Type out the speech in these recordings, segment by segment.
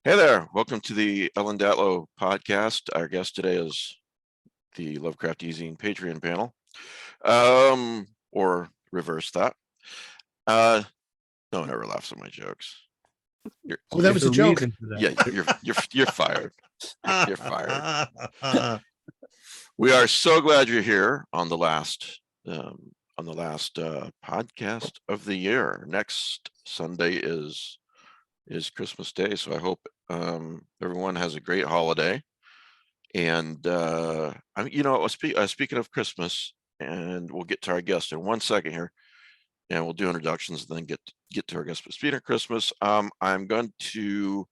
Hey there, welcome to the Ellen Datlow podcast. Our guest today is the Lovecraft Easing Patreon panel, or reverse that. No one ever laughs at my jokes. Oh, that was a joke. Yeah, you're fired. You're fired. We are so glad you're here on the last podcast of the year. Next Sunday is Christmas Day, so I hope everyone has a great holiday. And speaking of Christmas, and we'll get to our guest in 1 second here, and we'll do introductions and then get to our guest. But speaking of Christmas, I'm going to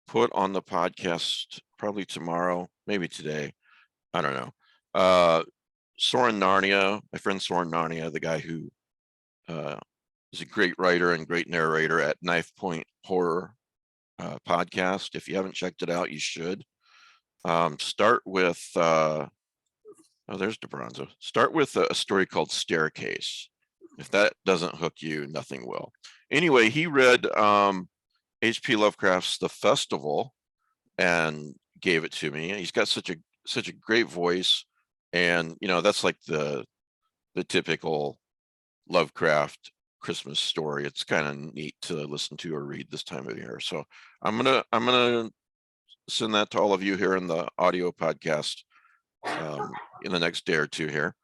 put on the podcast probably tomorrow, maybe today, I don't know. Soren Narnia, my friend Soren Narnia, the guy who is a great writer and great narrator at Knife Point Horror podcast. If you haven't checked it out, you should. Start with there's DeBronzo. Start with a story called Staircase. If that doesn't hook you, nothing will. Anyway, he read H.P. Lovecraft's The Festival and gave it to me. He's got such a great voice, and that's like the typical Lovecraft Christmas story. It's kind of neat to listen to or read this time of year. So I'm gonna send that to all of you here in the audio podcast in the next day or two here.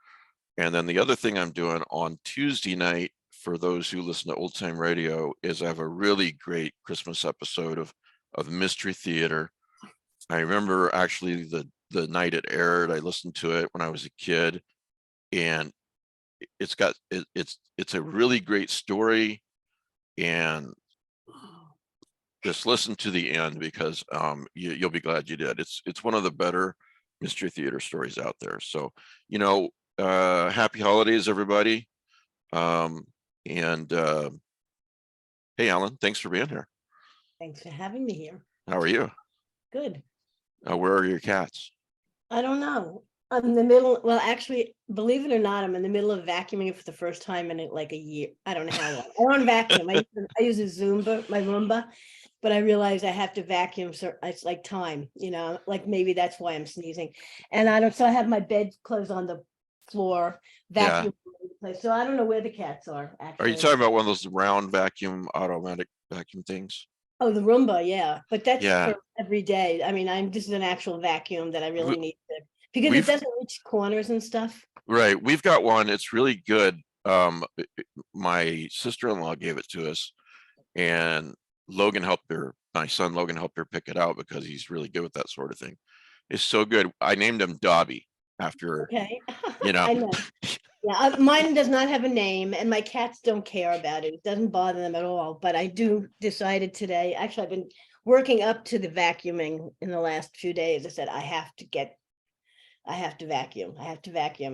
And then the other thing I'm doing on Tuesday night, for those who listen to old time radio, is I have a really great Christmas episode of Mystery Theater. I remember actually the night it aired. I listened to it when I was a kid, and it's a really great story, and just listen to the end because you'll be glad you did. It's one of the better Mystery Theater stories out there. So happy holidays, everybody. And hey, Alan, thanks for being here. Thanks for having me here. How are you? Good. Where are your cats? I don't know. I'm in the middle. Well, actually, believe it or not, I'm in the middle of vacuuming for the first time in like a year. I don't know how long. I don't vacuum. I use my Roomba, but I realized I have to vacuum. So it's like time, like maybe that's why I'm sneezing. And so I have my bed clothes on the floor, vacuum. Yeah. So I don't know where the cats are. Actually. Are you talking about one of those round automatic vacuum things? Oh, the Roomba, yeah, but that's for every day. I mean, this is an actual vacuum that I really need to, because it doesn't reach corners and stuff. Right, we've got one. It's really good. My sister-in-law gave it to us, and my son Logan helped her pick it out because he's really good with that sort of thing. It's so good. I named him Dobby after. Okay. I know. Yeah, mine does not have a name, and my cats don't care about it. It doesn't bother them at all. But I decided today. Actually, I've been working up to the vacuuming in the last few days. I said I have to vacuum.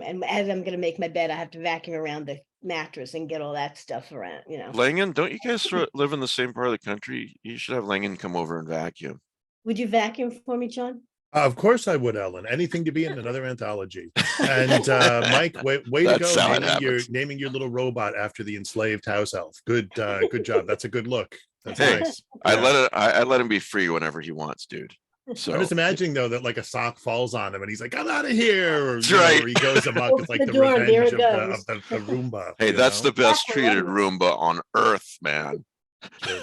And as I'm going to make my bed, I have to vacuum around the mattress and get all that stuff around. Langan, don't you guys live in the same part of the country? You should have Langan come over and vacuum. Would you vacuum for me, John? Of course I would, Ellen. Anything to be in another anthology. And Mike, way to go naming your little robot after the enslaved house elf. Good job. That's a good look. That's nice. I let him be free whenever he wants, dude. So I'm just imagining though that like a sock falls on him and he's like, "I'm out of here!" Or he goes amok. It's like the revenge of the Roomba. Hey, that's the best treated Roomba on Earth, man.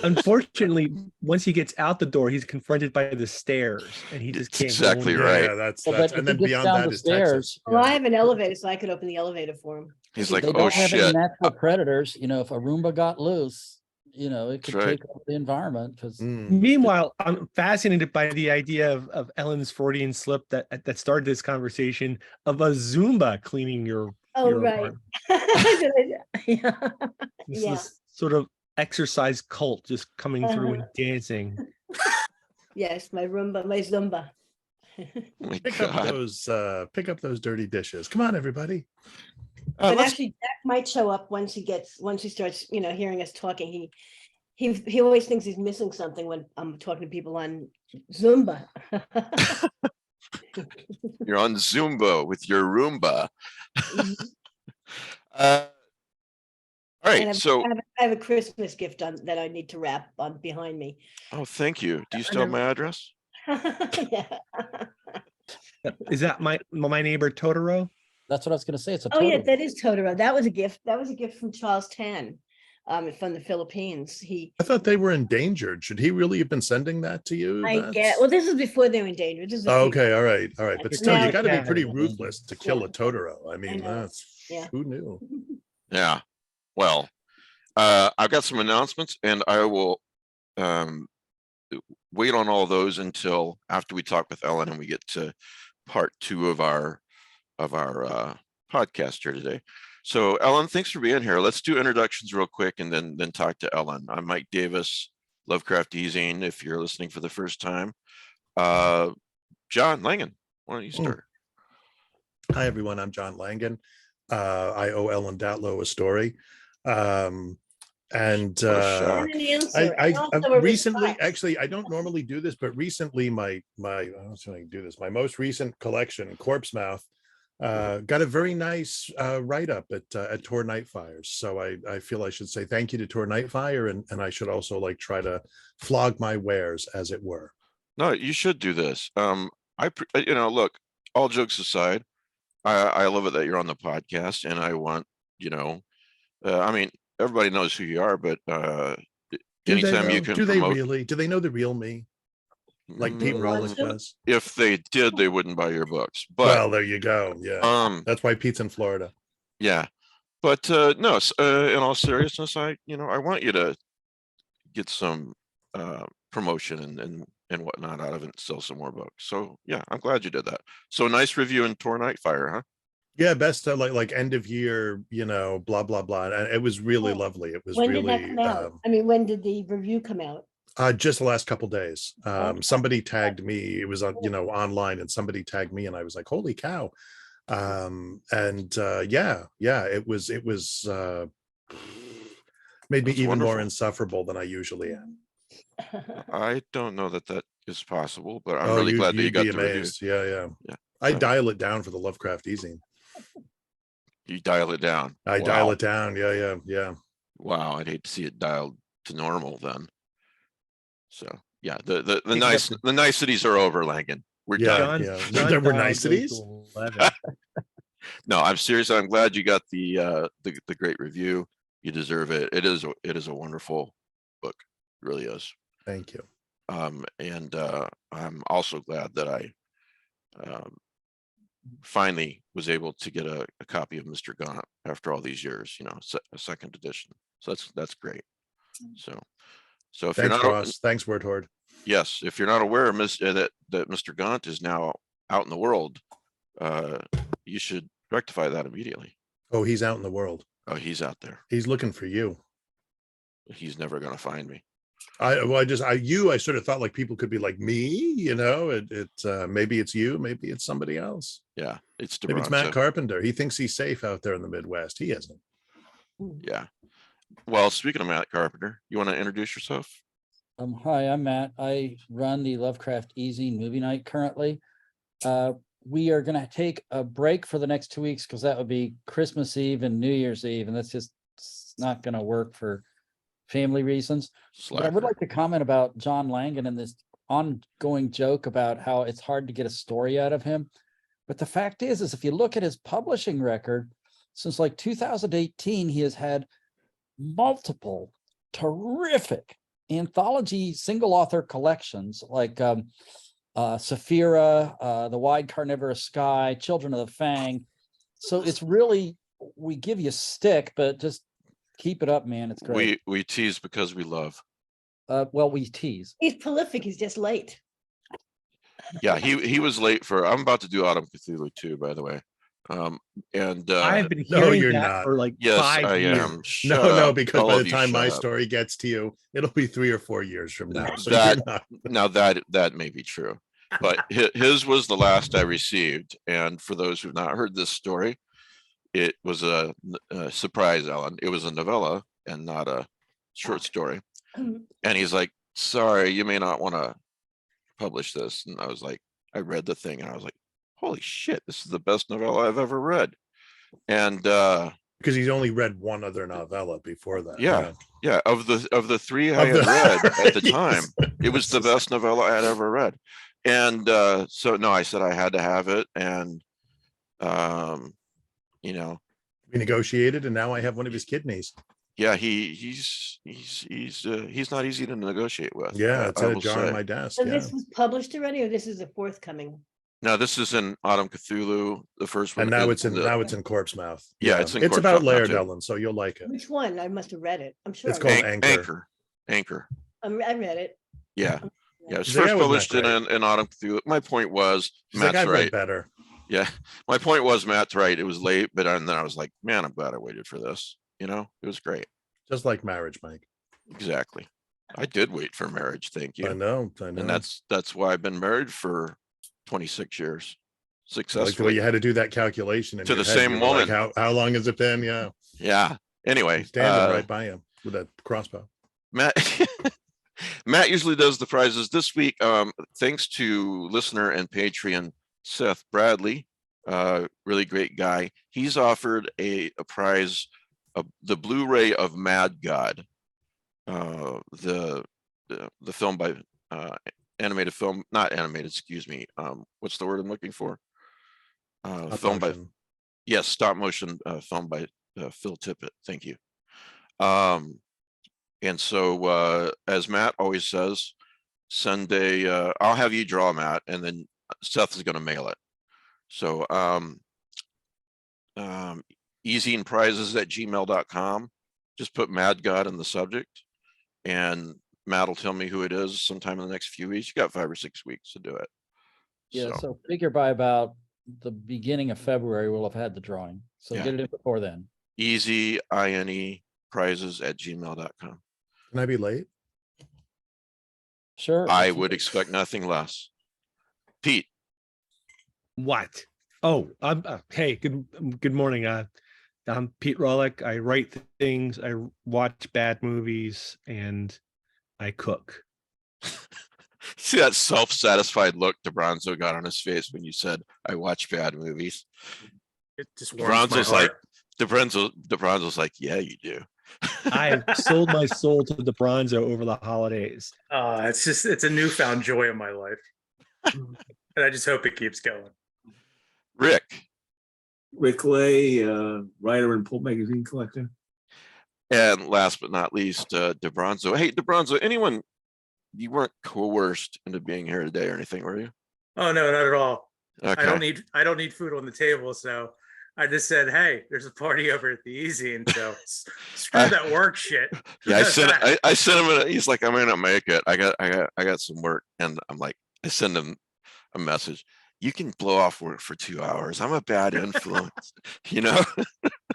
Unfortunately, once he gets out the door, he's confronted by the stairs, and he just can't. Exactly right. Yeah, that's and then beyond that is Texas. Well, I have an elevator, so I could open the elevator for him. He's like, they don't have any natural predators. If a Roomba got loose, it could take over the environment. Because meanwhile, I'm fascinated by the idea of Ellen's Freudian slip that started this conversation of a Zumba cleaning your. Oh, right. This sort of exercise cult just coming through and dancing. Yes, my Zumba. Pick up those dirty dishes. Come on, everybody. But actually, Jack might show up once he starts, hearing us talking. He always thinks he's missing something when I'm talking to people on Zumba. You're on Zumba with your Roomba. All And right, so, I have a Christmas gift on that I need to wrap on behind me. oh, thank you. Do you still have my address? Yeah. Is that my neighbor Totoro? That's what I was gonna say. It's a Oh, yeah, Totoro. that is Totoro. That was a gift. That was a gift from Charles Tan, from the Philippines. I thought they were endangered. Should he really have been sending that to you? Well, this is before they were endangered. This is a Oh, few- okay, all right, all right. But Your still, you Now- got to be Yeah. pretty ruthless to kill Yeah. a Totoro. I mean, know. that's Yeah. who knew? Yeah. Well, I've got some announcements, and I will wait on all those until after we talk with Ellen and we get to part 2 of our podcast here today. So Ellen, thanks for being here. Let's do introductions real quick and then talk to Ellen. I'm Mike Davis, Lovecraft Easing, if you're listening for the first time. John Langan, why don't you start? Hi, everyone. I'm John Langan. I owe Ellen Datlow a story. And What a shock. And an answer, and also a recently, response. actually, I don't normally do this, but recently my I don't know if I can do this. My most recent collection, Corpse Mouth, got a very nice write-up at Tor Nightfires. So I feel I should say thank you to Tor Nightfire, and I should also like try to flog my wares, as it were. No, you should do this. Look, all jokes aside, I love it that you're on the podcast, and I want, I mean, everybody knows who you are, but anytime you can do they promote, really? Do they know the real me? Like Pete Mm, Rowling to? does? if they did, they wouldn't buy your books. But Well, there you go. Yeah, that's why Pete's in Florida. yeah, but no, in all seriousness, I want you to get some promotion and whatnot out of it and sell some more books. So yeah, I'm glad you did that. So nice review in Tor Nightfire, huh? Yeah, best like end of year, blah blah blah. And it was really lovely. It was When really did that come out? I mean, when did the review come out? just the last couple days. Okay. Somebody tagged me. It was on online, and somebody tagged me, and I was like, holy cow. Yeah, it was made me That's even more wonderful. insufferable than I usually am. I don't know that is possible, but I'm Oh, really glad that you you'd got be the review. amazed. Yeah. Yeah. I dial it down for the Lovecraft Easing. You dial it down. I dial it down. Yeah. Wow, I'd hate to see it dialed to normal then. So yeah, the Think the niceties are over, Langan. We're done. There were niceties. No, I'm serious. I'm glad you got the great review. You deserve it. It is a wonderful book. It really is. Thank you. And I'm also glad that I finally was able to get a copy of Mr. Gaunt after all these years, a second edition. So that's great. So if Thanks, you're not, Ross. Thanks, Wordhorde. yes, if you're not aware that Mr. Gaunt is now out in the world, you should rectify that immediately. Oh, he's out in the world. Oh, he's out there. He's looking for you. He's never going to find me. I sort of thought like people could be like me, maybe it's you, maybe it's somebody else. Yeah, it's Maybe it's Matt Carpenter. He thinks he's safe out there in the Midwest. He isn't. Yeah. Well, speaking of Matt Carpenter, you want to introduce yourself? Hi, I'm Matt. I run the Lovecraft Easy movie night currently. We are going to take a break for the next 2 weeks because that would be Christmas Eve and New Year's Eve, and that's just not going to work for family reasons. But I would like to comment about John Langan and this ongoing joke about how it's hard to get a story out of him. But the fact is if you look at his publishing record, since like 2018, he has had multiple terrific anthology single author collections like Saphira, The Wide Carnivorous Sky, Children of the Fang. So it's really, we give you stick, but just keep it up, man. It's great. We tease because we love. Well, we tease. He's prolific. He's just late. Yeah, he was late for. I'm about to do Autumn Cthulhu too, by the way. I've been No, hearing you're that not. for like Yes, 5 I years. am. Shut No, up. because All by of the you time my shut up. story gets to you, it'll be 3 or 4 years from now. So That- you're not. Now that may be true, but his was the last I received. And for those who've not heard this story, it was a surprise, Ellen. It was a novella and not a short story. And he's like, sorry, you may not want to publish this. And I was like, I read the thing and I was like, holy shit, this is the best novella I've ever read. And Because he's only read one other novella before that. Yeah. Of the three I Of had the- read at the time, Yes. it was the best novella I had ever read. And so no, I said I had to have it. And you know, We negotiated, and now I have one of his kidneys. yeah, he's not easy to negotiate with. Yeah, it's I in a will jar on say. my desk. So Yeah. this was published already, or this is a forthcoming? No, this is in Autumn Cthulhu, the first one. And now it's in the- Corpse Mouth. Yeah, it's in It's Corpse about Mouth now, Laird too. Ellen, so you'll like it. Which one? I must have read it. I'm sure. It's I read called it. Anchor. Anchor. I read it. Yeah. Yeah, it's He's like, first "That wasn't that published in Autumn Cthulhu. My point was, She's like, Matt's I've read right. better. Yeah, my point was, Matt's right. It was late, but then I was like, man, I'm glad I waited for this. You know, it was great. Just like marriage, Mike. Exactly. I did wait for marriage. Thank you. I know. And that's why I've been married for 26 years. I like the way Successfully. you had to do that calculation in To your the head. same You were like, woman. how long has it been? Yeah. Yeah. Anyway, Standing right by him with a crossbow. Matt Matt usually does the prizes this week. Thanks to listener and Patreon Seth Bradley, really great guy. He's offered a prize of the Blu-ray of Mad God, the film by animated film, not animated, excuse me. What's the word I'm looking for? Film by, yes, stop motion film by Phil Tippett. Thank you. And so, as Matt always says, send I'll have you draw, Matt, and then Seth is going to mail it. So, easyandprizes@gmail.com. Just put Mad God in the subject, and Matt will tell me who it is sometime in the next few weeks. You got 5 or 6 weeks to do it. Yeah, so figure by about the beginning of February, we'll have had the drawing. So Yeah. get it in before then. Easy, INE, prizes@gmail.com. Can I be late? Sure. I if you- would expect nothing less. Pete, What? Oh, I'm hey, good morning. I'm Pete Rollick. I write things, I watch bad movies, and I cook. see that self-satisfied look DeBronzo got on his face when you said, I watch bad movies? It just warms my DeBronzo's like, heart. DeBronzo's like, yeah, you do. I sold my soul to the Bronzo over the holidays. It's a newfound joy in my life. And I just hope it keeps going. Rick, Lay, writer and pulp magazine collector. and last but not least, DeBronzo. Hey, DeBronzo, anyone, you weren't coerced into being here today or anything, were you? Oh no, not at all. Okay. I don't need food on the table, so I just said, hey, there's a party over at the Easy, and so screw that work shit. Yeah, I sent him. He's like, I may not make it. I got some work, and I'm like, I send him a message. You can blow off work for 2 hours. I'm a bad influence, you know.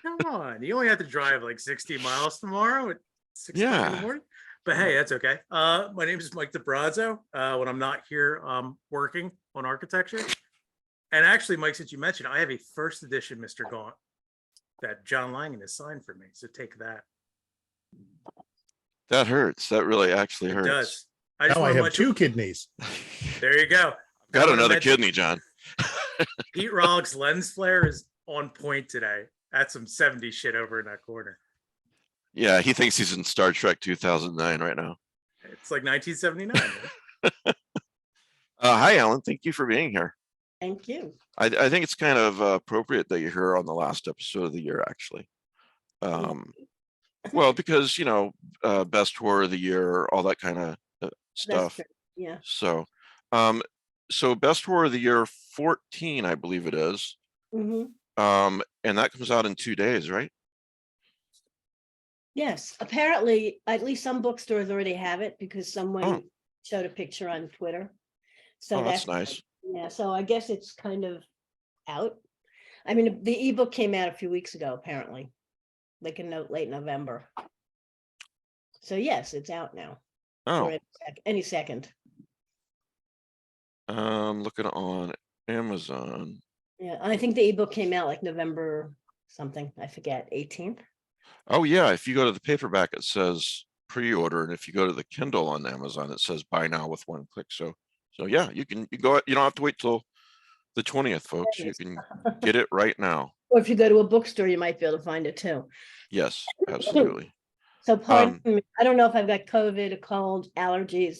Come on, you only have to drive like 60 miles tomorrow at 6 o'clock in Yeah. the morning. But hey, that's okay. My name is Mike DeBronzo. When I'm not here working on architecture. And actually, Mike, since you mentioned, I have a first edition Mr. Gaunt that John Langan has signed for me. So take that. That hurts. That really actually It hurts. does. I just Now I want to have let you. 2 kidneys. There you go. Got wanna another mention- kidney, John. Pete Rollick's lens flare is on point today. That's some 70s shit over in that corner. Yeah, he thinks he's in Star Trek 2009 right now. It's like 1979. man. Hi, Alan. Thank you for being here. Thank you. I think it's kind of appropriate that you're here on the last episode of the year, actually. Well, because, you know, best horror of the year, all that kind of That's stuff. true. Yeah. So, so best horror of the year 14, I believe it is. Hmm. And that comes out in 2 days, right? Yes. Apparently, at least some bookstores already have it because someone Oh. showed a picture on Twitter. So Oh, that's nice. Yeah. So I guess it's kind of out. I mean, the ebook came out a few weeks ago, apparently, like in late November. So yes, it's out now. Oh, Or any second. looking on Amazon. Yeah, I think the ebook came out like November something. I forget, 18th. Oh yeah, if you go to the paperback, it says pre-order, and if you go to the Kindle on Amazon, it says buy now with 1 click. So yeah, you go. You don't have to wait till the 20th, folks. You can get it right now. Or if you go to a bookstore, you might be able to find it too. Yes, absolutely. So pardon me, I don't know if I've got COVID, a cold, allergies.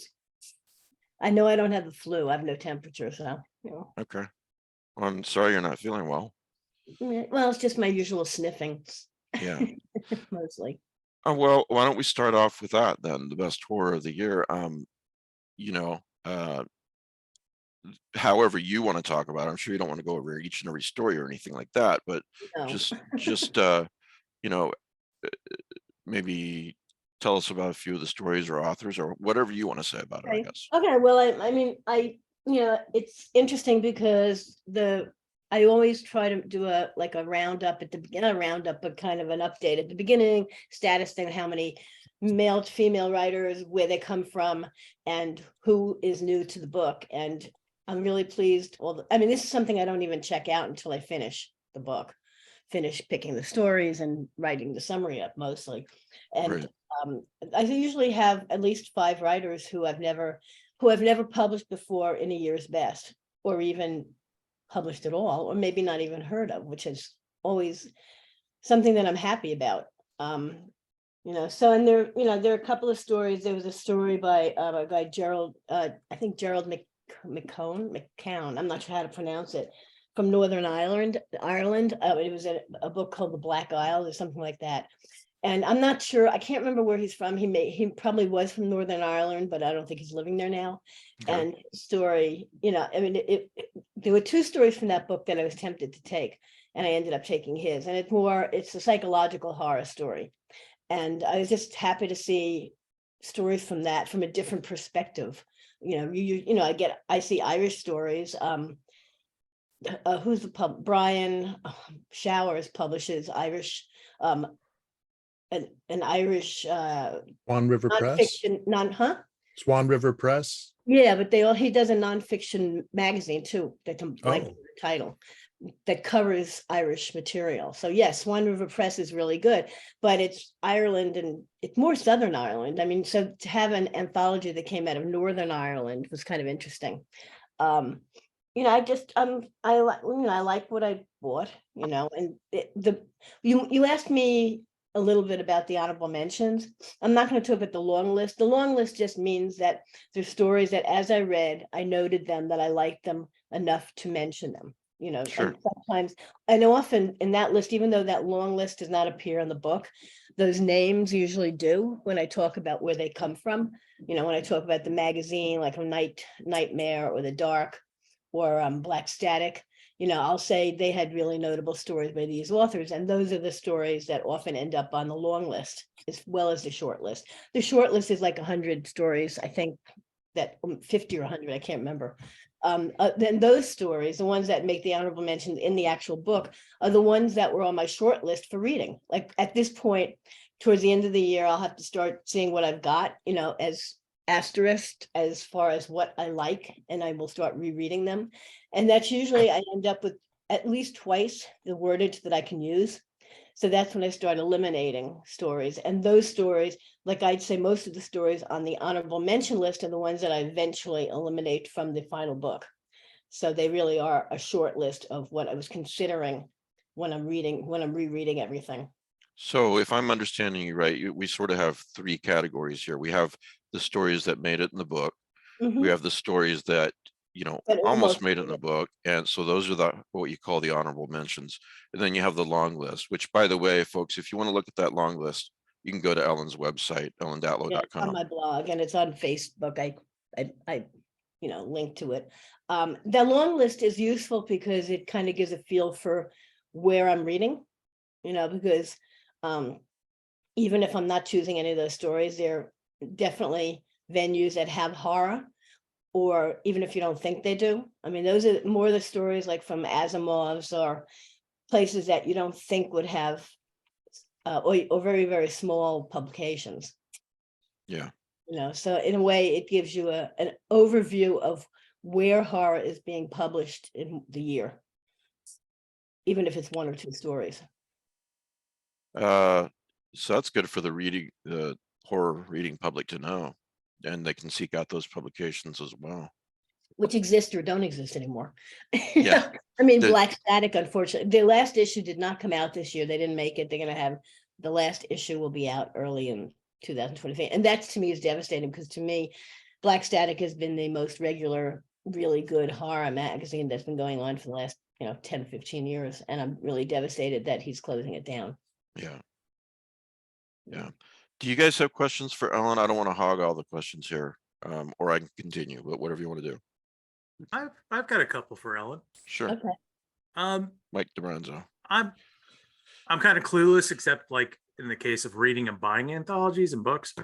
I know I don't have the flu. I have no temperature, so, you know. Okay. Well, I'm sorry you're not feeling well. Yeah, well, it's just my usual sniffing, Yeah. mostly. Oh, well, why don't we start off with that then? The best horror of the year. You know, however you want to talk about it. I'm sure you don't want to go over each and every story or anything like that, but No. just you know, maybe tell us about a few of the stories or authors or whatever you want to say about it, I Okay. guess. Okay, well, I mean, you know, it's interesting because I always try to do a roundup at the beginning, a roundup, but kind of an update at the beginning, status thing, how many male to female writers, where they come from, and who is new to the book. And I'm really pleased. Well, I mean, this is something I don't even check out until I finish the book, finish picking the stories and writing the summary up mostly. And I usually have at least 5 writers who have never published before in a year's best, or even published at all, or maybe not even heard of, which is always something that I'm happy about. You know, so, and there, you know, there are a couple of stories. There was a story by a guy, Gerald, I think Gerald McCown, I'm not sure how to pronounce it, from Northern Ireland. It was a book called The Black Isle or something like that. And I'm not sure, I can't remember where he's from. He probably was from Northern Ireland, but I don't think he's living there now. Okay. And his story, you know, I mean, there were 2 stories from that book that I was tempted to take, and I ended up taking his. And it's a psychological horror story. And I was just happy to see stories from that, from a different perspective. You know, you know, I see Irish stories. Who's the Brian Showers publishes Irish, an Irish Swan River Press. nonfiction, Swan River Press. Yeah, but he does a nonfiction magazine too, that like the title, that covers Irish material. So yes, Swan River Press is really good, but it's Ireland, and it's more Southern Ireland. I mean, so to have an anthology that came out of Northern Ireland was kind of interesting. You know, I just I like what I bought, you know, and you asked me a little bit about the honorable mentions. I'm not going to talk about the long list. The long list just means that there's stories that as I read, I noted them, that I liked them enough to mention them, you know. Sure. And sometimes, and often in that list, even though that long list does not appear in the book, those names usually do when I talk about where they come from. You know, when I talk about the magazine, like Nightmare or The Dark, or Black Static, you know, I'll say they had really notable stories by these authors, and those are the stories that often end up on the long list as well as the short list. The short list is like 100 stories, I think, that 50 or 100, I can't remember. Then those stories, the ones that make the honorable mention in the actual book, are the ones that were on my short list for reading. Like at this point, towards the end of the year, I'll have to start seeing what I've got, you know, as asterisk as far as what I like, and I will start rereading them. And that's usually, I end up with at least twice the wordage that I can use. So that's when I start eliminating stories. And those stories, like I'd say, most of the stories on the honorable mention list are the ones that I eventually eliminate from the final book. So they really are a short list of what I was considering when I'm rereading everything. So if I'm understanding you right, we sort of have 3 categories here. We have the stories that made it in the book. We have the stories that, you know, That almost made it in the book. And so those are what you call the honorable mentions. And then you have the long list, which, by the way, folks, if you want to look at that long list, you can go to Ellen's website, ellendatlow.com. On my blog, and it's on Facebook. I you know, link to it. The long list is useful because it kind of gives a feel for where I'm reading, you know, because even if I'm not choosing any of those stories, they're definitely venues that have horror, or even if you don't think they do. I mean, those are more the stories like from Asimov's, or places that you don't think would have, or very, very small publications. Yeah. You know, so in a way, it gives you an overview of where horror is being published in the year, even if it's 1 or 2 stories. So that's good for the horror reading public to know, and they can seek out those publications as well. which exist or don't exist anymore. Yeah. I mean, The- Black Static, unfortunately, the last issue did not come out this year. They didn't make it. They're going to have the last issue will be out early in 2023. And that to me is devastating because to me, Black Static has been the most regular, really good horror magazine that's been going on for the last, 10, 15 years. And I'm really devastated that he's closing it down. Yeah. Yeah. Do you guys have questions for Ellen? I don't want to hog all the questions here, or I can continue, but whatever you want to do. I've got a couple for Ellen. Sure. Okay. Mike DeBronzo. I'm kind of clueless, except like in the case of reading and buying anthologies and books.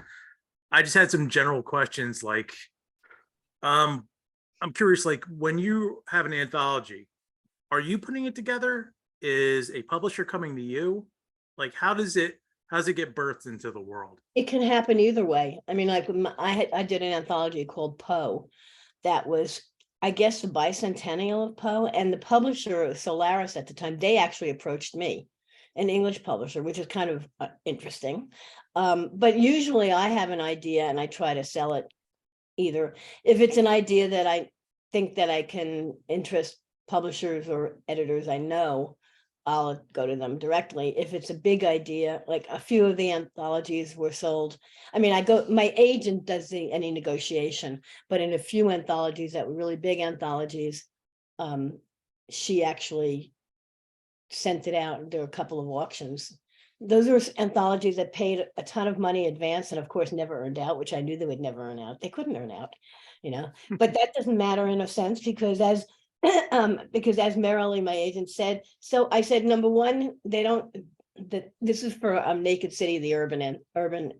I just had some general questions like, I'm curious, like when you have an anthology, are you putting it together? Is a publisher coming to you? Like, how does it get birthed into the world? It can happen either way. I mean, like I did an anthology called Poe that was, I guess, the bicentennial of Poe, and the publisher, Solaris at the time, they actually approached me, an English publisher, which is kind of interesting. But usually I have an idea and I try to sell it either. If it's an idea that I think that I can interest publishers or editors I know, I'll go to them directly. If it's a big idea, like a few of the anthologies were sold. I mean, my agent does any negotiation, but in a few anthologies that were really big anthologies, she actually sent it out. There were a couple of auctions. Those were anthologies that paid a ton of money advance and of course never earned out, which I knew they would never earn out. They couldn't earn out, but that doesn't matter in a sense because as Merrily, my agent said, so I said, number one, this is for Naked City, the urban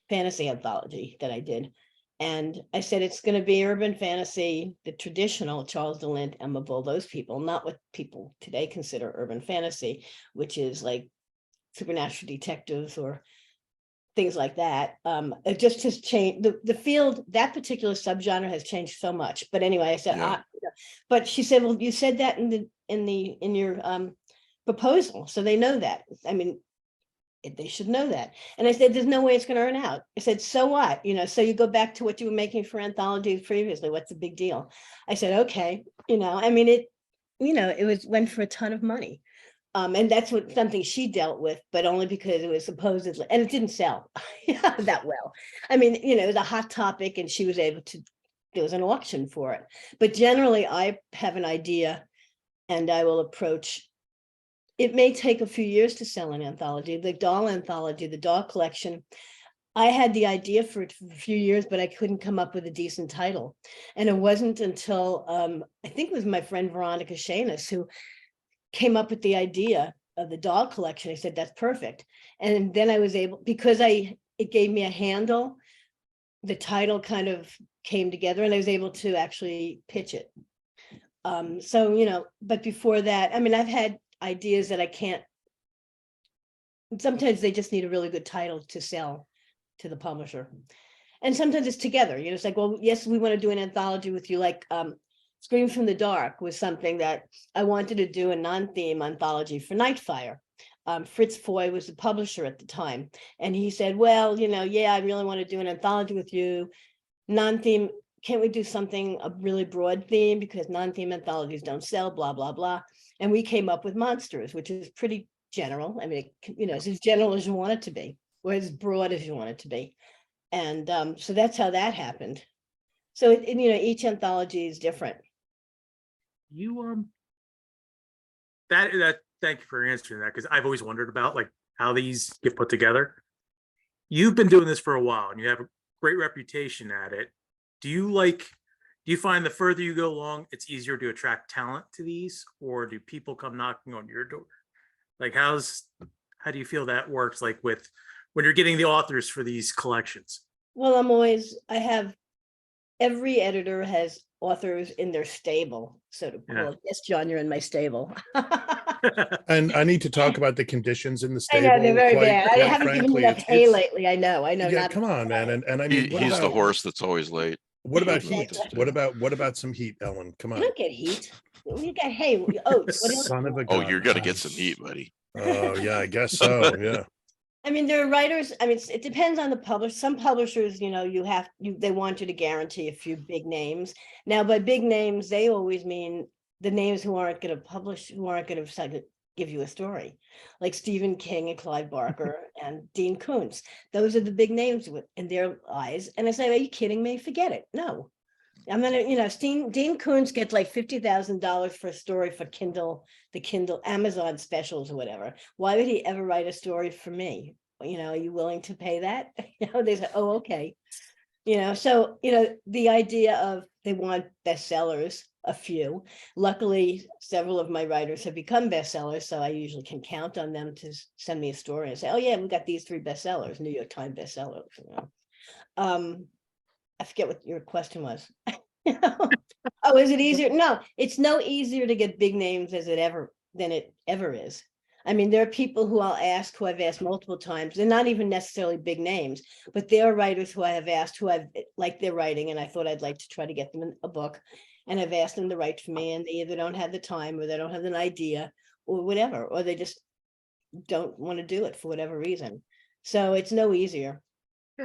fantasy anthology that I did. And I said, it's going to be urban fantasy, the traditional Charles DeLint, Emma Bull, those people, not what people today consider urban fantasy, which is like supernatural detectives or things like that. It just has changed the field. That particular subgenre has changed so much. But anyway, I said, Yeah. but she said, well, you said that in your proposal, so they know that. I mean, they should know that. And I said, there's no way it's going to earn out. I said, so what? So you go back to what you were making for anthologies previously. What's the big deal? I said, okay. I mean, it went for a ton of money. And that's something she dealt with, but only because it was supposedly, and it didn't sell that well. I mean, it was a hot topic and she was able to, there was an auction for it. But generally I have an idea and I will approach, it may take a few years to sell an anthology, the doll anthology, the doll collection. I had the idea for it for a few years, but I couldn't come up with a decent title. And it wasn't until, I think it was my friend Veronica Shanis who came up with the idea of the doll collection. I said, that's perfect. And then I was able, because it gave me a handle, the title kind of came together and I was able to actually pitch it. But before that, I mean, I've had ideas that I can't, sometimes they just need a really good title to sell to the publisher. And sometimes it's together, it's like, well, yes, we want to do an anthology with you, like Scream from the Dark was something that I wanted to do a non-theme anthology for Nightfire. Fritz Foy was the publisher at the time. And he said, well, yeah, I really want to do an anthology with you. Non-theme, can't we do something, a really broad theme? Because non-theme anthologies don't sell, blah, blah, blah. And we came up with Monsters, which is pretty general. I mean, it's as general as you want it to be, or as broad as you want it to be. And so that's how that happened. So, each anthology is different. Thank you for answering that, because I've always wondered about like how these get put together. You've been doing this for a while and you have a great reputation at it. Do you find the further you go along, it's easier to attract talent to these, or do people come knocking on your door? Like, how do you feel that works? Like when you're getting the authors for these collections? Well, every editor has authors in their stable, so to call it. Yes, John, you're in my stable. And I need to talk about the conditions in the I stable. know they're very bad. I quite haven't given frankly, enough hay it's- lately. I know. Yeah, come on, man. And I mean, He's the horse that's always late. What about heat? What about some heat, Ellen? Come You on. don't get heat. You got hay. Oats. Son of a Oh, gun. you're gonna get some heat, buddy. Oh yeah, I guess so. Yeah. I mean, there are writers, I mean, it depends on the publisher. Some publishers, they want you to guarantee a few big names. Now, by big names, they always mean the names who aren't going to publish, who aren't going to give you a story, like Stephen King and Clive Barker and Dean Koontz. Those are the big names in their eyes. And I say, are you kidding me? Forget it. No. I'm gonna, Dean Koontz gets like $50,000 for a story for the Kindle Amazon specials or whatever. Why would he ever write a story for me? Are you willing to pay that? They say, oh, okay. So, the idea of they want bestsellers, a few. Luckily, several of my writers have become bestsellers, so I usually can count on them to send me a story and say, oh yeah, we got these 3 bestsellers, New York Times bestsellers. I forget what your question was. Oh, is it easier? No, it's no easier to get big names than it ever is. I mean, there are people who I've asked multiple times. They're not even necessarily big names, but there are writers who I have asked who I've liked their writing, and I thought I'd like to try to get them in a book. And I've asked them to write for me, and they either don't have the time, or they don't have an idea, or whatever, or they just don't want to do it for whatever reason. So it's no easier.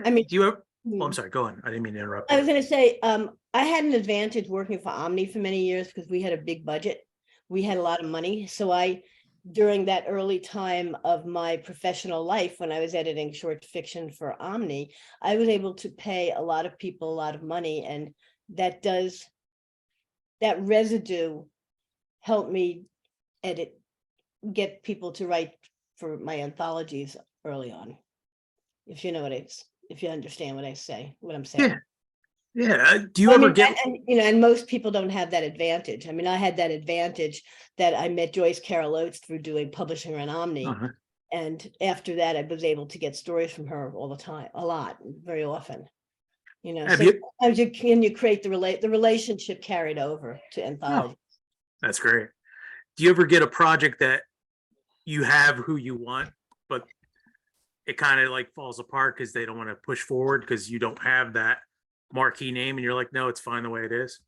I mean, do you ever, oh, I'm sorry, go on. I didn't mean to interrupt. I was going to say, I had an advantage working for Omni for many years because we had a big budget. We had a lot of money. So during that early time of my professional life, when I was editing short fiction for Omni, I was able to pay a lot of people a lot of money. And that residue helped me get people to write for my anthologies early on. If you understand what I'm saying. Yeah. Do you ever get, and most people don't have that advantage. I mean, I had that advantage that I met Joyce Carol Oates through doing publishing on Omni. And after that, I was able to get stories from her all the time, a lot, very often. Sometimes you create the relationship carried over to anthology. Oh, that's great. Do you ever get a project that you have who you want, but it kind of like falls apart because they don't want to push forward because you don't have that marquee name, and you're like, no, it's fine the way it is?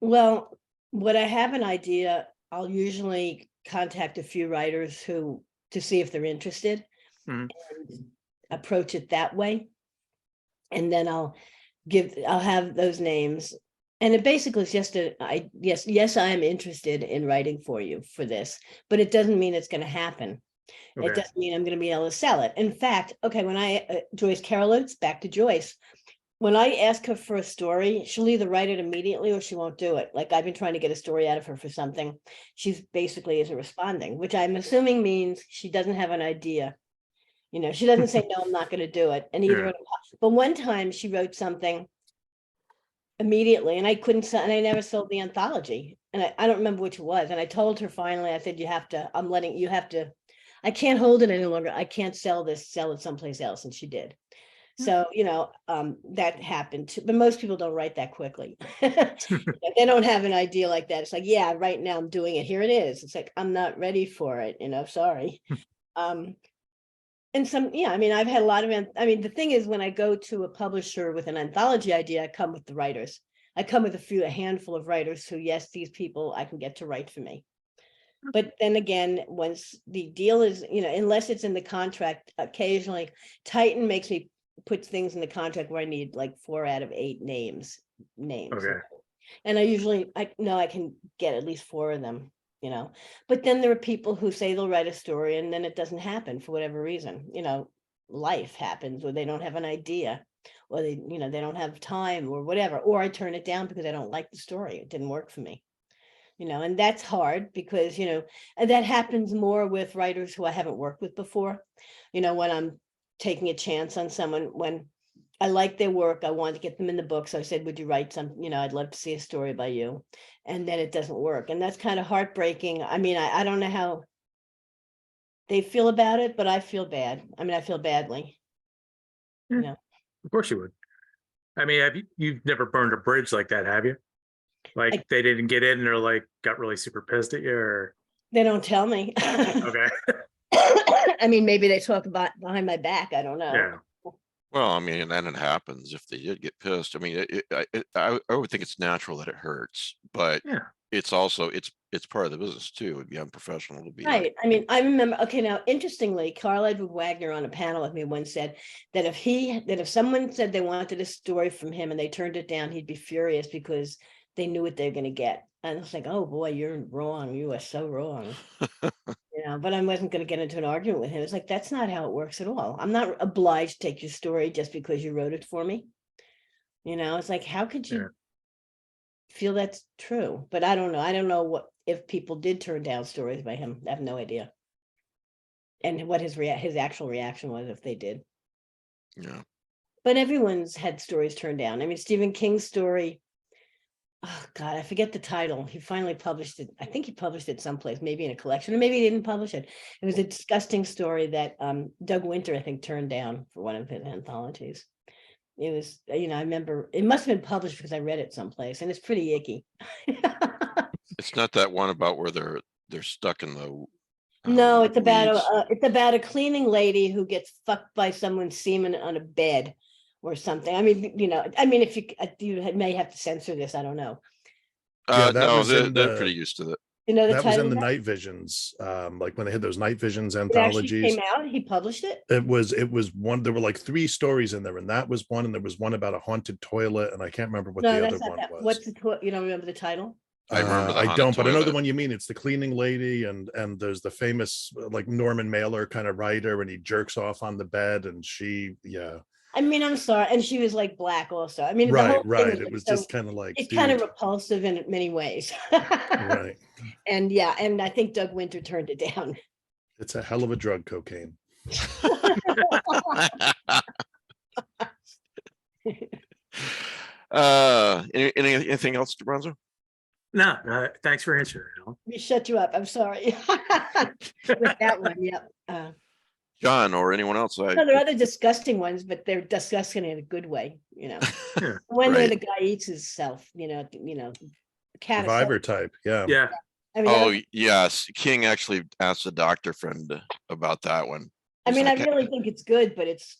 Well, when I have an idea, I'll usually contact a few writers to see if they're interested, and approach it that way. And then I'll have those names. And it basically is just yes, I am interested in writing for you for this, but it doesn't mean it's going to happen. Okay. It doesn't mean I'm going to be able to sell it. In fact, when Joyce Carol Oates, back to Joyce, when I ask her for a story, she'll either write it immediately or she won't do it. Like I've been trying to get a story out of her for something. She's basically isn't responding, which I'm assuming means she doesn't have an idea. She doesn't say, no, I'm not going to do it. And but one time she wrote something immediately and I never sold the anthology. And I don't remember which it was. And I told her finally, I said, I can't hold it any longer. I can't sell it someplace else. And she did. So, that happened too, but most people don't write that quickly. They don't have an idea like that. It's like, yeah, right now I'm doing it. Here it is. It's like, I'm not ready for it, sorry. And I've had a lot of, the thing is when I go to a publisher with an anthology idea, I come with the writers. I come with a handful of writers who, yes, these people I can get to write for me. But then again, once the deal is, unless it's in the contract, occasionally Titan makes me put things in the contract where I need like 4 out of 8 names. Okay. And I know I can get at least 4 of them, but then there are people who say they'll write a story and then it doesn't happen for whatever reason. Life happens, or they don't have an idea, or they don't have time or whatever, or I turn it down because I don't like the story. It didn't work for me. And that's hard because, and that happens more with writers who I haven't worked with before. When I'm taking a chance on someone, when I like their work, I want to get them in the book. So I said, would you write some, I'd love to see a story by you. And then it doesn't work. And that's kind of heartbreaking. I don't know how they feel about it, but I feel bad. I feel badly. Of course you would. You've never burned a bridge like that, have you? Like they didn't get in and they're like, got really super pissed at you, or? They don't tell me. Okay. Maybe they talk about behind my back. I don't know. Yeah. Well, and then it happens if they did get pissed. I would think it's natural that it hurts, but it's also, it's part of the business too. It'd be unprofessional to be. Right. I mean, I remember, okay, now interestingly, Carl Edward Wagner on a panel with me once said that if someone said they wanted a story from him and they turned it down, he'd be furious because they knew what they're going to get. And it's like, oh boy, you're wrong. You are so wrong. But I wasn't going to get into an argument with him. It's like, that's not how it works at all. I'm not obliged to take your story just because you wrote it for me. It's like, how could you feel that's true? But I don't know. I don't know what if people did turn down stories by him. I have no idea. And what his actual reaction was if they did. Yeah. But everyone's had stories turned down. I mean, Stephen King's story. Oh God, I forget the title. He finally published it. I think he published it someplace, maybe in a collection, or maybe he didn't publish it. It was a disgusting story that Doug Winter, I think, turned down for one of his anthologies. It was, I remember it must have been published because I read it someplace, and it's pretty icky. It's not that one about where they're stuck in the. No, it's weeds. about a cleaning lady who gets fucked by someone's semen on a bed or something. I mean, if you may have to censor this, I don't know. Yeah, that no, was they're pretty used to it. The that was title in the of that? Night Visions, like when they had those Night Visions It actually anthologies. came out. He published it. It was one. There were like 3 stories in there, and that was one. And there was one about a haunted toilet, and I can't remember what No, the that's other not one that. was. What's you don't remember the title? I remember the I haunted don't, but I know the toilet. one you mean. It's the cleaning lady, and there's the famous like Norman Mailer kind of writer, and he jerks off on the bed, and she, I mean, I'm sorry, and she was like black also. I mean, the right. whole thing It was so- just kind of like, it's kind of dude, repulsive in many ways. right. And yeah, and I think Doug Winter turned it down. It's a hell of a drug, cocaine. Anything else, DeBronzo? No, thanks for answering. Alan. Let me shut you up. I'm sorry. With that one, yep. John or anyone else? No, there are other disgusting ones, but they're disgusting in a good way, Yeah. When where Right. the guy eats himself, cat Survivor type, yeah. Yeah. I mean, Oh yes, King actually asked a doctor friend about that one. I He's mean, like, I really think it's good, but it's,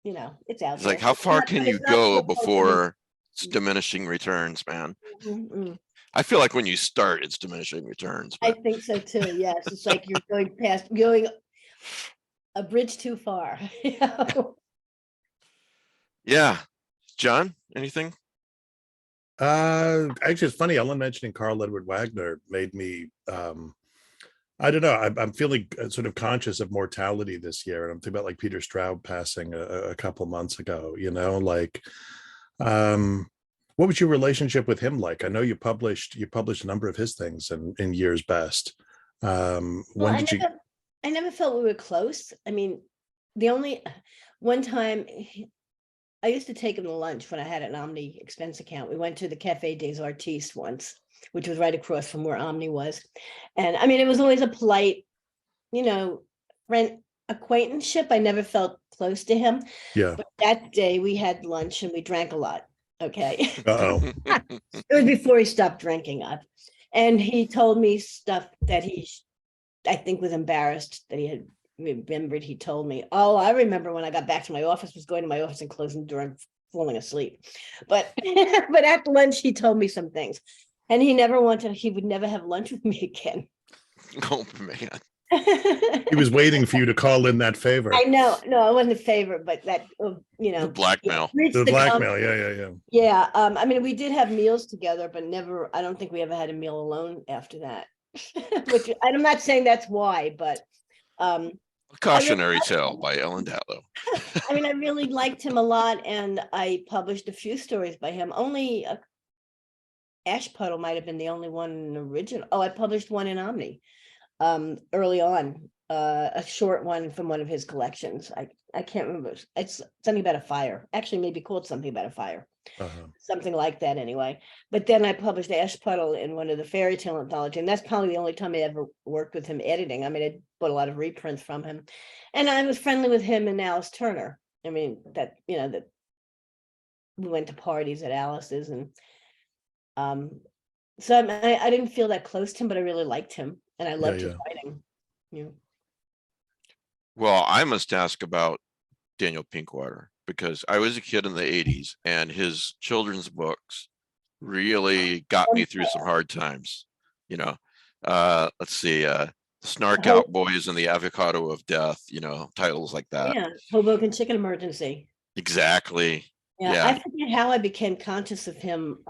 it's out It's there. like, how It's far not- can but you it's not go supposed to be- before it's diminishing returns, man? Mm-mm. I feel like when you start, it's diminishing returns. I But think so too. Yes, it's like you're going a bridge too far. yeah, John, anything? Actually, it's funny. Ellen mentioning Carl Edward Wagner made me, I don't know. I'm feeling sort of conscious of mortality this year, and I'm thinking about like Peter Straub passing a couple months ago. Like, what was your relationship with him like? I know you published a number of his things in Year's Best. Well, When did you? I never felt we were close. I mean, the only one time I used to take him to lunch when I had an Omni expense account. We went to the Café des Artistes once, which was right across from where Omni was. And I mean, it was always a polite, friend acquaintanceship. I never felt close to him. Yeah. But that day we had lunch and we drank a lot. Okay. Uh-oh. It was before he stopped drinking up. And he told me stuff that I think was embarrassed that he had remembered. He told me, oh, I remember when I got back to my office, was going to my office and closing the door and falling asleep. But but at lunch, he told me some things. And he would never have lunch with me again. Oh man. He was waiting for you to call in that favor. I know. No, it wasn't a favor, but that, The blackmail. reached The the blackmail. Yeah. Yeah, I mean, we did have meals together, but I don't think we ever had a meal alone after that. Which I'm not saying that's why, but A Cautionary Tale by Ellen Datlow. I mean, I really liked him a lot, and I published a few stories by him. Only Ash Puddle might have been the only one original. Oh, I published one in Omni early on, a short one from one of his collections. I can't remember. It's something about a fire. Actually, maybe called something about a fire. Uh-huh. Something like that anyway. But then I published Ash Puddle in one of the fairy tale anthology, and that's probably the only time I ever worked with him editing. I mean, I bought a lot of reprints from him, and I was friendly with him and Alice Turner. I mean, that we went to parties at Alice's, and so I didn't feel that close to him, but I really liked him, and I loved his writing. Yeah. Well, I must ask about Daniel Pinkwater, because I was a kid in the 80s and his children's books really got me through some hard times. You know, let's see, the Snark Ho- Out Boys and the Avocado of Death. You know, titles like that. Yeah, Hoboken Chicken Emergency. Exactly. Yeah, I Yeah. forget how I became conscious of him.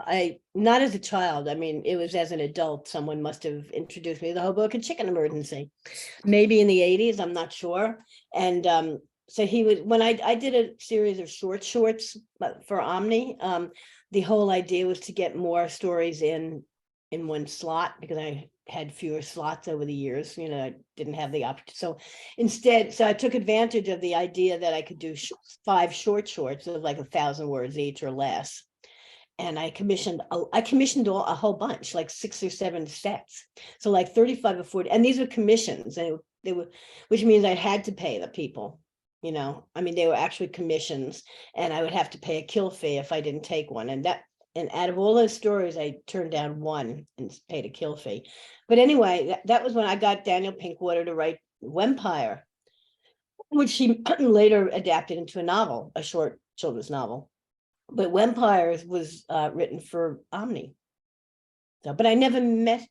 Not as a child. I mean, it was as an adult. Someone must have introduced me to the Hoboken Chicken Emergency. Maybe in the 80s, I'm not sure. And so he would, when I did a series of shorts for Omni, the whole idea was to get more stories in one slot because I had fewer slots over the years. You know, I didn't have the opportunity. So instead, I took advantage of the idea that I could do 5 shorts of like 1,000 words each or less. And I commissioned a whole bunch, like 6 or 7 sets. So like 35 or 40, and these were commissions, and they were, which means I had to pay the people. You know, I mean, they were actually commissions, and I would have to pay a kill fee if I didn't take one. And out of all those stories, I turned down one and paid a kill fee. But anyway, that was when I got Daniel Pinkwater to write Wempire, which she later adapted into a novel, a short children's novel. But Wempire was written for Omni. So, but I never met,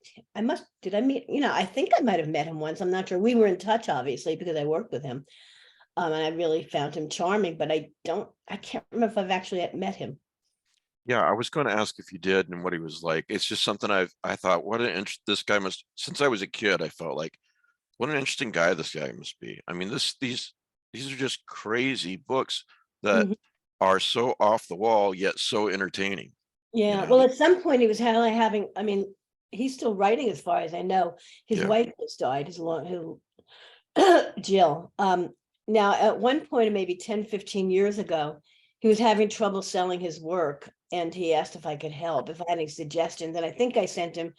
did I meet, you know, I think I might have met him once. I'm not sure. We were in touch, obviously, because I worked with him. And I really found him charming, but I can't remember if I've actually met him. Yeah, I was going to ask if you did and what he was like. It's just something I thought, what an this guy must, since I was a kid, I felt like, what an interesting guy this guy must be. I mean, these are just crazy books that are so off the wall, yet so entertaining. Yeah, You know? well, at some point he was having, I mean, he's still writing as far as I know. His wife just died, Jill. Now, at one point, maybe 10, 15 years ago, he was having trouble selling his work, and he asked if I could help, if I had any suggestions. And I think I sent him,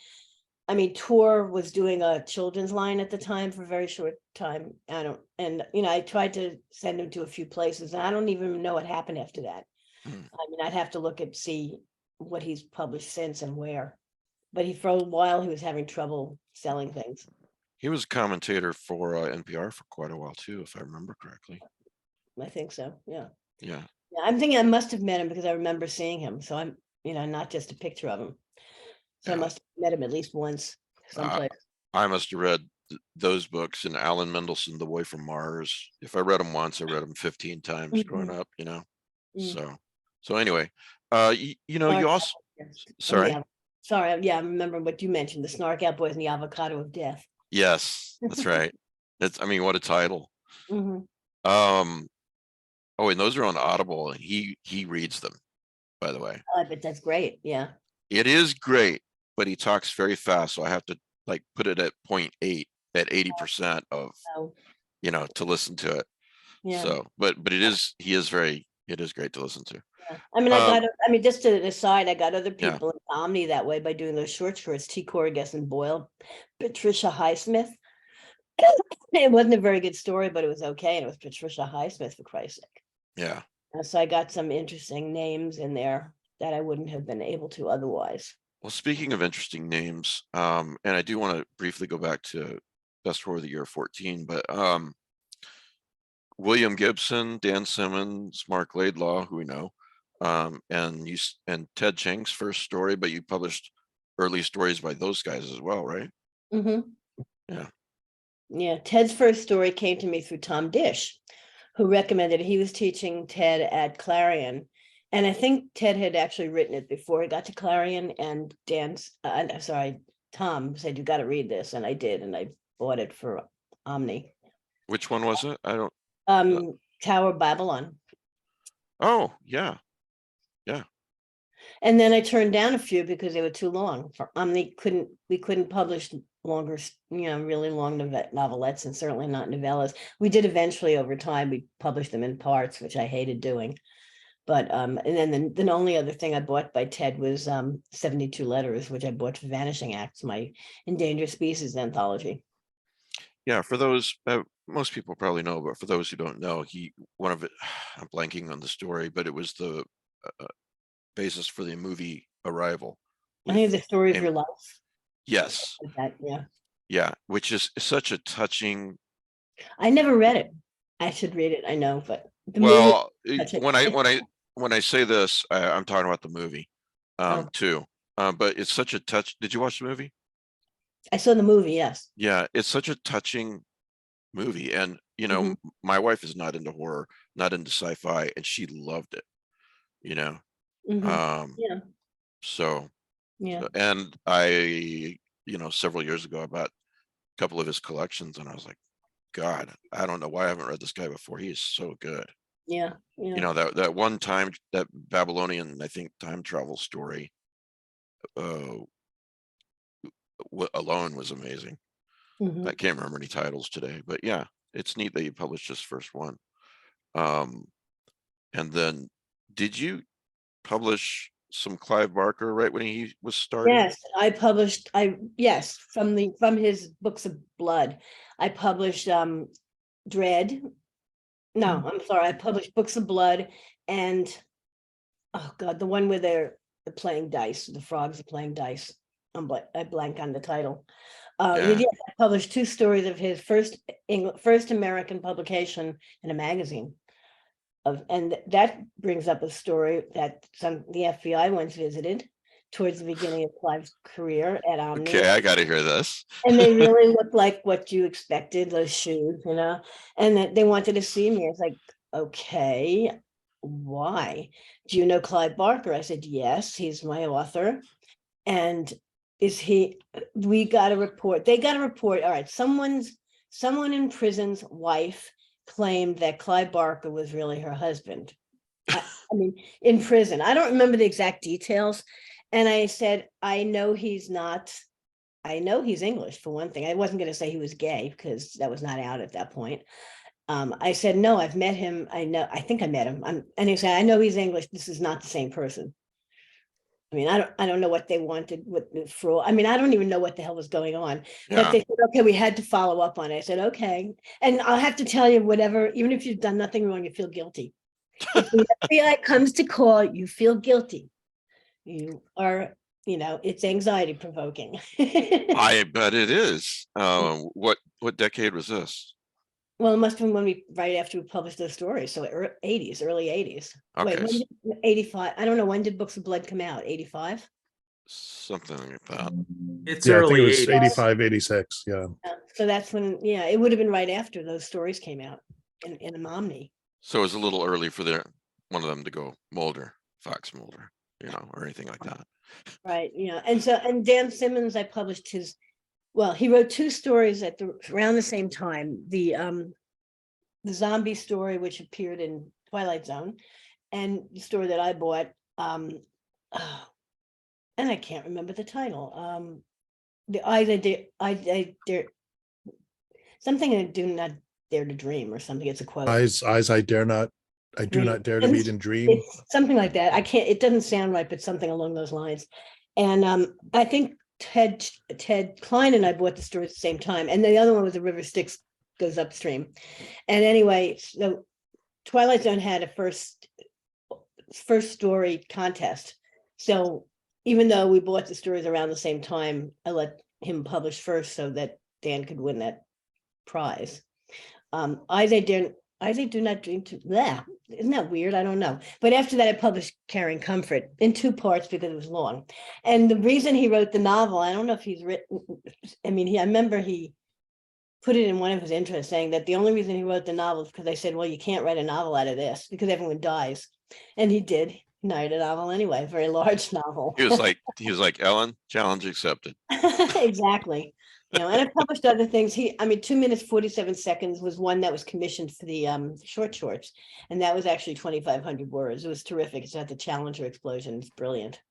I mean, Tor was doing a children's line at the time for a very short time. You know, I tried to send him to a few places, and I don't even know what happened after that. I mean, I'd have to look and see what he's published since and where. But for a while, he was having trouble selling things. He was a commentator for NPR for quite a while too, if I remember correctly. I think so. Yeah. Yeah. I'm thinking I must have met him because I remember seeing him. So I'm, you know, not just a picture of him. So I must have met him at least once someplace. I must have read those books, and Alan Mendelsohn, The Boy from Mars. If I read them once, I read them 15 times growing up, you know. So anyway, you know, you also, sorry. Yeah, I remember what you mentioned, the Snark Out Boys and the Avocado of Death. Yes, that's right. I mean, what a title. Oh, and those are on Audible, and he reads them, by the way. Oh, but that's great. Yeah. It is great, but he talks very fast, so I have to like put it at 0.8 at 80% of, you know, to listen to it. Yeah. So, but it is great to listen to. Yeah. I mean, just to the aside, I got other people in Omni that way by doing those shorts. T. Corrigus and Boyle, Patricia Highsmith. It wasn't a very good story, but it was okay. And it was Patricia Highsmith, for Christ's sake. Yeah. So I got some interesting names in there that I wouldn't have been able to otherwise. Well, speaking of interesting names, and I do want to briefly go back to Best Horror of the Year 14, but William Gibson, Dan Simmons, Mark Laidlaw, who we know, and Ted Chiang's first story, but you published early stories by those guys as well, right? Yeah. Yeah, Ted's first story came to me through Tom Dish, who recommended it. He was teaching Ted at Clarion. And I think Ted had actually written it before he got to Clarion, and Tom said, you got to read this. And I did, and I bought it for Omni. Which one was it? I don't. Tower of Babylon. Oh, yeah. Yeah. And then I turned down a few because they were too long. For Omni, we couldn't publish longer, you know, really long novelettes, and certainly not novellas. We did eventually over time. We published them in parts, which I hated doing. But and then the only other thing I bought by Ted was 72 Letters, which I bought for Vanishing Acts, my endangered species anthology. Yeah, for those, most people probably know, but for those who don't know, I'm blanking on the story, but it was the basis for the movie Arrival. I think the story of your life. Yes. Like that, yeah, which is such a touching. I never read it. I should read it. I know, but when I say this, I'm talking about the movie too. But it's such a touch. Did you watch the movie? I saw the movie, yes. Yeah, it's such a touching movie. And, you know, Mhm. my wife is not into horror, not into sci-fi, and she loved it, you know. Mhm. Um, Yeah, so, yeah. and I, you know, several years ago, I bought a couple of his collections, and I was like, God, I don't know why I haven't read this guy before. He is so good. Yeah, You yeah. know, that one time, that Babylonian, I think, time travel story alone was amazing. Mhm. I can't remember any titles today, but yeah, it's neat that you published this first one. Um, and then did you publish some Clive Barker right when he was starting? Yes, yes, from his books of blood. I published Dread. No, I'm sorry, I published Books of Blood and oh God, the one where they're playing dice, the frogs are playing dice. I blank on the title. Yeah. Yes, I published 2 stories of his first American publication in a magazine. And that brings up a story that the FBI once visited towards the beginning of Clive's career at Omni. Okay, I got to hear this. And they really looked like what you expected, those shoes, you know, and that they wanted to see me. It's like, okay, why? Do you know Clive Barker? I said, yes, he's my author. And we got a report. They got a report. All right, someone in prison's wife claimed that Clive Barker was really her husband. I mean, in prison. I don't remember the exact details. And I said, I know he's English for one thing. I wasn't going to say he was gay because that was not out at that point. I said, no, I've met him. I think I met him. And he said, I know he's English. This is not the same person. I mean, I don't know what they wanted with the fraud. I mean, I don't even know what the hell was going on. But Yeah. they said, okay, we had to follow up on it. I said, okay. And I'll have to tell you, whatever, even if you've done nothing wrong, you feel guilty. If the FBI comes to call, you feel guilty. You are, it's anxiety provoking. I bet it is. What decade was this? Well, it must have been right after we published those stories. So early 80s. Wait, Okay, when did 85? I don't know, when did Books of Blood come out? 85? something like that. It's Yeah, I think it early was 80s. 85, 86. Yeah. So that's when, yeah, it would have been right after those stories came out in an Omni. So it was a little early for one of them to go Mulder, Fox Mulder, you know, or anything like that. Right, yeah. And Dan Simmons, I published he wrote 2 stories around the same time. The zombie story, which appeared in Twilight Zone, and the story that I bought, and I can't remember the title. The I dare something I do not dare to dream or something. It's a quote. Eyes I do not dare to meet and dream. It's something like that. It doesn't sound right, but something along those lines. And I think Ted Coyne and I bought the story at the same time. And the other one was The River Styx Goes Upstream. And anyway, so Twilight Zone had a first story contest. So even though we bought the stories around the same time, I let him publish first so that Dan could win that prize. I do not dream to that. Isn't that weird? I don't know. But after that, I published Carrying Comfort in 2 parts because it was long. And the reason he wrote the novel, I don't know if he's written, I mean, I remember he put it in one of his interests saying that the only reason he wrote the novel is because I said, well, you can't write a novel out of this because everyone dies. And he did. He wrote a novel anyway, a very large novel. He was like, Ellen, challenge accepted. Exactly. And I published other things. 2 minutes, 47 seconds was one that was commissioned for the shorts. And that was actually 2,500 words. It was terrific. It's at the Challenger explosion. It's brilliant.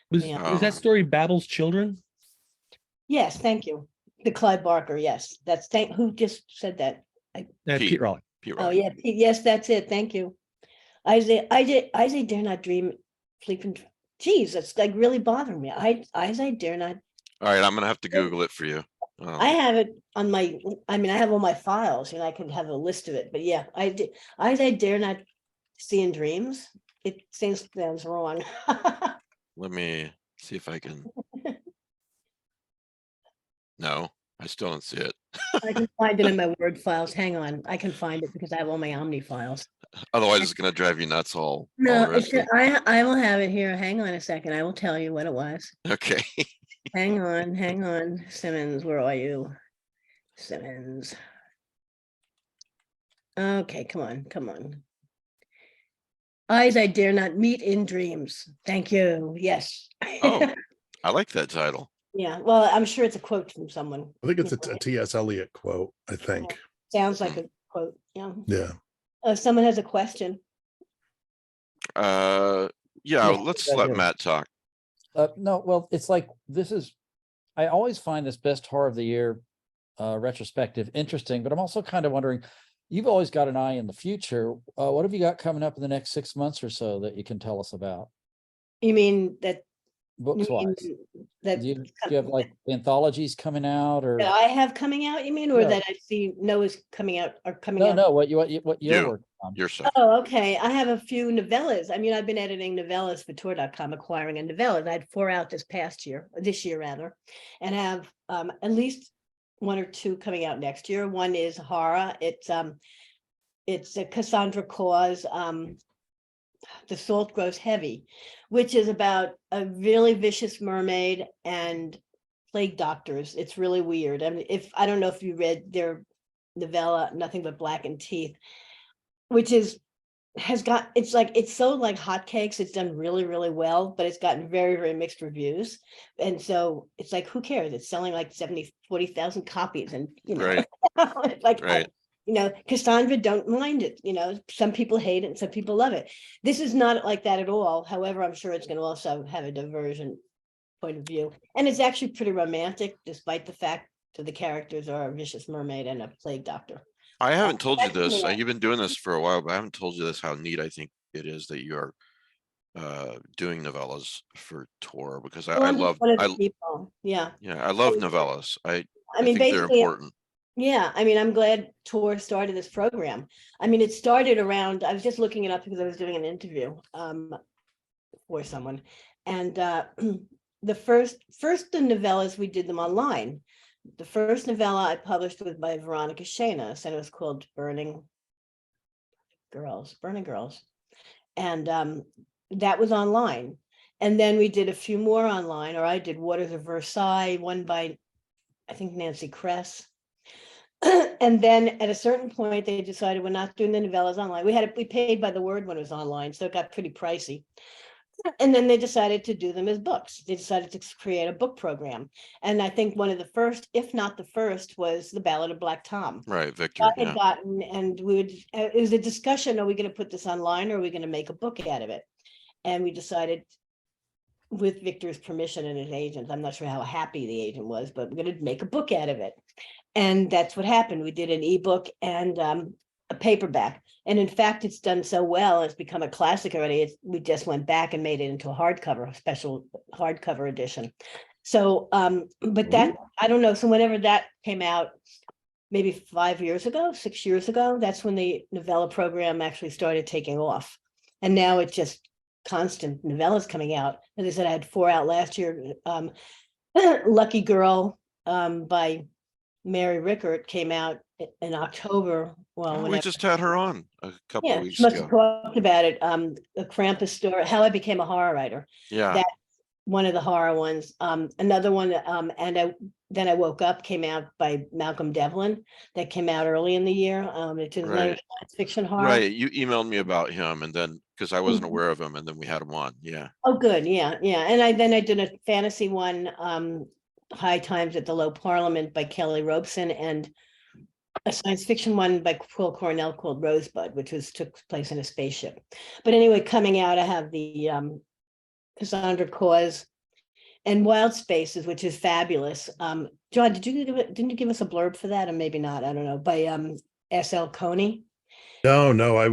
Was that story Babel's Children? Yes, thank you. The Clive Barker, yes. Who just said that? Pete Rawley. Oh, yeah. Yes, that's it. Thank you. Isaiah dare not dream, sleeping. Geez, that's like really bothering me. Isaiah dare not. All right, I'm gonna have to Google it for you. I have it on I have all my files and I can have a list of it, but yeah, I dare not see in dreams. It sounds wrong. Let me see if I can. No, I still don't see it. I can find it in my Word files. Hang on. I can find it because I have all my Omni files. Otherwise, it's going to drive you nuts all the No, rest of I will have it here. Hang on a second. I will tell you what it was. Okay. Hang on. Simmons, where are you? Simmons. Okay, come on. Eyes I dare not meet in dreams. Thank you. Yes. Oh, I like that title. Yeah, well, I'm sure it's a quote from someone. I think it's a T.S. Eliot quote, I think. Sounds like a quote, yeah. Yeah. Someone has a question. Yeah, Yeah, let's right let here. Matt talk. No, well, it's like, I always find this best horror of the year retrospective interesting, but I'm also kind of wondering, you've always got an eye in the future. What have you got coming up in the next 6 months or so that you can tell us about, You mean that? books you mean wise? That Do you have like anthologies coming out, or that I have coming out, you mean, or Yeah. that I see Noah's coming out or coming out? no, what you're You. working on? Your stuff. Oh, okay. I have a few novellas. I mean, I've been editing novellas for Tor.com, acquiring a novella. And I had 4 out this year rather, and have at least 1 or 2 coming out next year. One is horror. It's a Cassandra Claus, The Salt Grows Heavy, which is about a really vicious mermaid and plague doctors. It's really weird. I mean, I don't know if you read their novella, Nothing But Blackened Teeth, which it's so like hotcakes. It's done really, really well, but it's gotten very, very mixed reviews. And so it's like, who cares? It's selling like 40,000 copies. And, Right. it's like, Right. Cassandra don't mind it. Some people hate it and some people love it. This is not like that at all. However, I'm sure it's going to also have a divergent point of view. And it's actually pretty romantic, despite the fact that the characters are a vicious mermaid and a plague doctor. I haven't told you this. Yeah. You've been doing this for a while, but I haven't told you this, how neat I think it is that you're doing novellas for Tor, because I love people. Yeah. I love novellas. I mean, think they're basically, important. yeah, I mean, I'm glad Tor started this program. I mean, it started around, I was just looking it up because I was doing an interview for someone. And the first the novellas, we did them online. The first novella I published was by Veronica Shanos, and it was called Burning Girls. And that was online. And then we did a few more online, or I did Waters of Versailles, one by, I think, Nancy Kress. And then at a certain point, they decided we're not doing the novellas online. We paid by the word when it was online, so it got pretty pricey. And then they decided to do them as books. They decided to create a book program. And I think one of the first, if not the first, was The Ballad of Black Tom. Right, Victor. I had gotten, and it was a discussion, are we going to put this online, or are we going to make a book out of it? And we decided, with Victor's permission and his agent, I'm not sure how happy the agent was, but we're going to make a book out of it. And that's what happened. We did an ebook and a paperback. And in fact, it's done so well, it's become a classic already. We just went back and made it into a special hardcover edition. So, but that, I don't know. So whenever that came out, maybe 5 years ago, 6 years ago, that's when the novella program actually started taking off. And now it's just constant novellas coming out. As I said, I had 4 out last year. Lucky Girl by Mary Rickert came out in October. Well, we just had her on a couple of weeks must ago. have talked about it. The Krampus story, How I Became a Horror Writer. Yeah. That's one of the horror ones. Another one, Then I Woke Up came out by Malcolm Devlin. That came out early in the year. It's another science fiction horror. Right. You emailed me about him, and then because I wasn't aware of him, and then we had him on. Yeah. Oh, good. Yeah. And I did a fantasy one, High Times at the Low Parliament by Kelly Robeson, and a science fiction one by Quill Cornell called Rosebud, which took place in a spaceship. But anyway, coming out, I have the Cassandra Claus and Wild Spaces, which is fabulous. John, didn't you give us a blurb for that? Or maybe not, I don't know, by S.L. Coyne? No, I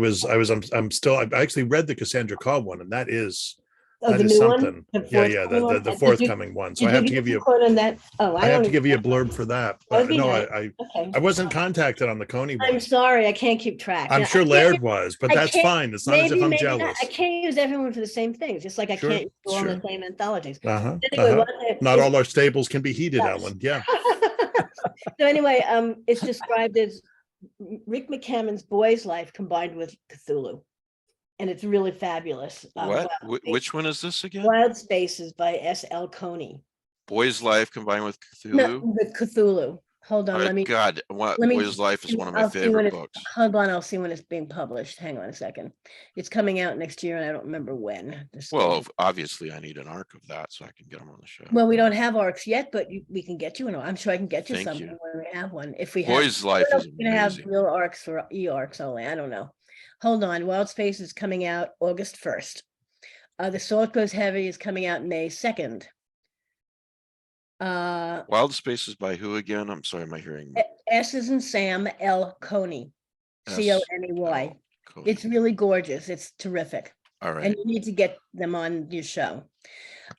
actually read the Cassandra Cobb one, and that is Oh, the new something. one? The forthcoming one. So I have to give you quote on that. Oh, I have to give you a blurb for that. But no, okay. I wasn't contacted on the Coney one. I'm sorry, I can't keep track. I'm sure Laird was, but that's fine. It's not as if I'm Maybe jealous. not. I can't use everyone for the same things, just like I can't use all the same anthologies. Anyway, not all our stables can be heated, Ellen. Yeah. So anyway, it's described as Rick McCammon's Boy's Life combined with Cthulhu. And it's really fabulous. What? Which one is this again? Wild Spaces by S.L. Coyne. Boy's Life combined with No, Cthulhu? with Cthulhu. Hold on, let me. God, let me Boy's Life is one of my I'll see when favorite it's- books. Hold on, I'll see when it's being published. Hang on a second. It's coming out next year and I don't remember when. the Well, schedule. obviously I need an arc of that so I can get them on the show. Well, we don't have arcs yet, but we can get you, and I'm sure I can get you Thank something you. when we have one. If we have. Boy's Life is We're gonna have amazing. real arcs or e-arcs only. I don't know. Hold on. Wild Space is coming out August 1st. The Salt Goes Heavy is coming out May 2nd. Wild Spaces by who again? I'm sorry, my hearing. S is in Sam, L. Coney. Coney. Cool. It's really gorgeous. It's terrific. All And right. you need to get them on your show.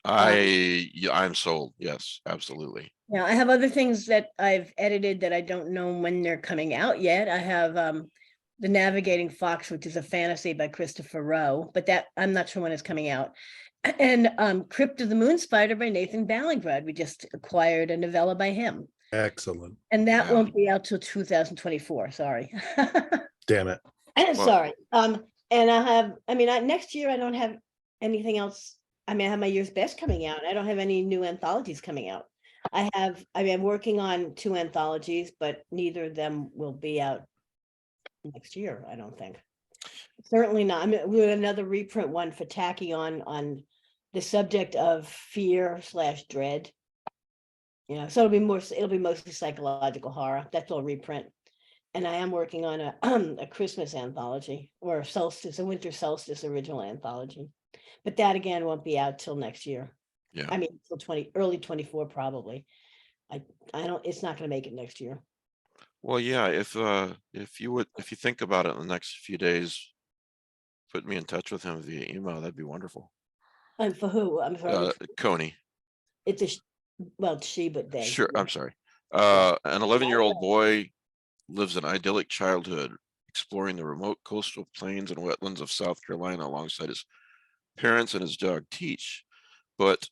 I'm sold. Yes, absolutely. Now, I have other things that I've edited that I don't know when they're coming out yet. I have The Navigating Fox, which is a fantasy by Christopher Rowe, but that I'm not sure when it's coming out. And Crypt of the Moon Spider by Nathan Ballingrud. We just acquired a novella by him. Excellent. And that Wow. won't be out till 2024. Sorry. Damn it. Sorry. And next year I don't have anything else. I mean, I have my year's best coming out. I don't have any new anthologies coming out. I'm working on 2 anthologies, but neither of them will be out next year, I don't think. Certainly not. We're another reprint one for Tachyon on the subject of fear/dread. So it'll be mostly psychological horror. That's all reprint. And I am working on a Christmas anthology or a winter solstice original anthology. But that again won't be out till next year. Yeah. I mean, till early 24 probably. It's not going to make it next year. Well, yeah, if you think about it in the next few days, put me in touch with him via email, that'd be wonderful. And for who? I'm sorry. Coney. It's she, but they. Sure, yeah. I'm sorry. An 11-year-old boy lives an idyllic childhood, exploring the remote coastal plains and wetlands of South Carolina alongside his parents and his dog Teach. But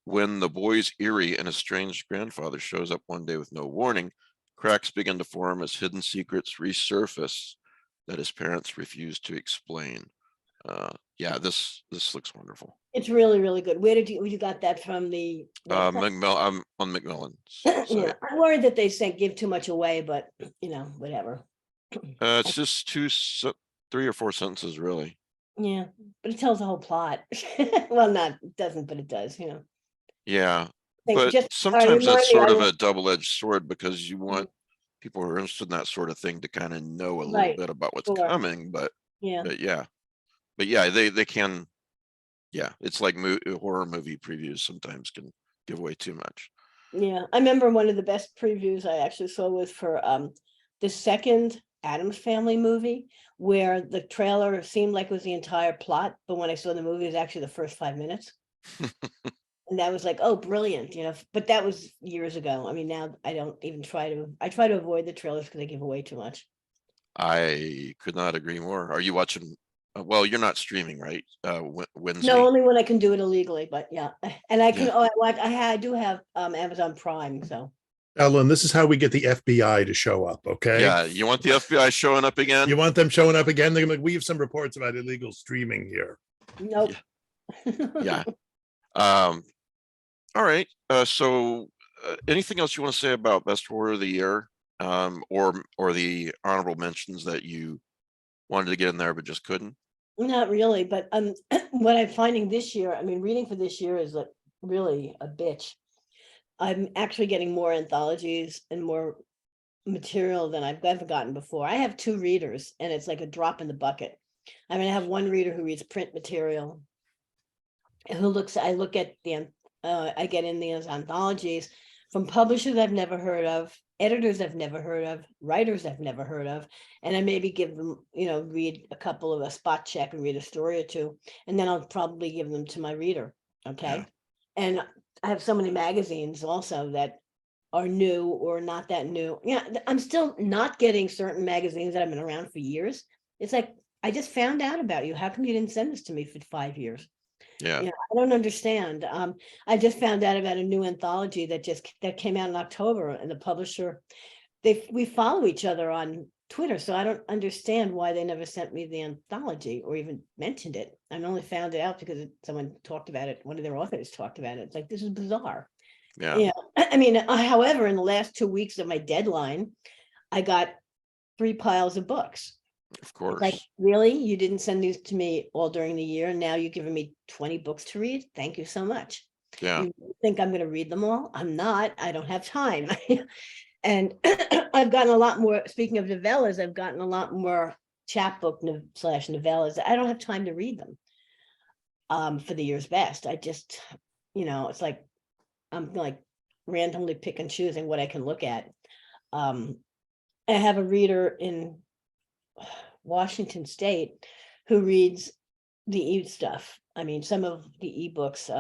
when the boy's eerie and estranged grandfather shows up one day with no warning, cracks begin to form as hidden secrets resurface that his parents refuse to explain. Yeah, this looks wonderful. It's really, really good. Where did you got that from? The I'm on Macmillan's yeah, site. I'm worried that they give too much away, but whatever. It's just 3 or 4 sentences, really. Yeah, but it tells the whole plot. Well, it doesn't, but it does. Yeah, Thanks. but sometimes that's sort of a double-edged sword because you want people who are interested in that sort of thing to kind of know a little bit about what's coming. But yeah, they can. Yeah, it's like horror movie previews sometimes can give away too much. Yeah, I remember one of the best previews I actually saw was for the second Addams Family movie, where the trailer seemed like it was the entire plot, but when I saw the movie, it was actually the first 5 minutes. And that was like, oh, brilliant, but that was years ago. I mean, now I don't even try to avoid the trailers because they give away too much. I could not agree more. Are you watching? Well, you're not streaming, right? Wednesday. No, only when I can do it illegally, but yeah. And I can, I do have Amazon Prime, so. Ellen, this is how we get the FBI to show up, okay? Yeah, you want the FBI showing up again? You want them showing up again? They're gonna be like, we have some reports about illegal streaming here. Nope. Yeah. All right. So anything else you want to say about best horror of the year? Or the honorable mentions that you wanted to get in there but just couldn't? Not really, but what I'm finding this year, I mean, reading for this year is really a bitch. I'm actually getting more anthologies and more material than I've ever gotten before. I have 2 readers and it's like a drop in the bucket. I mean, I have one reader who reads print material, I get in these anthologies from publishers I've never heard of, editors I've never heard of, writers I've never heard of, and I maybe give them, read a couple of a spot check and read a story or 2, and then I'll probably give them to my reader. Okay. Yeah. And I have so many magazines also that are new or not that new. Yeah, I'm still not getting certain magazines that have been around for years. It's like, I just found out about you. How come you didn't send this to me for 5 years? Yeah. I don't understand. I just found out about a new anthology that came out in October, and the publisher, we follow each other on Twitter, so I don't understand why they never sent me the anthology or even mentioned it. I only found it out because someone talked about it. One of their authors talked about it. It's like, this is bizarre. Yeah. I mean, however, in the last 2 weeks of my deadline, I got 3 piles of books. Of course. Like, really? You didn't send these to me all during the year, and now you're giving me 20 books to read? Thank you so much. Yeah. You think I'm going to read them all? I'm not. I don't have time. And I've gotten a lot more, speaking of novellas, I've gotten a lot more chapbook slash novellas. I don't have time to read them for the year's best. I just, it's like, I'm like randomly pick and choosing what I can look at. I have a reader in Washington State who reads the stuff. I mean, some of the ebooks,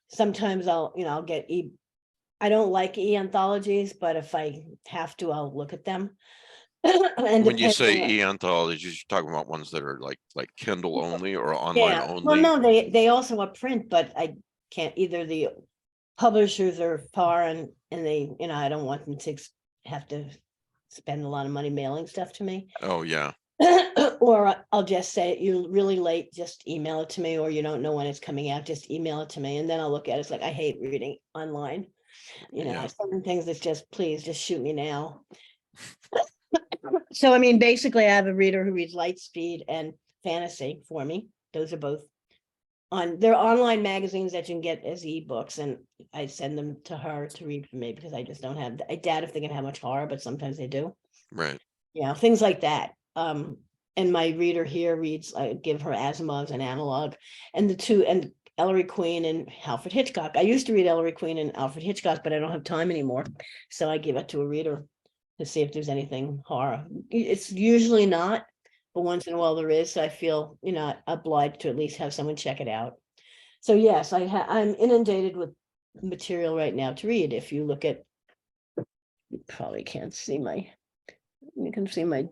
sometimes I'll get I don't like anthologies, but if I have to, I'll look at them. And When you say depending anthologies, you're talking about ones that are like Kindle only or online yeah, well, only. no, they also are print, but I can't, either the publishers are foreign and they, I don't want them to have to spend a lot of money mailing stuff to me. Oh yeah. Or I'll just say, you're really late, just email it to me, or you don't know when it's coming out, just email it to me, and then I'll look at it. It's like, I hate reading online. Yeah. Certain things that's just, please just shoot me now. So, I mean, basically I have a reader who reads Lightspeed and fantasy for me. Those are both they're online magazines that you can get as ebooks, and I send them to her to read for me because I just don't have, I doubt if they can have much horror, but sometimes they do. Right. Things like that. And my reader here reads, I give her Asimov's and Analog, and Ellery Queen and Alfred Hitchcock. I used to read Ellery Queen and Alfred Hitchcock, but I don't have time anymore. So I give it to a reader to see if there's anything horror. It's usually not, but once in a while there is. So I feel, obliged to at least have someone check it out. So yes, I'm inundated with material right now to read. If you look at, you probably can't see you can see my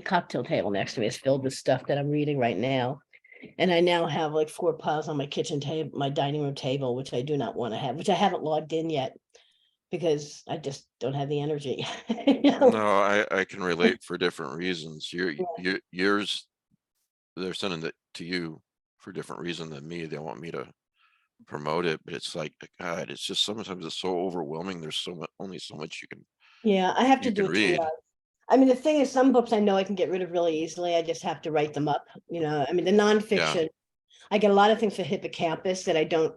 cocktail table next to me is filled with stuff that I'm reading right now. And I now have like 4 piles on my kitchen table, my dining room table, which I do not want to have, which I haven't logged in yet because I just don't have the energy. No, I can relate for different reasons. Yours, they're sending it to you for different reason than me. They want me to promote it, but it's like, God, it's just sometimes it's so overwhelming. There's only so much you can. Yeah, I have to do read. I mean, the thing is, some books I know I can get rid of really easily. I just have to write them up. I mean, the nonfiction, I get a lot of things for Hippocampus that I don't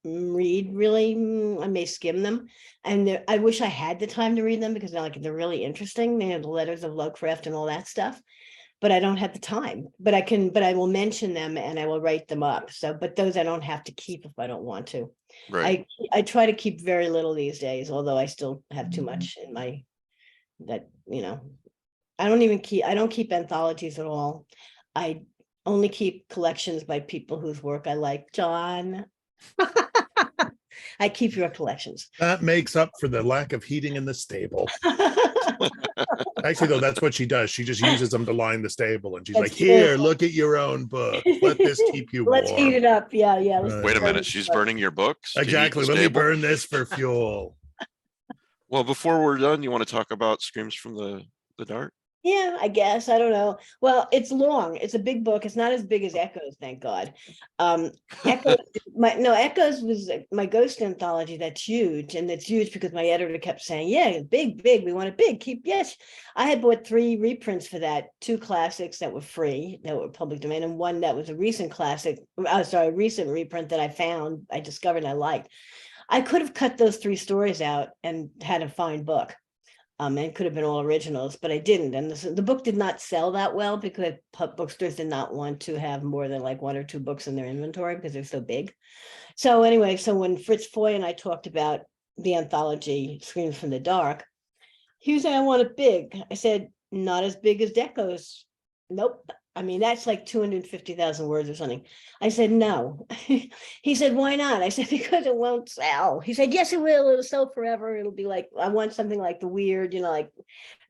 read really. I may skim them, and I wish I had the time to read them because they're really interesting. They have the letters of Lovecraft and all that stuff, but I don't have the time. But I will mention them and I will write them up. So, but those I don't have to keep if I don't want to. Right. I try to keep very little these days, although I still have too much in my I don't keep anthologies at all. I only keep collections by people whose work I like. John, I keep your collections. That makes up for the lack of heating in the stable. Actually, though, that's what she does. She just uses them to line the stable, and she's That's like, "Here, true. look at your own book. Let this keep you Let's warm." heat it up. Yeah. Wait a minute, she's burning your books to heat Exactly. the Let me stable? burn this for fuel. Well, before we're done, you want to talk about Screams from the Dark? Yeah, I guess. I don't know. Well, it's long. It's a big book. It's not as big as Echoes, thank God. Echoes was my ghost anthology. That's huge. And it's huge because my editor kept saying, yeah, big, we want it big. Yes. I had bought 3 reprints for that, 2 classics that were free, that were public domain, and one that was a recent recent reprint that I discovered I liked. I could have cut those 3 stories out and had a fine book. And could have been all originals, but I didn't. And the book did not sell that well because bookstores did not want to have more than like 1 or 2 books in their inventory because they're so big. So anyway, when Fritz Foy and I talked about the anthology Screams from the Dark, he was saying, I want it big. I said, not as big as Decco's. Nope. I mean, that's like 250,000 words or something. I said, no. He said, why not? I said, because it won't sell. He said, yes, it will. It'll sell forever. It'll be like, I want something like The Weird, like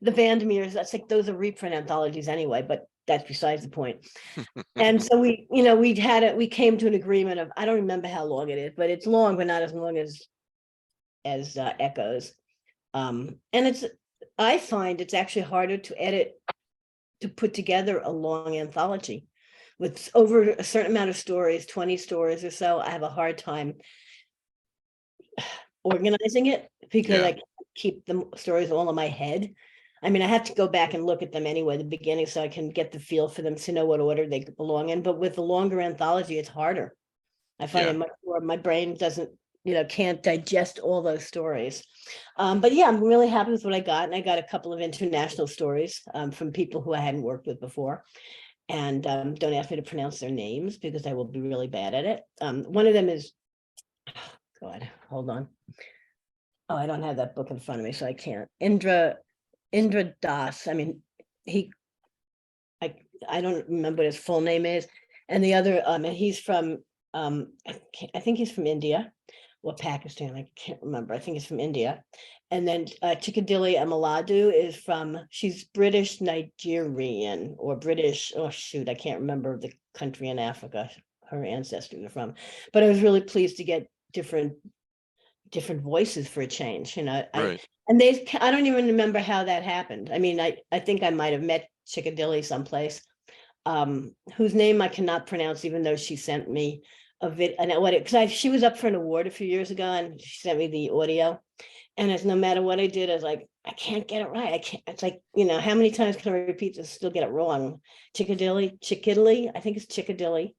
the Vandermeers. That's like, those are reprint anthologies anyway, but that's besides the point. And so we came to an agreement of, I don't remember how long it is, but it's long, but not as long as Echoes. And I find it's actually harder to edit, to put together a long anthology. With over a certain amount of stories, 20 stories or so, I have a hard time organizing it because Yeah. I can't keep the stories all in my head. I mean, I have to go back and look at them anyway, the beginning, so I can get the feel for them to know what order they belong in. But with the longer anthology, it's harder. I find Yeah. it much more, my brain doesn't, can't digest all those stories. But yeah, I'm really happy with what I got. And I got a couple of international stories from people who I hadn't worked with before. And don't ask me to pronounce their names because I will be really bad at it. One of them is, God, hold on. Oh, I don't have that book in front of me, so I can't. Indra Das. I mean, I don't remember what his full name is. And the other, and he's from, I think he's from India or Pakistan. I can't remember. I think he's from India. And then Chickadilly Amaladu is from, she's British Nigerian or British. Oh shoot, I can't remember the country in Africa her ancestors are from. But I was really pleased to get different voices for a change. Right. And I don't even remember how that happened. I mean, I think I might have met Chickadilly someplace, whose name I cannot pronounce, even though she sent me a vid, and because she was up for an award a few years ago, and she sent me the audio. And as no matter what I did, I was like, I can't get it right. I can't. It's like, how many times can I repeat this, still get it wrong? Chickadilly. I think it's Chickadilly.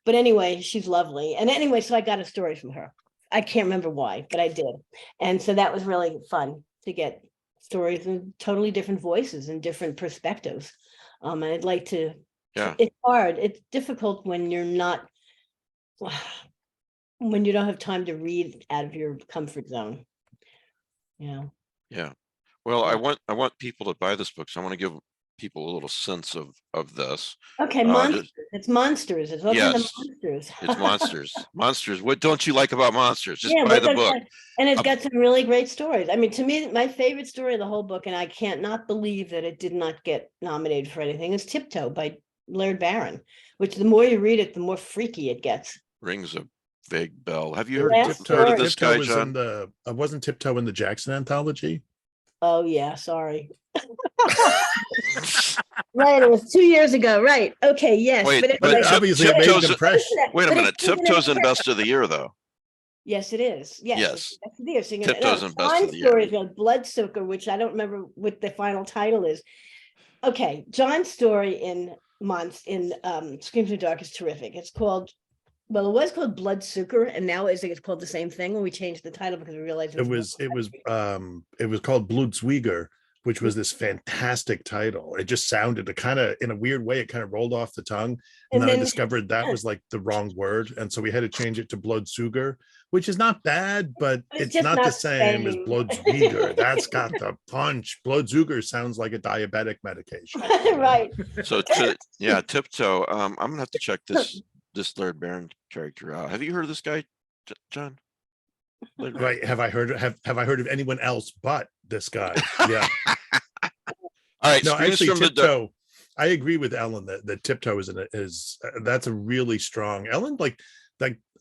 But anyway, she's lovely. And anyway, so I got a story from her. I can't remember why, but I did. And so that was really fun to get stories in totally different voices and different perspectives. And I'd like to, Yeah. it's hard. It's difficult when you're not, when you don't have time to read out of your comfort zone. Yeah. Well, Yeah. I want people to buy this book, so I want to give people a little sense of this. Okay, monsters. It's monsters. It's all kind of Yes, monsters. it's monsters. Monsters. What don't you like about monsters? Just Yeah, buy what the does book. that- and it's got some really great stories. I mean, to me, my favorite story of the whole book, and I can't not believe that it did not get nominated for anything, is Tiptoe by Laird Barron, which the more you read it, the more freaky it gets. Rings a vague bell. Have you The heard last heard of story- this guy, was in John? the wasn't Tiptoe in the Jackson anthology? Oh yeah, sorry. Right, it was 2 years ago, right? Okay, yes. Wait, but But But obviously it made an Tiptoe's- impression. Wait a but minute. it's taken Tiptoe's in an- Best of the Year, though. Yes, it is. Yes. Yes. Best of the year. So Tiptoe's in Best of John's the Year. story is a Bloodsucker, which I don't remember what the final title is. Okay, John's story in Screams in the Dark is terrific. It's called, well, it was called Bloodsucker, and now I think it's called the same thing when we changed the title because we realized It was called Blutsweger, which was this fantastic title. It just sounded in a weird way, it kind of rolled off the tongue. And then I discovered that was like the wrong word. And so we had to change it to Bloodsugar, which is not bad, but it's just not the same as Bloodsugar. That's got the punch. Bloodsugar sounds like a diabetic medication. Right. So Tiptoe. I'm gonna have to check this Laird Barron character out. Have you heard of this guy, John? Right. Have I heard of anyone else but this guy? Yeah. All right. No, Screams actually, from the Dark. Tiptoe. I agree with Ellen that Tiptoe is that's a really strong Ellen.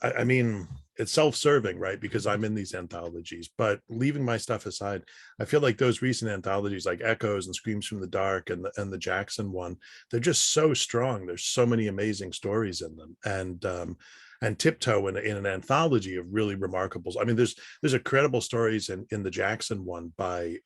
I mean, it's self-serving, right? Because I'm in these anthologies, but leaving my stuff aside, I feel like those recent anthologies like Echoes and Screams from the Dark and the Jackson one, they're just so strong. There's so many amazing stories in them. And Tiptoe in an anthology of really remarkable. I mean, there's incredible stories in the Jackson one by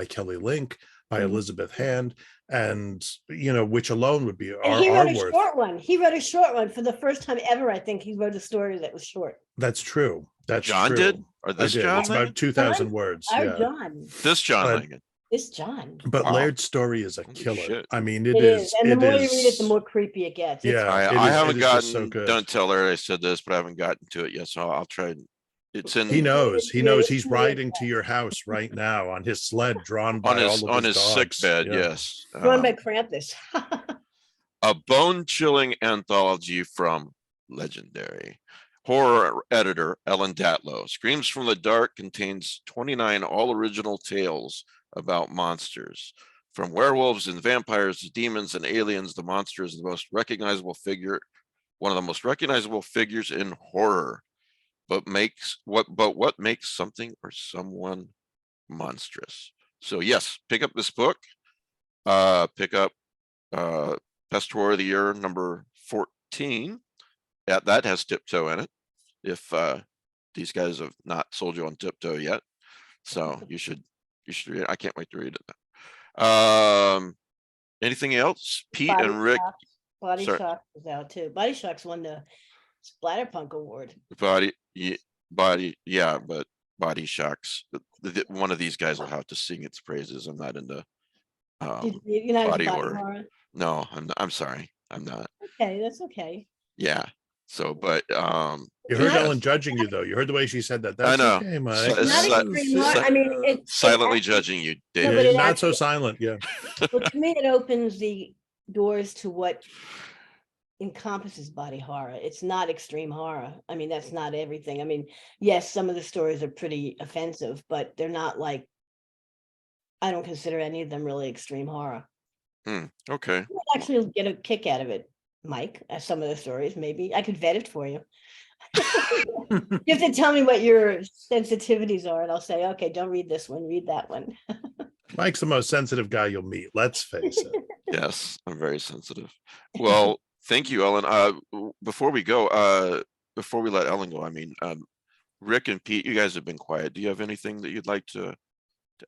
Kelly Link, by Elizabeth Hand, and which alone would be And he wrote a worth. short one. He wrote a short one for the first time ever. I think he wrote a story that was short. That's true. That's John true. did? Or this I did. John It's Langan? about 2,000 words. Our Yeah. John. This John But- Langan. This John. But Wow. Laird's story is a Holy killer. shit. I mean, It is. And the more you read it, the more creepy it gets. It's- Yeah. I haven't it is just gotten. so good. Don't tell her I said this, but I haven't gotten to it yet. So I'll try. It's in. He knows. He Yeah, knows. it's He's really riding to your house right now on his sled, drawn by on his sick dogs. bed. Yeah. Yes. Run by Krampus. A bone-chilling anthology from legendary horror editor Ellen Datlow. Screams from the Dark contains 29 all-original tales about monsters. From werewolves and vampires to demons and aliens, the monster is one of the most recognizable figures in horror. But what makes something or someone monstrous? So yes, pick up this book. Pick up Best Horror of the Year number 14. That has Tiptoe in it. If these guys have not sold you on Tiptoe yet, so you should read it. I can't wait to read it. Anything else? Pete Body and Rick. Shocks. Body Sorry. Shocks was out too. Body Shocks won the Splatterpunk Award. But Body Shocks. One of these guys will have to sing its praises. I'm not into You're not body into horror. No, I'm sorry. I'm not. Okay, that's okay. Yeah. So, but You heard Not- Ellen judging you though. You heard the way she said that. I That's know. okay, Mike. So- Not si- extreme horror. I mean, it's silently actually- judging you, No, David. but it Not so actually- silent. Yeah. Well, to me, it opens the doors to what encompasses body horror. It's not extreme horror. I mean, that's not everything. I mean, yes, some of the stories are pretty offensive, but they're not like, I don't consider any of them really extreme horror. Okay. You might actually get a kick out of it, Mike, as some of the stories, maybe. I could vet it for you. You have to tell me what your sensitivities are, and I'll say, okay, don't read this one, read that one. Mike's the most sensitive guy you'll meet. Let's face it. Yes, I'm very sensitive. Well, thank you, Ellen. Before we go, before we let Ellen go, I mean, Rick and Pete, you guys have been quiet. Do you have anything that you'd like to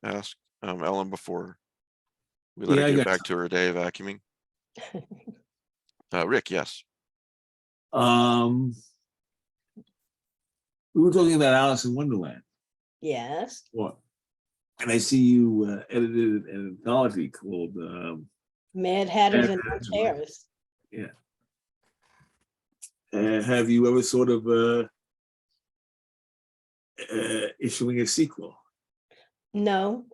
ask Ellen before we let Yeah, her I get got back to her day of vacuuming? Rick, yes. We were talking about Alice in Wonderland. Yes. What? And I see you edited an anthology called Mad Hatters Mad and Hatters. Chairs. have you ever sort of issuing a sequel? No,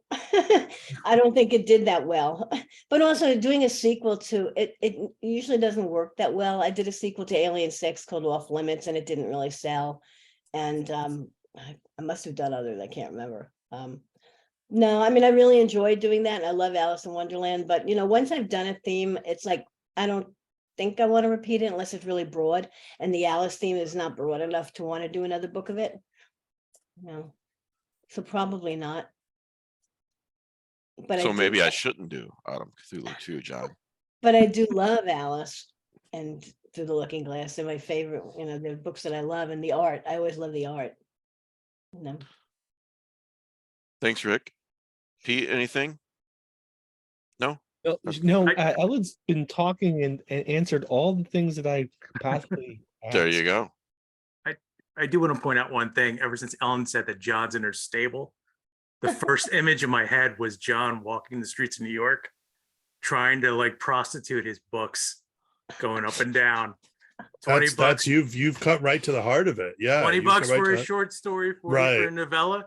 I don't think it did that well. But also doing a sequel to it, it usually doesn't work that well. I did a sequel to Alien 6 called Off Limits, and it didn't really sell. And I must have done others, I can't remember. No, I mean, I really enjoyed doing that. And I love Alice in Wonderland, but once I've done a theme, it's like, I don't think I want to repeat it unless it's really broad. And the Alice theme is not broad enough to want to do another book of it. No, so probably not. But So do maybe I love- shouldn't do Autumn Cthulhu too, John. But I do love Alice and Through the Looking Glass. They're my favorite, the books that I love, and the art. I always love the art. No. Thanks, Rick. Pete, anything? No? No, I- Ellen's been talking and answered all the things that I could possibly There ask. you go. I do want to point out one thing. Ever since Ellen said that John's in her stable, the first image in my head was John walking the streets of New York, trying to like prostitute his books, going up and down. 20 bucks. You've cut right to the heart of it. Yeah. 20 you've bucks cut right for to a the- short story, 40 for Right. a novella.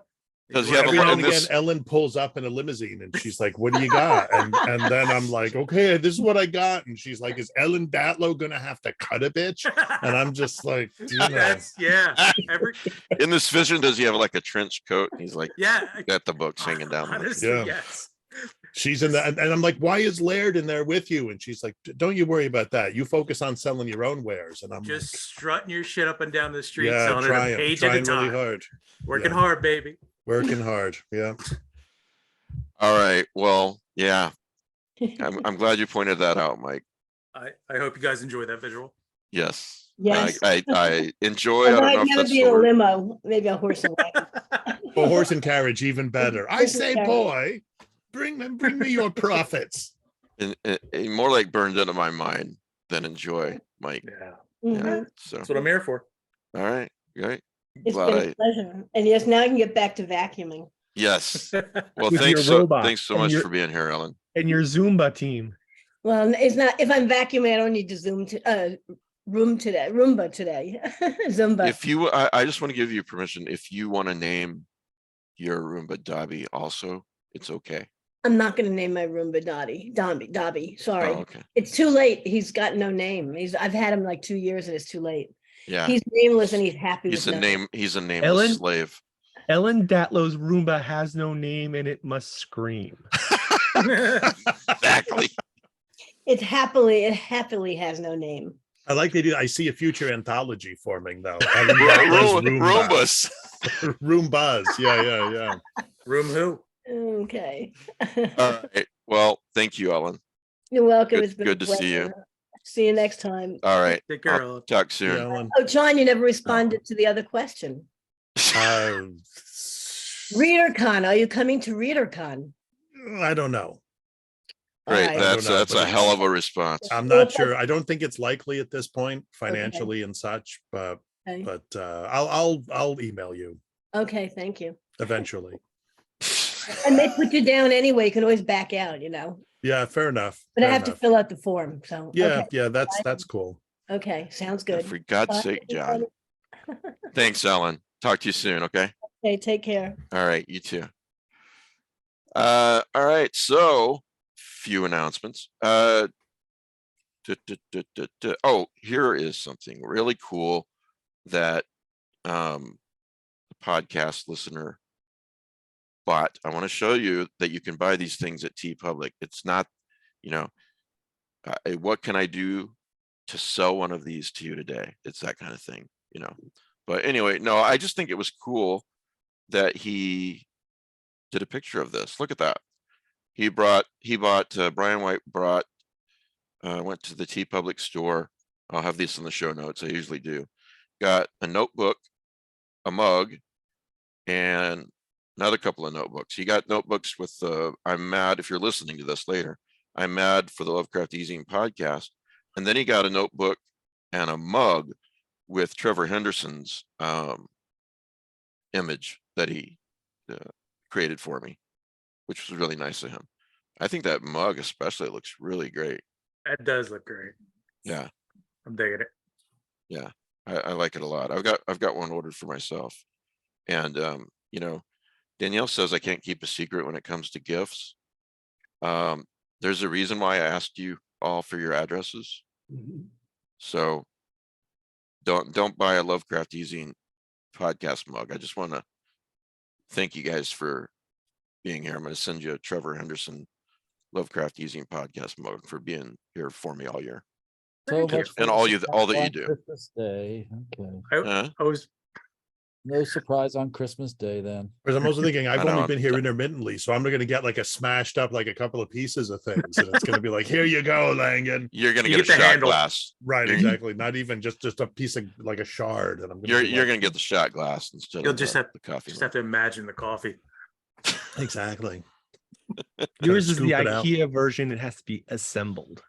Does he Like, have a Every lot now in and again, this? Ellen pulls up in a limousine and she's like, "What do you got?" And then I'm like, "Okay, this is what I got." And she's like, "Is Ellen Datlow gonna have to cut a bitch?" And I'm just like, That's every In this vision, does he have like a trench coat? He's like, yeah. got the books hanging down. there. Honestly, Yeah. yes. she's in the, and I'm like, "Why is Laird in there with you?" And she's like, "Don't you worry about that. You focus on selling your own wares." And I'm Just like, strutting your shit up and down the street, "Yeah, selling it a page at a trying really time. hard, Working Yeah. hard, baby. working hard." Yeah. All right. Well, yeah. I'm glad you pointed that out, Mike. I hope you guys enjoy that visual. Yes. Yes. I enjoy. I Although don't know I'd if never that's be the in a word. limo, maybe a horse and wagon. A horse and carriage, even better. I Horse and say, carriage. boy, bring me your profits. And more like burned into my mind than enjoy, Mike. Yeah, Yeah. Mhm. So, that's what I'm here for. all right. Great. It's Glad been a pleasure. And yes, now I can get back to vacuuming. Yes. Well, With thanks your robot thanks so and much your- for being here, Ellen. And your Zumba team. Well, it's not, if I'm vacuuming, I don't need to Roomba today. Zumba. If you, I just want to give you permission. If you want to name your Roomba Dobby also, it's okay. I'm not going to name my Roomba Dobby. Sorry. Oh, okay. It's too late. He's got no name. I've had him like 2 years and it's too late. Yeah. He's nameless and he's happy He's with a nothing. name. He's a nameless Ellen? slave. Ellen Datlow's Roomba has no name and it must scream. Exactly. It happily has no name. I like they do. I see a future anthology forming though. Ellen Datlow's Roomba. Roombas. Roombas. Yeah. Room who? Okay. All right. Well, thank you, Ellen. You're welcome. Good- It's been a good to see you. pleasure. See you next time. All right. Take care, I'll Ellen. talk Yeah, soon. Ellen. Oh, John, you never responded to the other question. Uh, ReaderCon, are you coming to ReaderCon? I don't know. Great. Alright. I don't That's know, that's but a hell of a response. I'm Well, not sure. I don't think it's likely at this point financially and such, but Okay. I'll email you Okay, thank you. eventually. I may put you down anyway. You can always back out, Yeah, fair enough. but I fair have to enough. fill out the form, so. Yeah, Okay, yeah, that's cool. okay, sounds Yeah, good. for God's Bye, sake, John. everybody. Thanks, Ellen. Talk to you soon. Okay. Okay, take care. All right. You too. All right. So few announcements. Oh, here is something really cool that the podcast listener bought. I want to show you that you can buy these things at TeePublic. It's not, what can I do to sell one of these to you today? It's that kind of thing, But anyway, no, I just think it was cool that he did a picture of this. Look at that. Brian White went to the TeePublic store. I'll have these in the show notes. I usually do. Got a notebook, a mug, and another couple of notebooks. He got notebooks with I'm Mad. If you're listening to this later, I'm Mad for the Lovecraft Easing podcast. And then he got a notebook and a mug with Trevor Henderson's image that he created for me, which was really nice of him. I think that mug especially looks really great. That does look great. Yeah. I'm digging it. Yeah. I like it a lot. I've got one ordered for myself. And Danielle says I can't keep a secret when it comes to gifts. There's a reason why I asked you all for your addresses. So don't buy a Lovecraft Easing podcast mug. I just want to thank you guys for being here. I'm going to send you a Trevor Henderson Lovecraft Easing podcast mug for being here for me all year. So Thank you. much for And the all that surprise you on do. Christmas Day. Okay. I was No surprise on Christmas Day then. Whereas I'm also thinking I've I know, only I'm- been here intermittently, so I'm going to get like a smashed up, like a couple of pieces of things, and it's going to be like, here you go, Langan. You're going to You get a get the shot handle. glass. Right, You're- exactly. Not even just a piece of like a shard, and I'm You're be going like, to get the shot glass instead You'll of just the, have- the coffee. just have to imagine the coffee. exactly. Yours is the scoop it out. IKEA version. It has to be assembled.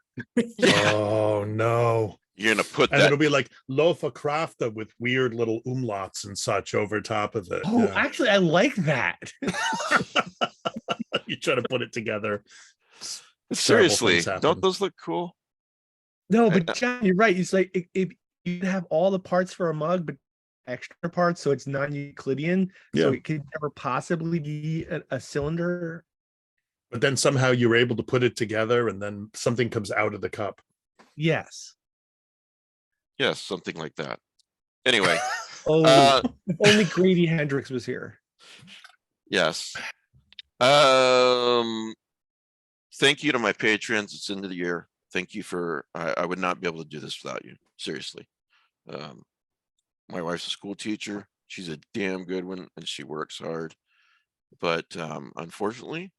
Oh no. You're going to put And that. it'll be like loaf of crafta with weird little umlauts and such over top of it. Oh, Yeah. actually, I like that. You try to put it together. Seriously, things happen. don't those look cool? No, I but know. John, you're right. It's like if you have all the parts for a mug, but extra parts, so it's non-Euclidean, so Yeah. it could never possibly be a cylinder. But then somehow you're able to put it together, and then something comes out of the cup. Yes. Yes, something like that. Anyway, Oh, if only Grady Hendrix was here. yes. Thank you to my patrons. It's end of the year. Thank you for, I would not be able to do this without you. Seriously. My wife's a school teacher. She's a damn good one and she works hard. But unfortunately,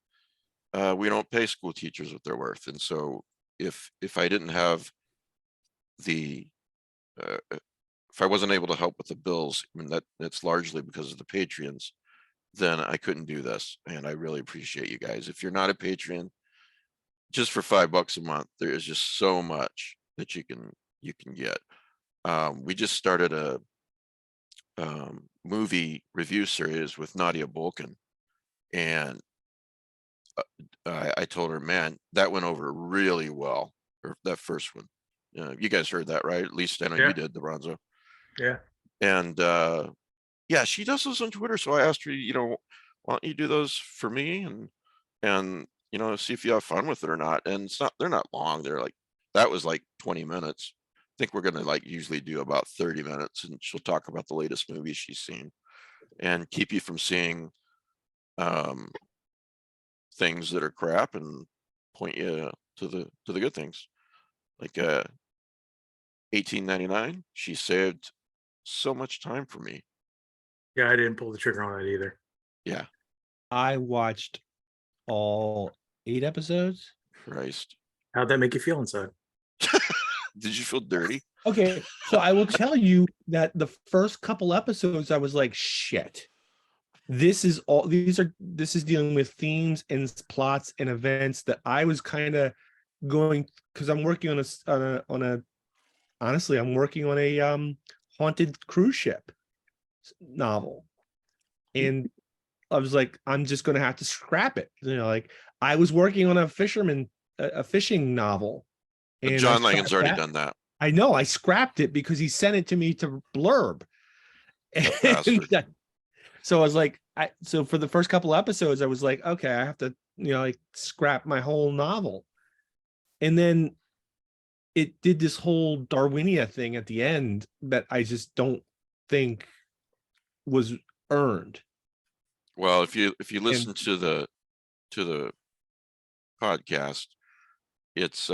we don't pay school teachers what they're worth. And so if I didn't have if I wasn't able to help with the bills, I mean, that's largely because of the Patreons, then I couldn't do this. And I really appreciate you guys. If you're not a Patreon, just for $5 a month, there is just so much that you can get. We just started a movie review series with Nadia Bolkin, and I told her, man, that went over really well, or that first one. You guys heard that, right? At least I know Yeah. you did, Lorenzo. Yeah. And yeah, she does those on Twitter. So I asked her, why don't you do those for me and see if you have fun with it or not. And they're not long. That was like 20 minutes. I think we're gonna usually do about 30 minutes, and she'll talk about the latest movies she's seen and keep you from seeing things that are crap and point you to the good things. Like 1899, she saved so much time for me. Yeah, I didn't pull the trigger on that either. Yeah. I watched all 8 episodes. Christ. How'd that make you feel inside? Did you feel dirty? Okay, so I will tell you that the first couple episodes, I was like, shit. This is dealing with themes and plots and events that I was kind of going, because I'm working on a honestly, I'm working on a haunted cruise ship novel. And I was like, I'm just going to have to scrap it. Like I was working on a fishing novel. But And John Langen's already done that. I know, I scrapped it because he sent it to me to blurb. Bastard. So I was like, so for the first couple episodes, I was like, okay, I have to, like scrap my whole novel. And then it did this whole Darwinia thing at the end that I just don't think was earned. Well, if you listen to the podcast, it's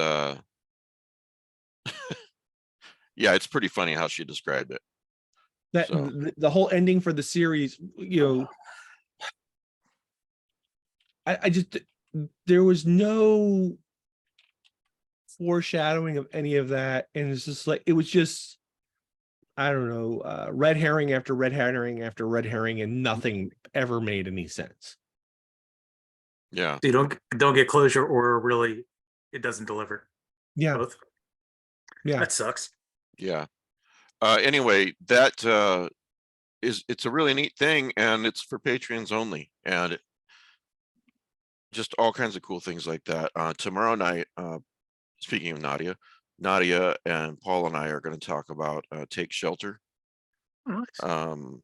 yeah, it's pretty funny how she described it. That So. the whole ending for the series, I just, there was no foreshadowing of any of that, and it's just like, it was just, I don't know, red herring after red herring after red herring, and nothing ever made any sense. Yeah. So you don't get closure, or really it doesn't deliver. Yeah. Both. Yeah. That sucks. Yeah. Anyway, that it's a really neat thing, and it's for Patreons only, and just all kinds of cool things like that. Tomorrow night, speaking of Nadia and Paul and I are going to talk about Take Shelter. Oh, nice.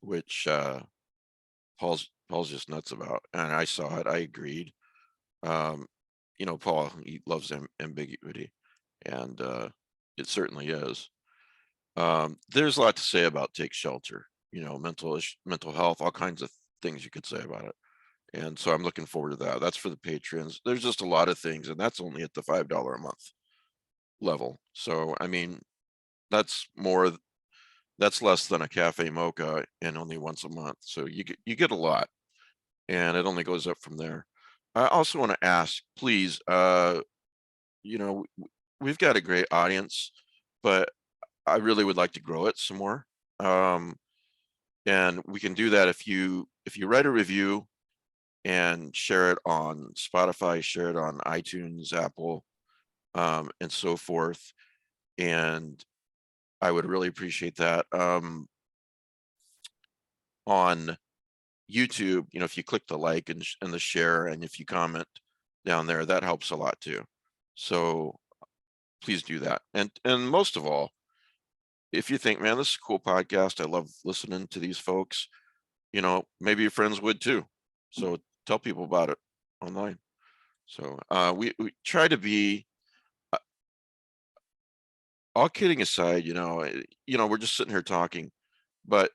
Which Paul's just nuts about, and I saw it. I agreed. Paul, he loves ambiguity, and it certainly is. There's a lot to say about Take Shelter. Mental health, all kinds of things you could say about it. And so I'm looking forward to that. That's for the patrons. There's just a lot of things, and that's only at the $5 a month level. So, I mean, that's less than a cafe mocha, and only once a month. So you get a lot, and it only goes up from there. I also want to ask, please, we've got a great audience, but I really would like to grow it some more. And we can do that if you write a review and share it on Spotify, share it on iTunes, Apple, and so forth. And I would really appreciate that. On YouTube, if you click the like and the share, and if you comment down there, that helps a lot too. So please do that. And most of all, if you think, man, this is a cool podcast, I love listening to these folks, maybe your friends would too. So tell people about it online. So we try to be, all kidding aside, we're just sitting here talking, but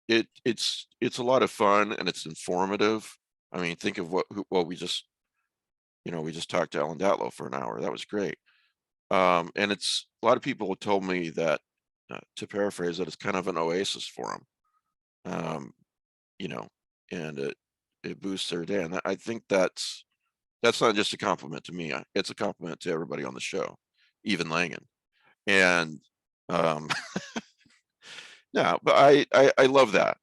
it's a lot of fun, and it's informative. I mean, think of what we just talked to Ellen Datlow for an hour. That was great. And it's, a lot of people told me that, to paraphrase, that it's kind of an oasis for them. And it boosts their day. And I think that's not just a compliment to me. It's a compliment to everybody on the show, even Langen. And yeah, but I love that,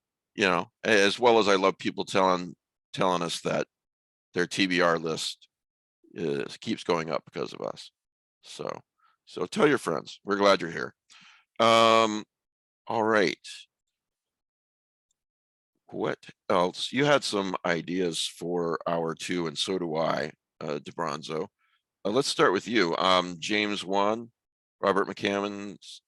as well as I love people telling us that their TBR list keeps going up because of us. So tell your friends. We're glad you're here. All right. What else? You had some ideas for hour 2, and so do I, DeBronzo. Let's start with you. James 1, Robert McCammon's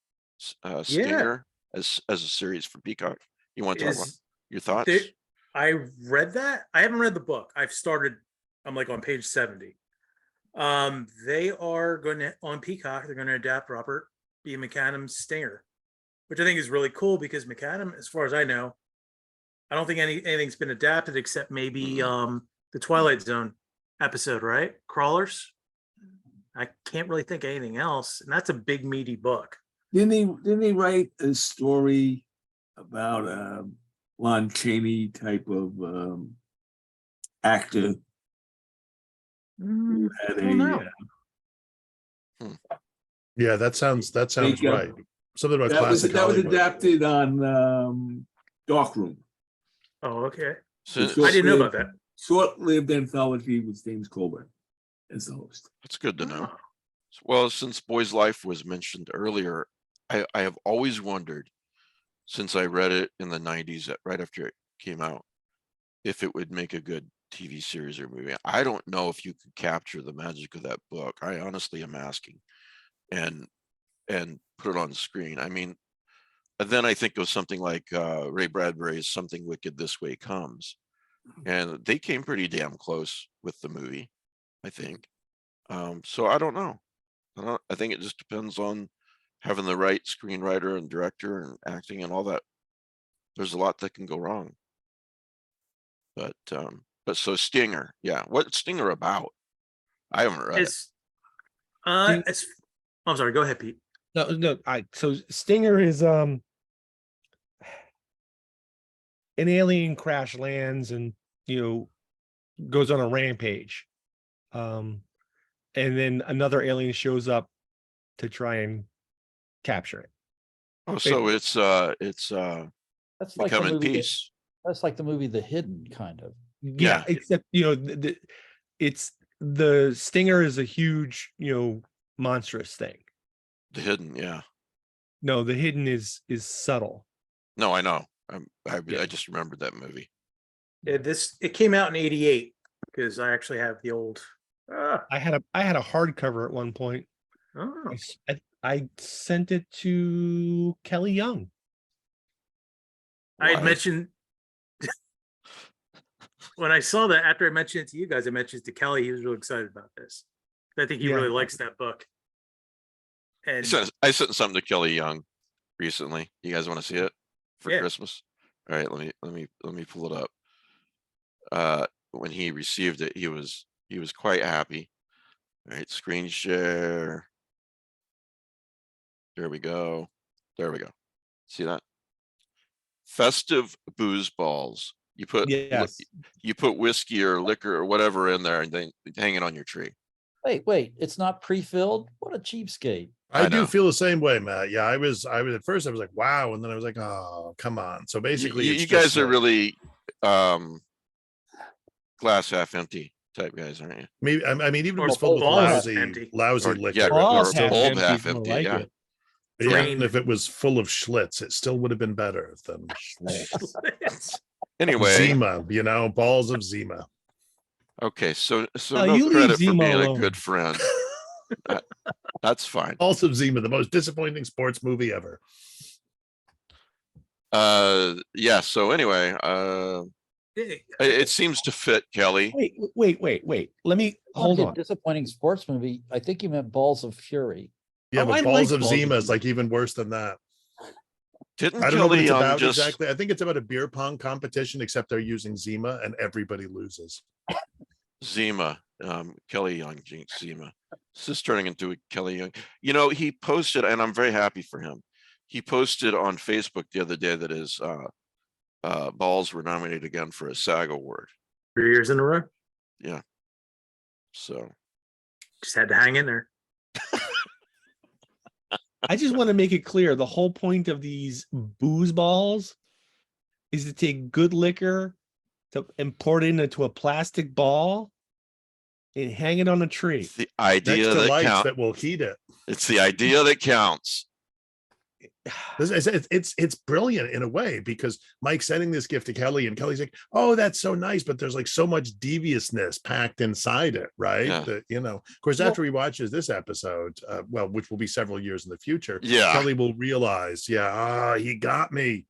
Stinger as a series for Peacock. You want to talk about your thoughts? I read that. I haven't read the book. I'm like on page 70. They are going to, on Peacock, they're going to adapt Robert B. McCann's Stinger, which I think is really cool, because McCann, as far as I know, I don't think anything's been adapted except maybe the Twilight Zone episode, right? Crawlers. I can't really think of anything else, and that's a big meaty book. Didn't he write a story about Lon Chaney type of actor. I Had don't know. Yeah, that sounds Makeup. right. Something about That was classic Hollywood. adapted on Darkroom. Oh, okay. So I didn't know about that. Short-lived anthology with James Colburn as the host. that's good to know. Oh. Well, since Boy's Life was mentioned earlier, I have always wondered, since I read it in the 90s, right after it came out, if it would make a good TV series or movie. I don't know if you could capture the magic of that book. I honestly am asking, and put it on screen. I mean, and then I think of something like Ray Bradbury's Something Wicked This Way Comes, and they came pretty damn close with the movie, I think. So I don't know. I think it just depends on having the right screenwriter and director and acting and all that. There's a lot that can go wrong. But so Stinger, yeah. What's Stinger about? I haven't read it. It's I'm sorry, go ahead, Pete. No. So Stinger is an alien crash lands and goes on a rampage. And then another alien shows up to try and capture it. Oh, so it's That's like the Become in movie. Peace. That's like the movie The Hidden, kind of. Yeah. Except it's the Stinger is a huge monstrous thing. The Hidden, yeah. No, The Hidden is subtle. No, I know. I Yeah. just remembered that movie. Yeah, it came out in '88 because I actually have the old. I had a hardcover at one point. Oh, I sent it to Kelly Young. I had Why? mentioned when I saw that after I mentioned it to you guys, I mentioned it to Kelly. He was really excited about this. I think he Yeah. really likes that book. And I sent something to Kelly Young recently. You guys want to see it for Yeah. Christmas? All right, let me pull it up. When he received it, he was quite happy. All right, screen share. There we go. There we go. See that? Festive booze balls. You put Yes. you put whiskey or liquor or whatever in there and then hang it on your tree. Wait, it's not pre-filled? What a cheapskate. I I do know. feel the same way, Matt. Yeah, I was at first I was like, wow, and then I was like, oh, come on. So basically, You it's guys just are like- really glass half empty type guys, aren't you? maybe. I mean, even if Or it's filled with balls empty. lousy Or, liquor, yeah, it Balls would or still- bulb empty half is more empty. like Yeah. it. even drained. if it was full of Schlitz, it still would have been better than Anyway, Zima. Balls of Zima. okay, so No, no you leave credit for Zima being a alone. good friend. That's fine. Balls of Zima, the most disappointing sports movie ever. Yeah, so anyway, it seems to fit, Kelly. Wait. Let me hold on. Disappointing sports movie. I think you meant Balls of Fury. Yeah, Oh, but I Balls like of Balls of Zima is Zima. like even worse than that. Didn't I don't know what Kelly it's Young about just exactly. I think it's about a beer pong competition, except they're using Zima and everybody loses. Zima, Kelly Young, Zima. This is turning into a Kelly Young. He posted, and I'm very happy for him. He posted on Facebook the other day that his balls were nominated again for a SAG award. 3 years in a row. So Just had to hang in there. I just want to make it clear the whole point of these booze balls is to take good liquor and pour it into a plastic ball and hang it on a tree. it's the Next idea to that lights counts. that will heat it. It's the idea that counts. It's brilliant in a way, because Mike's sending this gift to Kelly and Kelly's like, oh, that's so nice, but there's like so much deviousness packed inside it, right? Yeah. That, of course, after he watches this episode, which will be several years in the future, Yeah. Kelly will realize, he got me.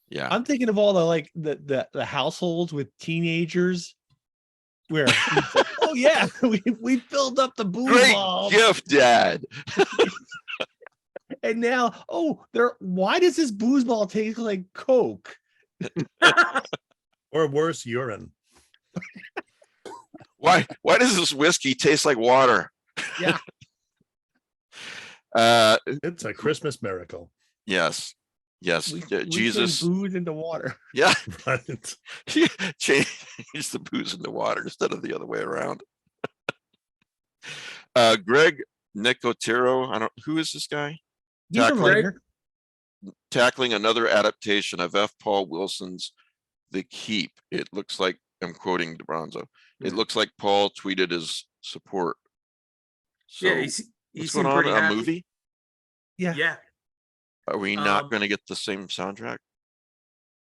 Yeah. I'm thinking of all the households with teenagers where oh yeah, we filled up the booze Great balls. gift, Dad. And now, why does this booze ball taste like Coke? Or worse, urine. Why does this whiskey taste like water? Yeah. It's a Christmas miracle. Yes. Yes, We Jesus. turned booze into water. Yeah, Right. change the booze into water instead of the other way around. Greg Nicotero, who is this guy? He's a Tackling, writer. tackling another adaptation of F. Paul Wilson's The Keep. It looks like, I'm quoting DeBronzo, it looks like Paul tweeted his support. So Yeah, he what's going seemed on? pretty A happy. movie? Yeah. Yeah. Are we not going to get the same soundtrack?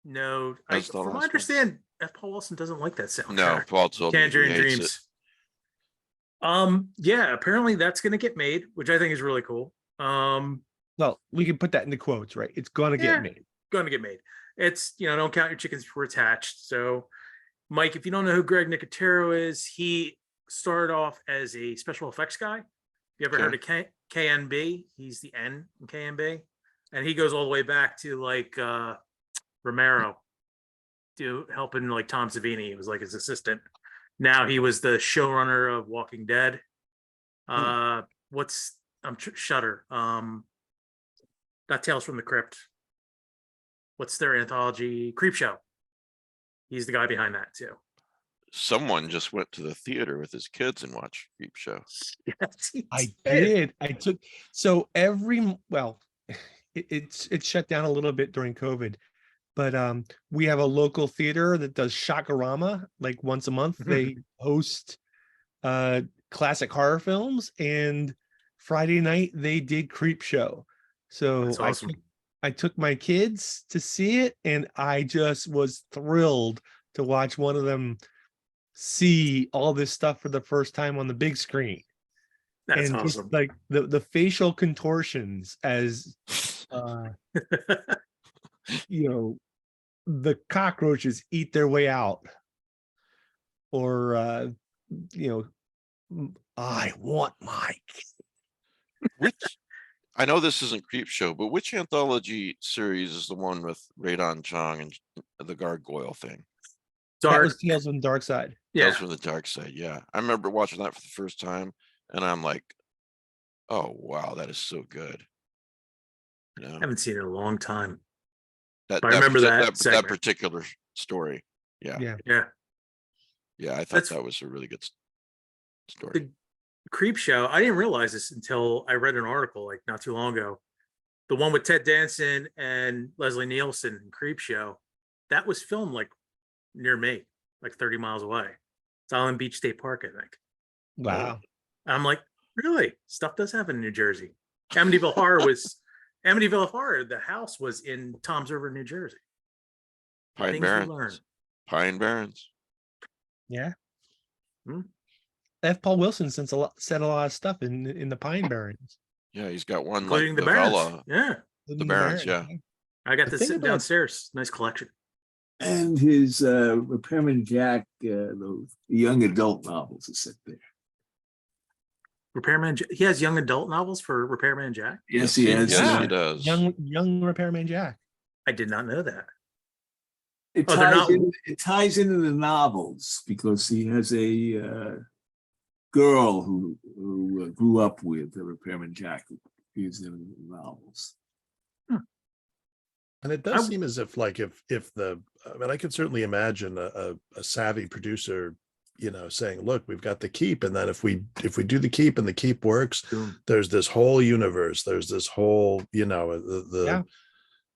No, As the from what I last one? understand, F. Paul Wilson doesn't like that soundtrack. No, Paul told me he Tangerine hates Dreams. Yeah, apparently that's going to get made, which I think is really cool. Well, we can put that into quotes, right? It's gonna Yeah. get made. Going to get made. It's, don't count your chickens before it's hatched. So, Mike, if you don't know who Greg Nicotero is, he started off as a special effects guy. You ever heard of KNB? He's the N in KNB, and he goes all the way back to like Romero, helping like Tom Savini. He was like his assistant. Now he was the showrunner of Walking Dead. Shudder. Not Tales from the Crypt. What's their anthology? Creepshow. He's the guy behind that too. Someone just went to the theater with his kids and watched Creepshow. Yes, he I did. I took it's shut down a little bit during COVID, but we have a local theater that does Shakarama like once a month. They host classic horror films, and Friday night they did Creepshow. So That's awesome. I took my kids to see it, and I just was thrilled to watch one of them see all this stuff for the first time on the big screen. That's and awesome. Just like the facial contortions as the cockroaches eat their way out, or I want Mike. Which, I know this isn't Creepshow, but which anthology series is the one with Radon Chong and the gargoyle thing? That was Tales from the Dark Side. Yeah. Tales from the Dark Side. Yeah, I remember watching that for the first time, and I'm like, oh wow, that is so good. I haven't seen it in a long time. I remember that particular story. Yeah. I thought that was a really good story. The Creepshow, I didn't realize this until I read an article like not too long ago. The one with Ted Danson and Leslie Nielsen in Creepshow, that was filmed like near me, like 30 miles away. It's Island Beach State Park, I think. Wow. And I'm like, really? Stuff does happen in New Jersey. Amityville Horror, the house was in Toms River, New Jersey. Pine Barrens. Yeah. F. Paul Wilson said a lot of stuff in the Pine Barrens. Yeah, he's got one including like the Barrens. novella. Yeah. The Barrens, yeah. I got to sit downstairs. Nice collection. And his Repairman Jack, the young adult novels are set there. Repairman, he has young adult novels for Repairman Jack. Yes, he has. Yes, he does. Young Repairman Jack. I did not know that. It ties into the novels because he has a girl who grew up with the Repairman Jack who appears in the novels. And it does seem as if I could certainly imagine a savvy producer, saying, look, we've got the keep. And then if we do the keep and the keep works, there's this whole universe. There's this whole,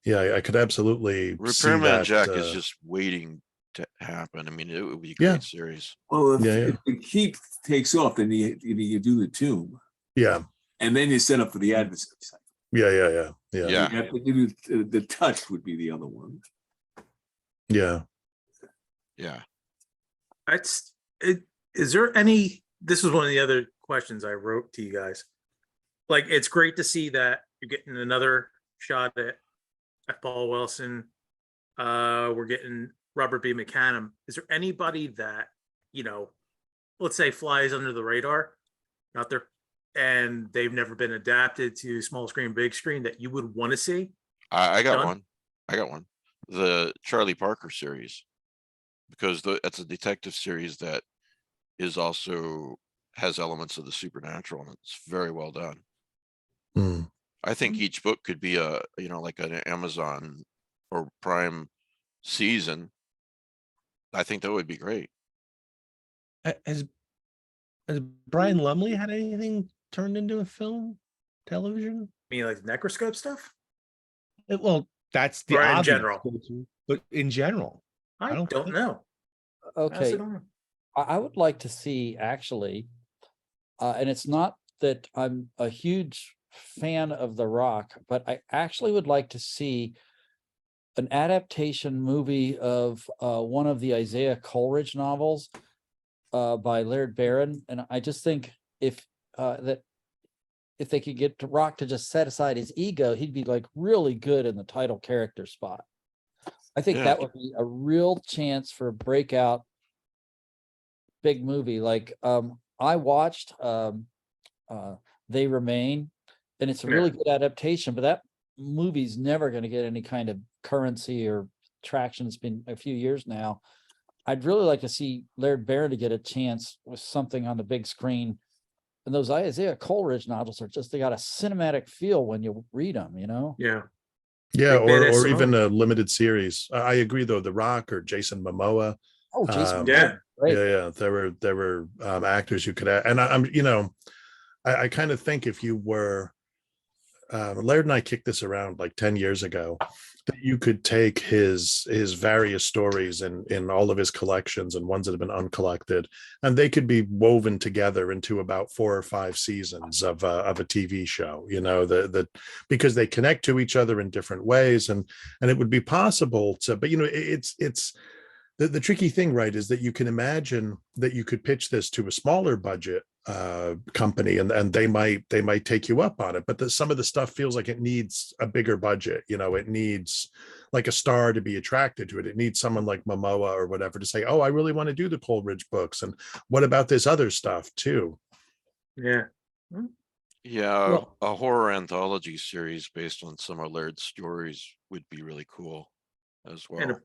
I could absolutely Repairman Jack is just waiting to happen. I mean, it would be a great series. Well, if the keep takes off, then you do the tomb. Yeah. And then you set up for the adversary side. Yeah. You have to do the touch would be the other one. Yeah. Is there any, this was one of the other questions I wrote to you guys. Like, it's great to see that you're getting another shot at Paul Wilson. We're getting Robert B. McCannum. Is there anybody that, let's say flies under the radar out there and they've never been adapted to small screen, big screen that you would want to see? I got one. The Charlie Parker series, because that's a detective series that is also has elements of the supernatural, and it's very well done. I think each book could be a, like an Amazon or Prime season. I think that would be great. Has Brian Lumley had anything turned into a film, television? I mean, like necroscope stuff? Well, that's the Or in obvious general? go-to, but in general, I don't think- know. Okay, I don't know. I would like to see actually, and it's not that I'm a huge fan of The Rock, but I actually would like to see an adaptation movie of one of the Isaiah Coleridge novels by Laird Barron. And I just think if they could get to Rock to just set aside his ego, he'd be like really good in the title character spot. I think Yeah. that would be a real chance for a breakout big movie. Like I watched They Remain, and it's a really good adaptation, but that movie's never going to get any kind of currency or traction. It's been a few years now. I'd really like to see Laird Barron to get a chance with something on the big screen. And those Isaiah Coleridge novels are just, they got a cinematic feel when you read them, you know? Yeah. Yeah, Big badass or even Simone. a limited series. I agree though, The Rock or Jason Momoa. Oh, Jason. Yeah. Great. Yeah, there were actors who could act, and I'm I kind of think if you were Laird and I kicked this around like 10 years ago, that you could take his various stories in all of his collections and ones that have been uncollected, and they could be woven together into about 4 or 5 seasons of a TV show, because they connect to each other in different ways, and it would be possible to, but it's the tricky thing, right, is that you can imagine that you could pitch this to a smaller budget company, and they might take you up on it, but some of the stuff feels like it needs a bigger budget. It needs like a star to be attracted to it. It needs someone like Momoa or whatever to say, oh, I really want to do the Coleridge books, and what about this other stuff too? Yeah. Yeah, Well- a horror anthology series based on some of Laird's stories would be really cool as In a well.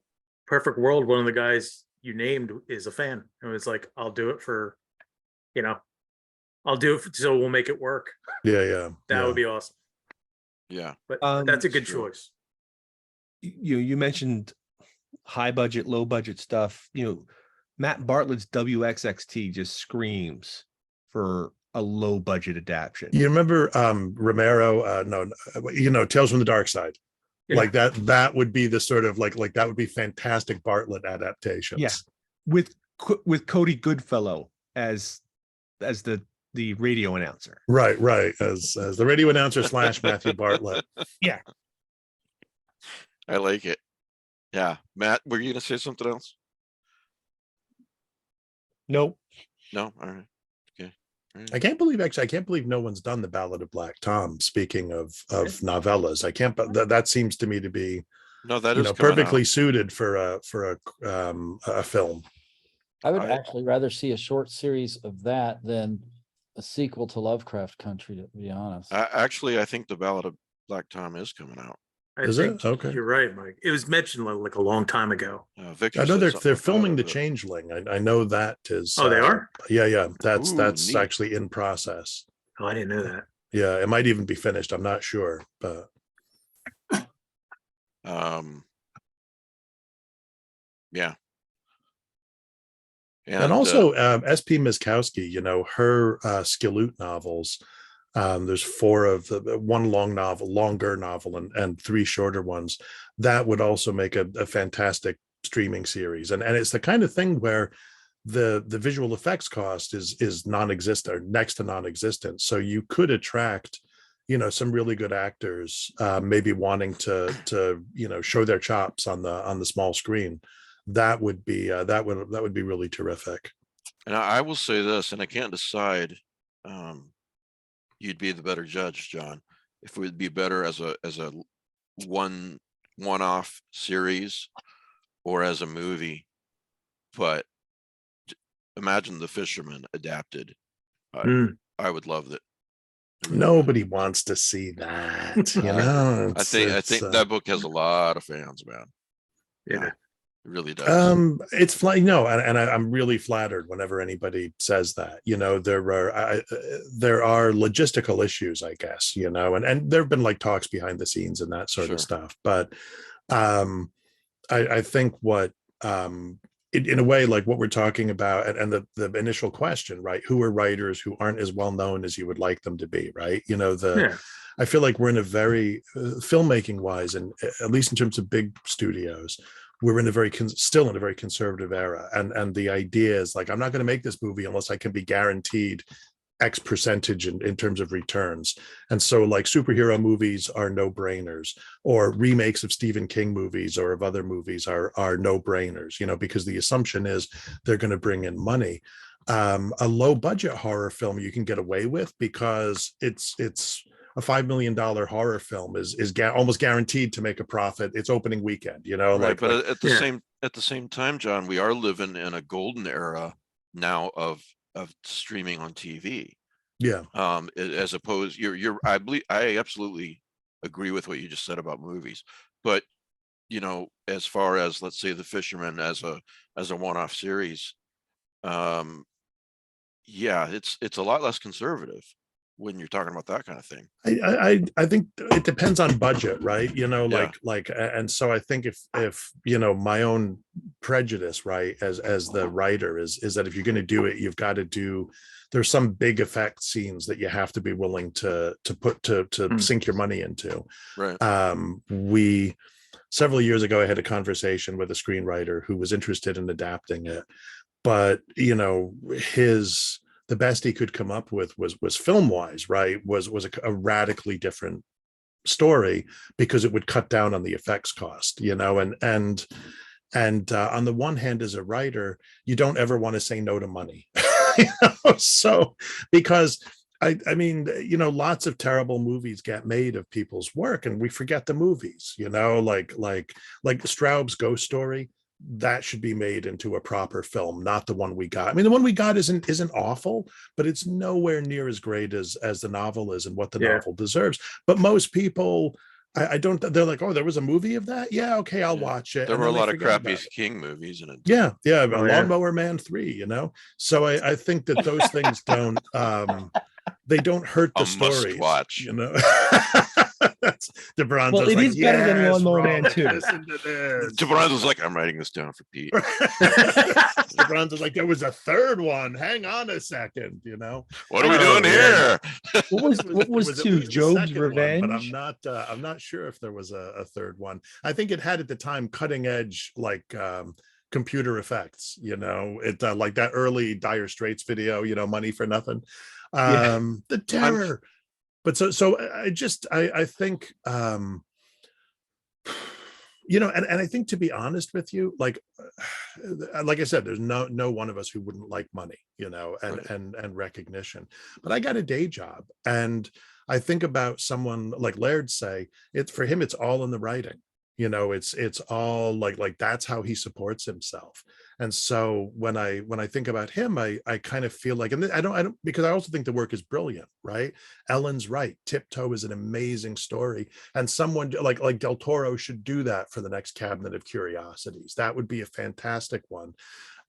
perfect world, one of the guys you named is a fan. And it's like, I'll do it for, I'll do it so we'll make it work. Yeah. That would be awesome. Yeah. But that's a good True. choice. You mentioned high budget, low budget stuff. Matt Bartlett's WXXT just screams for a low budget adaptation. You remember Romero? No, Tales from the Dark Side. Yeah. Like that would be the sort of like that would be fantastic Bartlett adaptations. Yeah. With Cody Goodfellow as the radio announcer. Right. As the radio announcer / Matthew Bartlett. Yeah. I like it. Yeah. Matt, were you gonna say something else? Nope. No? All right. Okay. All right. I can't believe no one's done the Ballad of Black Tom. Speaking of novellas, I can't, but that seems to me to be, No, that is coming perfectly out. suited for a film. I would I- actually rather see a short series of that than a sequel to Lovecraft Country, to be honest. Actually, I think the Ballad of Black Tom is coming out. I Is think it? Okay. You're right, Mike. It was mentioned like a long time ago. Victor I know said they're something about filming it, The but- Changeling. I know that is. Oh, they are? Yeah. That's Ooh, neat. actually in process. Oh, I didn't know that. Yeah, it might even be finished. I'm not sure, but Yeah. and also SP Miskowski, her Skilloot novels. There's 4 of the one longer novel and 3 shorter ones. That would also make a fantastic streaming series. And it's the kind of thing where the visual effects cost is non-existent or next to non-existent. So you could attract, some really good actors, maybe wanting to show their chops on the small screen. That would be that would be really terrific. And I will say this, and I can't decide. You'd be the better judge, John. If it would be better as a one-off series or as a movie. But imagine The Fisherman adapted. I would love it. Nobody wants to see that, I think that book has a lot of fans, man. Yeah. It really does. It's like, no, and I'm really flattered whenever anybody says that. There are logistical issues, I guess, and there have been like talks behind the scenes and that sort of Sure. stuff. But I think what in a way, like what we're talking about, and the initial question, right? Who are writers who aren't as well known as you would like them to be, right? Yeah. I feel like we're in a very filmmaking wise, and at least in terms of big studios, we're in a still in a very conservative era. And the idea is like, I'm not going to make this movie unless I can be guaranteed X percentage in terms of returns. And so like superhero movies are no brainers, or remakes of Stephen King movies or of other movies are no brainers, because the assumption is they're going to bring in money. A low budget horror film you can get away with because it's a $5 million horror film is almost guaranteed to make a profit its opening weekend, Right, but at the same time, John, we are living in a golden era now of streaming on TV. Yeah. As opposed, I absolutely agree with what you just said about movies, but as far as, let's say, The Fisherman as a one-off series, yeah, it's a lot less conservative when you're talking about that kind of thing. I think it depends on budget, right? And so I think if my own prejudice, right, as the writer is that if you're going to do it, you've got to do, there's some big effect scenes that you have to be willing to put to sink your money into. Right. Several years ago, I had a conversation with a screenwriter who was interested in adapting it, but the best he could come up with was film wise, right, was a radically different story because it would cut down on the effects cost, and on the one hand, as a writer, you don't ever want to say no to money. So because I mean, lots of terrible movies get made of people's work and we forget the movies, like Straub's Ghost Story. That should be made into a proper film, not the one we got. I mean, the one we got isn't awful, but it's nowhere near as great as the novel is and what the novel deserves. But most people, they're like, oh, there was a movie of that? Yeah, okay, I'll watch it. There were a lot of crappy King movies in it. Yeah, Lawnmower Man 3, So I think that those things don't they don't hurt the story. Must watch. That's DeBronzo's. Well, it like, is better than Lawnmower Man 2. Listen to this. DeBronzo's like, I'm writing this down for Pete. DeBronzo's like, there was a third one. Hang on a second, What are we doing here? What was two? Job's Revenge? One, but I'm not sure if there was a third one. I think it had at the time cutting edge computer effects. It like that early Dire Straits video. Money for Nothing. The terror. But so I think and I think, to be honest with you, like I said, there's no one of us who wouldn't like money, and recognition. But I got a day job, and I think about someone like Laird say, for him, it's all in the writing. It's all like that's how he supports himself. And so when I think about him, I kind of feel like, and I don't because I also think the work is brilliant, right? Ellen's right. Tiptoe is an amazing story, and someone like Del Toro should do that for the next Cabinet of Curiosities. That would be a fantastic one.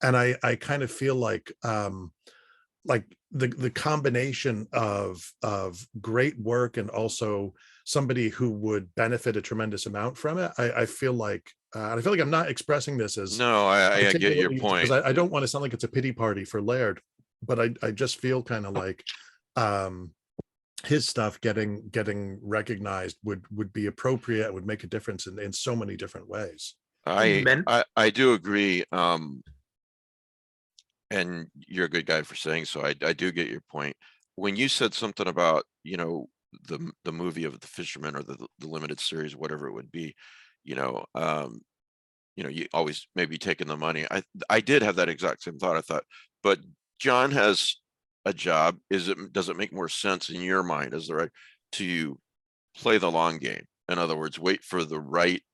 And I kind of feel like the combination of great work and also somebody who would benefit a tremendous amount from it. I feel like I'm not expressing this as no, I get your point, because I don't want to sound like it's a pity party for Laird, but I just feel kind of like his stuff getting recognized would be appropriate and would make a difference in so many different ways. I do agree. And you're a good guy for saying so. I do get your point. When you said something about, the movie of The Fisherman or the limited series, whatever it would be, you always maybe taking the money. I did have that exact same thought. I thought, but John has a job. Does it make more sense in your mind as the right to play the long game? In other words, wait for the right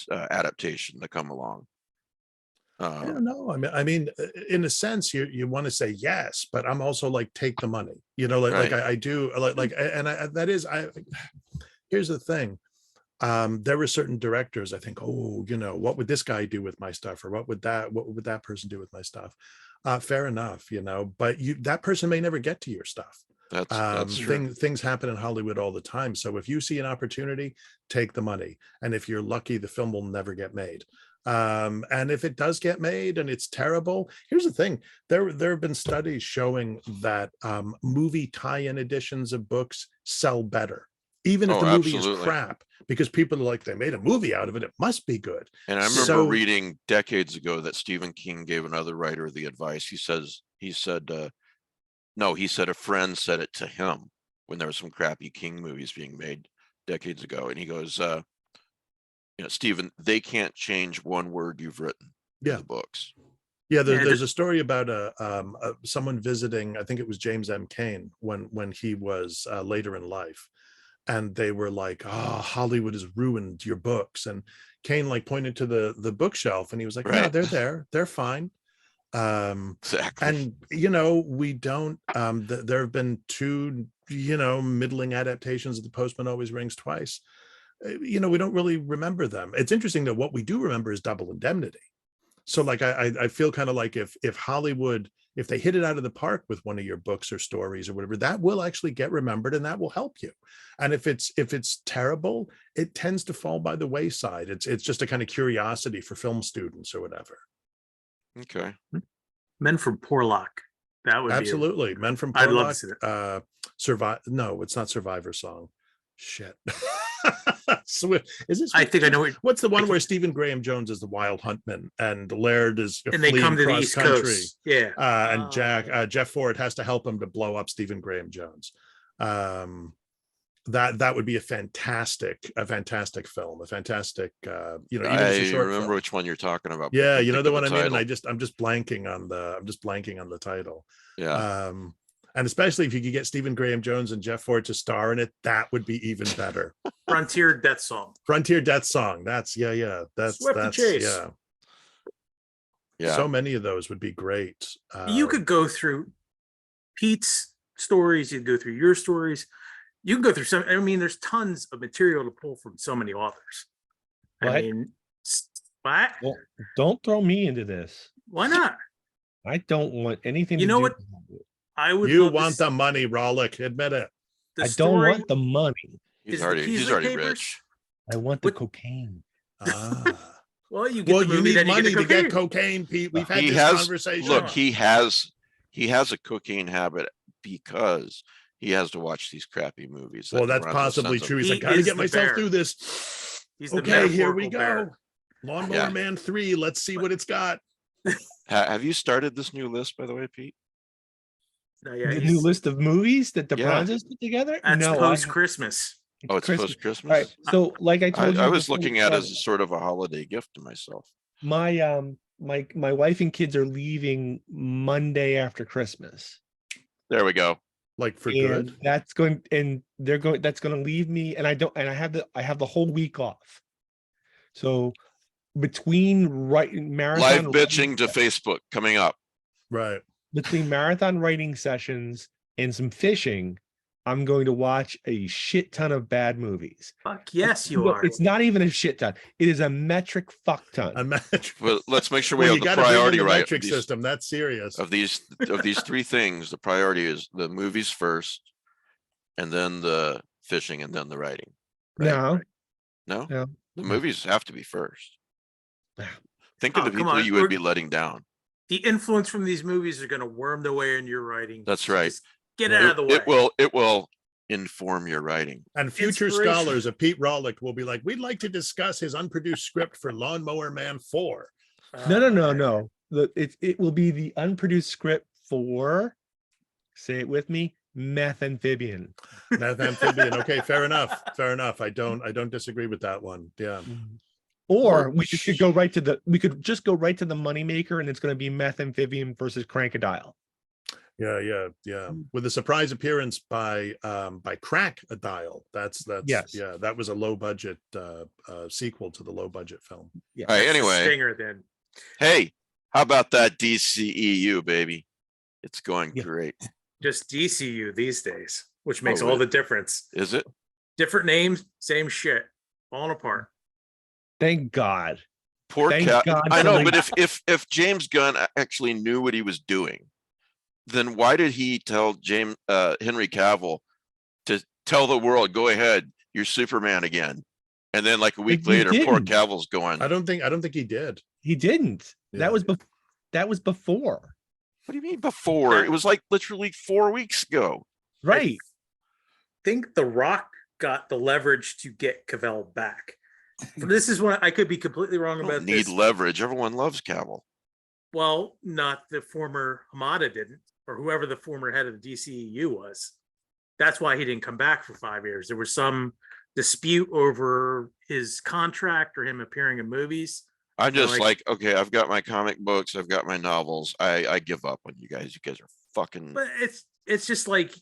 adaptation to come along. I don't know. I mean, in a sense, you want to say yes, but I'm also like, take the money. Right. Like I do. That is. Here's the thing. there were certain directors I think, oh, what would this guy do with my stuff, or what would that person do with my stuff? Fair enough, but that person may never get to your stuff. That's true. Things happen in Hollywood all the time. So if you see an opportunity, take the money. And if you're lucky, the film will never get made. And if it does get made and it's terrible, here's the thing. There have been studies showing that movie tie-in editions of books sell better, even if the movie is crap, because people are like, they made a movie out of it, it must be good. And I remember reading decades ago that Stephen King gave another writer the advice. He said a friend said it to him when there were some crappy King movies being made decades ago. And he goes, Stephen, they can't change one word you've written in the books. Yeah, there's a story about someone visiting, I think it was James M. Cain when he was later in life. And they were like, oh, Hollywood has ruined your books. And Cain pointed to the bookshelf and he was like, no, they're there. They're fine. Exactly. And we don't there have been 2 middling adaptations of The Postman Always Rings Twice. We don't really remember them. It's interesting that what we do remember is Double Indemnity. So I feel kind of like if Hollywood, if they hit it out of the park with one of your books or stories or whatever, that will actually get remembered and that will help you. And if it's terrible, it tends to fall by the wayside. It's just a kind of curiosity for film students or whatever. Okay. Men from Porlock. That would absolutely be Men from I'd Porlock. love to see that. Survive. No, it's not Survivor Song. Shit. Swift. Is it Swift? I think I know what's the one where Stephen Graham Jones is the Wild Huntman and Laird is and they come to the East country. Coast. Yeah. And Jeff Ford has to help him to blow up Stephen Graham Jones. That would be a fantastic film, a fantastic even as a short remember film. which one you're talking about. Yeah, the one I mean, and I'm just blanking on the title. Yeah. And especially if you could get Stephen Graham Jones and Jeff Ford to star in it, that would be even better. Frontier Death Song. That's that's Swept the Chase. Yeah. So many of those would be great. You could go through Pete's stories, you'd go through your stories. You can go through some. I mean, there's tons of material to pull from so many authors. What? I mean, what? Well, don't throw me into this. Why not? I don't want anything. You know what? I would. You want the money, Rollick. Admit it. I don't want the money. He's already rich. I want the cocaine. Well, you need money to get cocaine, Pete. We've had this conversation. Look, he has a cocaine habit because he has to watch these crappy movies. Well, that's possibly true. He's like, gotta get myself through this. Okay, here we go. Lawnmower Man 3. Let's see what it's got. Have you started this new list, by the way, Pete? No, the new list of movies that the Bronzes put together? That's post-Christmas. Oh, it's post-Christmas? All right. So, like I told you, I was looking at it as a sort of a holiday gift to myself. My my wife and kids are leaving Monday after Christmas. There we go. Like for good. That's going to leave me, and I have the whole week off. So between marathon live bitching to Facebook coming up. Right. Between marathon writing sessions and some fishing, I'm going to watch a shit ton of bad movies. Fuck yes, you are. It's not even a shit ton. It is a metric fuck ton. Well, let's make sure we have the priority right. Metric system. That's serious. Of these 3 things, the priority is the movies first, and then the fishing, and then the writing. Right? No. The movies have to be first. Think of the people you would be letting down. The influence from these movies are going to worm their way in your writing. That's right. Just get it out of the way. It will inform your writing. And future scholars of Pete Rollick will be like, we'd like to discuss his unproduced script for Lawnmower Man 4. No. It will be the unproduced script for, say it with me, Meth Amphibian. Meth Amphibian. Okay, fair enough. I don't disagree with that one. Yeah. Or we could just go right to the moneymaker, and it's going to be Meth Amphibian versus Crankadile. Yeah. With a surprise appearance by Crackadile. That's yes. Yeah, that was a low budget sequel to the low budget film. Yeah. All right, anyway. Stinger then. Hey, how about that DCEU, baby? It's going great. Just DCU these days, which makes all the difference. Is it? Different names, same shit. falling apart. Thank God. Poor Thank cat. God I know, for but if James Gunn actually knew what he was doing, then why did he tell Henry Cavill to tell the world, go ahead, you're Superman again? And then like a week He later, poor didn't. Cavill's going, I don't think he did. He didn't. Yeah. That was before. what do you mean before? It was like literally 4 weeks ago. Right. I think The Rock got the leverage to get Cavill back. This is what I could be completely wrong You about don't need this. leverage. Everyone loves Cavill. Well, not the former Hamada didn't, or whoever the former head of the DCEU was. That's why he didn't come back for 5 years. There was some dispute over his contract or him appearing in movies. I'm You know, just like, okay, I've got my comic books, I've got my novels. I give up on you guys. You guys are fucking. But it's just like,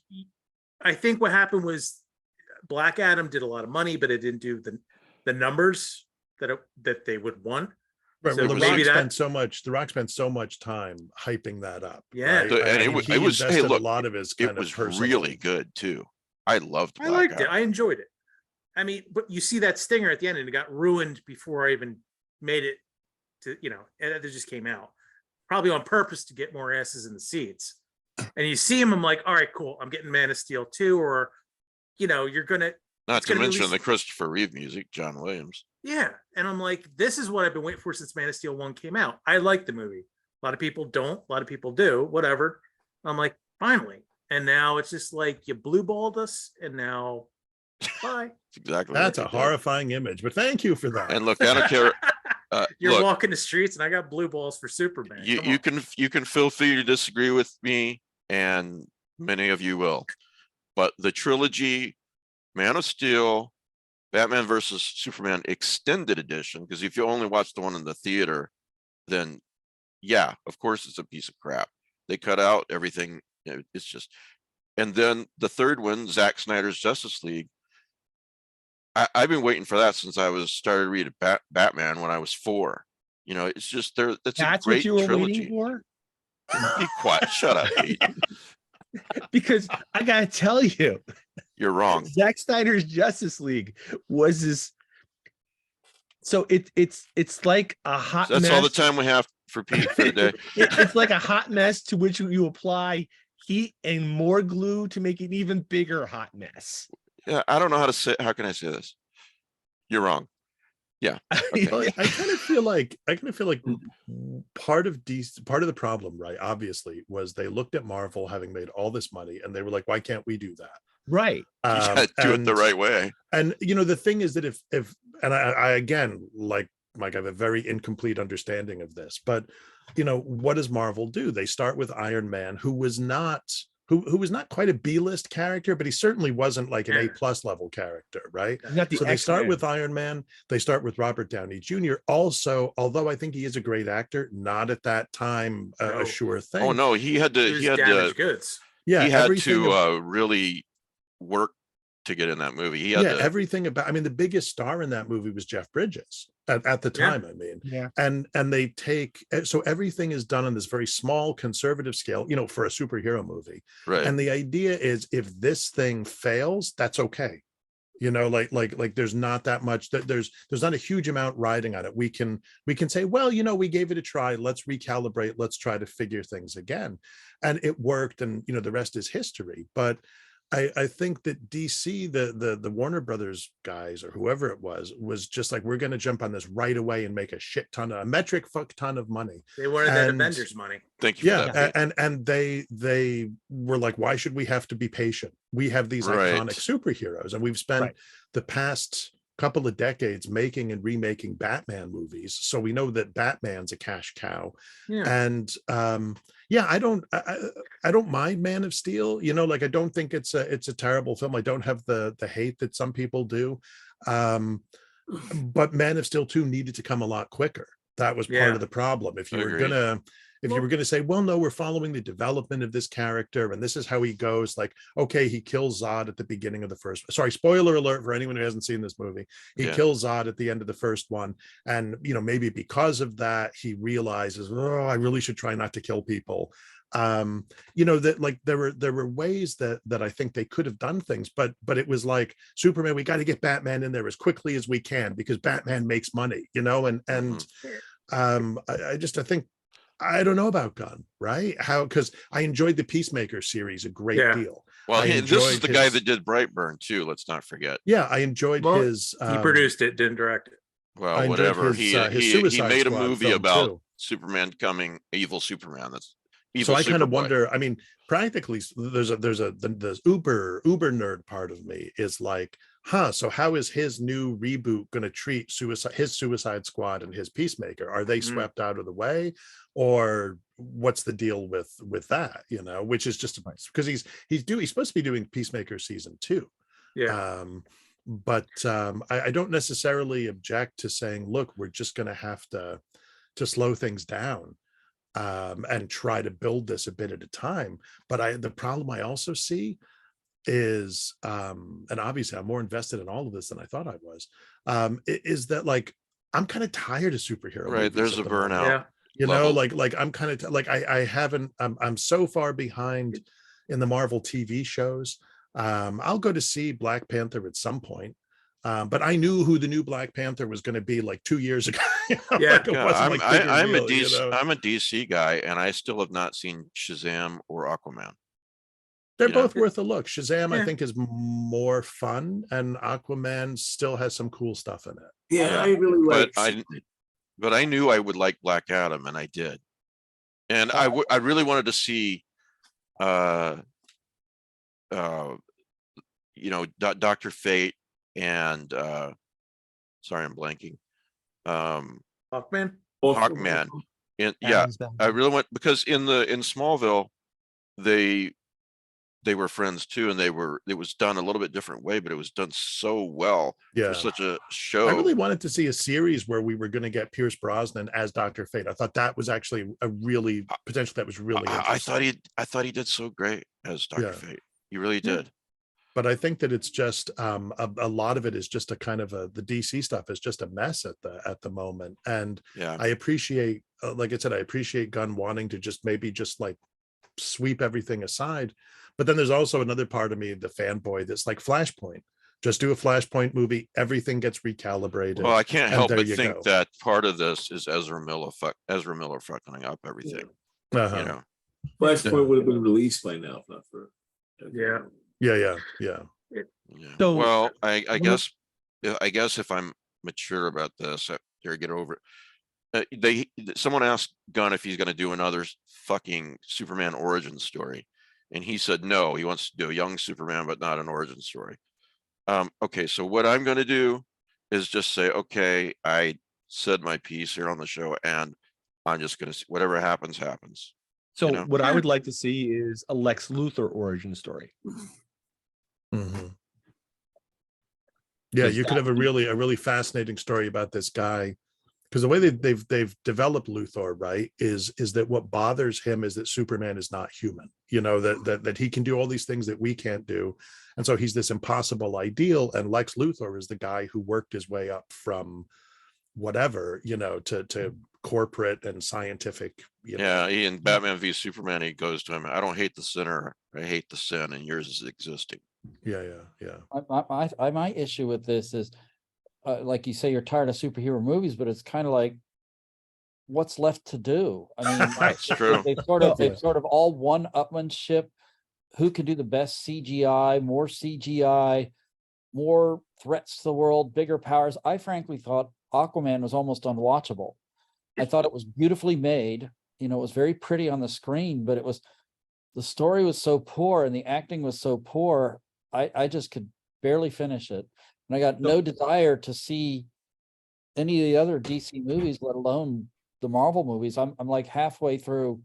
I think what happened was Black Adam did a lot of money, but it didn't do the numbers that they would want. Right. So Well, maybe The Rock spent so much time hyping that up. Yeah. right? And I it mean, was- he it was- hey, invested look, a lot of his It kind was of personal. really good too. I loved I Black liked it. Adam. I enjoyed it. I mean, but you see that stinger at the end and it got ruined before I even made it to, and it just came out. Probably on purpose to get more asses in the seats. And you see him, I'm like, all right, cool. I'm getting Man of Steel 2, or, you're going to, Not it's to gonna be mention released- the Christopher Reeve music, John Williams. yeah. And I'm like, this is what I've been waiting for since Man of Steel 1 came out. I like the movie. A lot of people don't, a lot of people do, whatever. I'm like, finally. And now it's just like, you blue balled us and now bye. That's exactly. That's what a they did. horrifying image, but thank you for that. And look, I don't care. You're Look, walking the streets and I got blue balls for Superman. you can feel free to disagree with me, and many of you will. But the trilogy, Man of Steel, Batman versus Superman extended edition, because if you only watch the one in the theater, then yeah, of course it's a piece of crap. They cut out everything. It's just, and then the third one, Zack Snyder's Justice League. I've been waiting for that since I started reading Batman when I was 4. It's just there. That's a That's great what you were trilogy. waiting for? Be quiet. Shut up, Pete. Because I gotta tell you, You're wrong. Zack Snyder's Justice League was this. So it's like a hot That's mess. all the time we have for Pete for the day. It's like a hot mess to which you apply heat and more glue to make an even bigger hot mess. Yeah, I don't know how to say. How can I say this? You're wrong. Yeah. Okay. Well, I kind of feel like part of the problem, right? Obviously, was they looked at Marvel having made all this money, and they were like, "Why can't we do that?" Right. You gotta do it the right way. And the thing is that if and I again, like Mike, I have a very incomplete understanding of this, but what does Marvel do? They start with Iron Man, who was not quite a B-list character, but he certainly wasn't like an A+ level character, right? Not the So they start X-Men. with Iron Man, they start with Robert Downey Jr. Also, although I think he is a great actor, not at that time No. a sure thing. Oh no, he had It to. was He had damaged to. goods. Yeah, He had everything to really work to get in that movie. He had to. everything about, I mean, the biggest star in that movie was Jeff Bridges at the Yeah. time. I mean, Yeah. and they take, so everything is done on this very small conservative scale, for a superhero movie. Right. And the idea is, if this thing fails, that's okay. Like there's not that much, that there's not a huge amount riding on it. We can say, well, we gave it a try. Let's recalibrate. Let's try to figure things again. And it worked. And, the rest is history. But I think that DC, the Warner Brothers guys, or whoever it was just like, we're going to jump on this right away and make a metric fuck ton of money. They wanted that And- Avengers money. Thank you. For Yeah, that. and they were like, why should we have to be patient? We have these Right. iconic superheroes, and we've spent Right. the past couple of decades making and remaking Batman movies, so we know that Batman's a cash cow. Yeah. And I don't mind Man of Steel. Like, I don't think it's a terrible film. I don't have the hate that some people do. But Man of Steel 2 needed to come a lot quicker. That was part Yeah. of the problem. If you were Agreed. gonna say, well, no, we're following the development of this character and this is how he goes, like, okay, he kills Zod at the beginning of the first, sorry, spoiler alert for anyone who hasn't seen this movie. He Yeah. kills Zod at the end of the first one. And, maybe because of that, he realizes, oh, I really should try not to kill people. You know, that like there were ways that I think they could have done things, but it was like Superman, we got to get Batman in there as quickly as we can because Batman makes money, you know, and I think I don't know about Gunn, right? How, because I enjoyed the Peacemaker series a great deal. Well, I this is enjoyed the guy his- that did Brightburn too. Let's not forget. Yeah, I enjoyed Well, his. He produced it, didn't direct it. Well, I enjoyed whatever. his He Suicide made a Squad movie film, about too. Superman coming, evil Superman. That's So evil. I kind of Superboy. wonder. I mean, practically, the uber nerd part of me is like, huh? So how is his new reboot going to treat his Suicide Squad and his Peacemaker? Are they swept out of the way, or what's the deal with that? You know, which is just because he's supposed to be doing Peacemaker season 2. Yeah. But I don't necessarily object to saying, look, we're just going to have to slow things down and try to build this a bit at a time. But the problem I also see is, and obviously I'm more invested in all of this than I thought I was, is that like, I'm kind of tired of superhero Right. movies There's a at the moment. burnout. Yeah. You level. know, like I'm kind of like, I haven't, I'm so far behind in the Marvel TV shows. I'll go to see Black Panther at some point. But I knew who the new Black Panther was going to be like 2 years ago. You know, Yeah. like it wasn't like big I'm a reveal, you DC. know? I'm a DC guy, and I still have not seen Shazam or Aquaman. They're you know? both worth a look. Shazam, I Yeah. think, is more fun, and Aquaman still has some cool stuff in it. Yeah, I really like. But I knew I would like Black Adam, and I did. And I really wanted to see, you know, Dr. Fate and sorry, I'm blanking. Hawkman. Hawkman. And yeah, Adam's Family. I really want, because in Smallville, they were friends too, and it was done a little bit different way, but it was done so well Yeah. for such a show. I really wanted to see a series where we were going to get Pierce Brosnan as Dr. Fate. I thought that was actually a really potential that was really interesting. I thought he did so great as Dr. Yeah. Fate. He really did. But I think that it's just a lot of it is just a kind of the DC stuff is just a mess at the moment. And Yeah. I appreciate, like I said, I appreciate Gunn wanting to just maybe just like sweep everything aside. But then there's also another part of me, the fanboy, that's like Flashpoint. Just do a Flashpoint movie, everything gets recalibrated. Well, I can't help there but you think go. that part of this is Ezra Miller fucking up everything. Uh-huh. You know. Flashpoint would have been released by now, if not for. Yeah. Yeah. Yeah. So- Well, I guess if I'm mature about this, here, get over it. Someone asked Gunn if he's going to do another fucking Superman origin story, and he said no. He wants to do a young Superman, but not an origin story. Okay, so what I'm going to do is just say, okay, I said my piece here on the show, and I'm just going to whatever happens, happens. So You know? what I would like to see is a Lex Luthor origin story. Mm-hmm. Yeah, Does you could that have a really fascinating story about this guy, because the way they've developed Luthor, right, is that what bothers him is that Superman is not human. You know, that he can do all these things that we can't do, and so he's this impossible ideal. And Lex Luthor is the guy who worked his way up from whatever, you know, to corporate and scientific. You know. Yeah, in Batman v Superman, he goes to him, I don't hate the sinner, I hate the sin, and yours is existing. Yeah. My issue with this is, like you say, you're tired of superhero movies, but it's kind of like, what's left to do? I mean, That's true. They've sort of all one-upmanship. Who can do the best CGI, more threats to the world, bigger powers? I frankly thought Aquaman was almost unwatchable. I thought it was beautifully made. You know, it was very pretty on the screen, but the story was so poor and the acting was so poor. I just could barely finish it. And I got no desire to see any of the other DC movies, let alone the Marvel movies. I'm like halfway through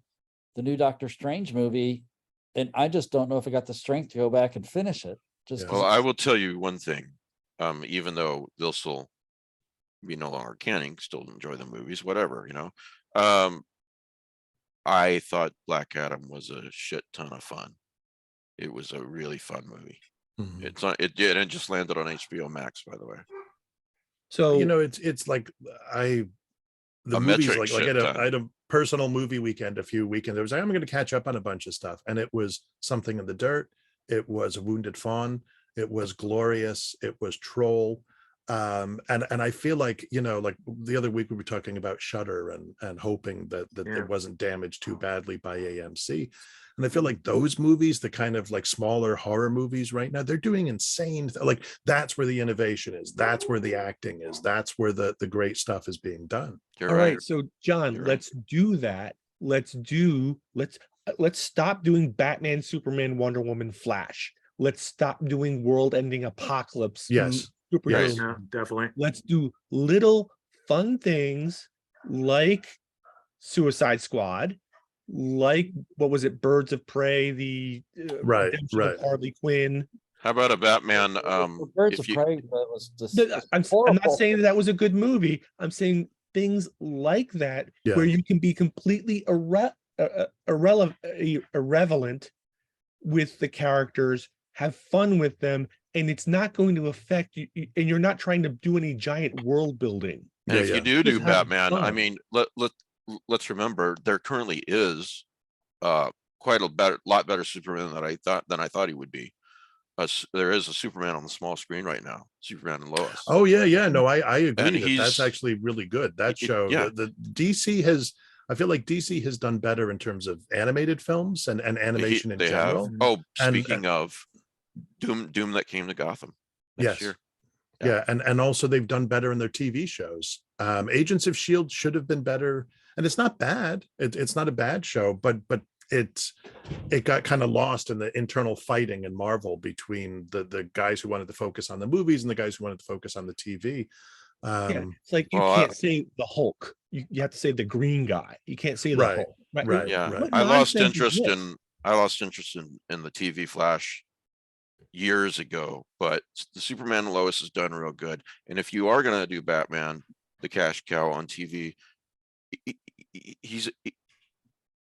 the new Doctor Strange movie, and I just don't know if I got the strength to go back and finish it. Well, I will tell you one thing. Even though they'll still be no longer canon, still enjoy the movies, whatever, you know. I thought Black Adam was a shit ton of fun. It was a really fun movie. Mhm. It did, and it just landed on HBO Max, by the way. So You know, it's like the A movies metric like shit ton. personal movie weekend a few weekends. I was like, I'm going to catch up on a bunch of stuff, and it was Something in the Dirt. It was A Wounded Fawn. It was Glorious. It was Troll. And I feel like, you know, like the other week we were talking about Shudder and hoping that it wasn't damaged too badly by AMC. And I feel like those movies, the kind of like smaller horror movies right now, they're doing insane. Like that's where the innovation is. That's where the acting is. That's where the great stuff is being done. You're All right. right, so John, You're right. let's do that. Let's stop doing Batman, Superman, Wonder Woman, Flash. Let's stop doing world-ending apocalypse. Yes. Superhero. Yes. Yeah, definitely. Let's do little fun things like Suicide Squad, like what was it, Birds of Prey, the Right, redemption of right. Harley Quinn. How about a Batman? Birds If of you, Prey was just I'm not saying that was a good movie. I'm saying things like that where you can be completely irrelevant with the characters, have fun with them, and it's not going to affect you, and you're not trying to do any giant world building. and if you do Just have Batman, I fun. mean, let's remember there currently is quite a lot better Superman than I thought he would be. There is a Superman on the small screen right now, Superman and Lois. Oh yeah. No, I agree And that's actually really good. That show, yeah. the DC has, I feel like DC has done better in terms of animated films and animation in They general. have. Oh, And, speaking of Doom that came to Gotham next Yes. year. Yeah, and also they've done better in their TV shows. Agents of S.H.I.E.L.D. should have been better, and it's not bad. It's not a bad show, but it got kind of lost in the internal fighting in Marvel between the guys who wanted to focus on the movies and the guys who wanted to focus on the TV. It's like you well, can't say the Hulk. You have to say the green guy. You can't say the Right, Hulk. right. Yeah, What I lost nonsense is interest this? in the TV Flash years ago, but the Superman and Lois is done real good. And if you are gonna do Batman, the cash cow on TV,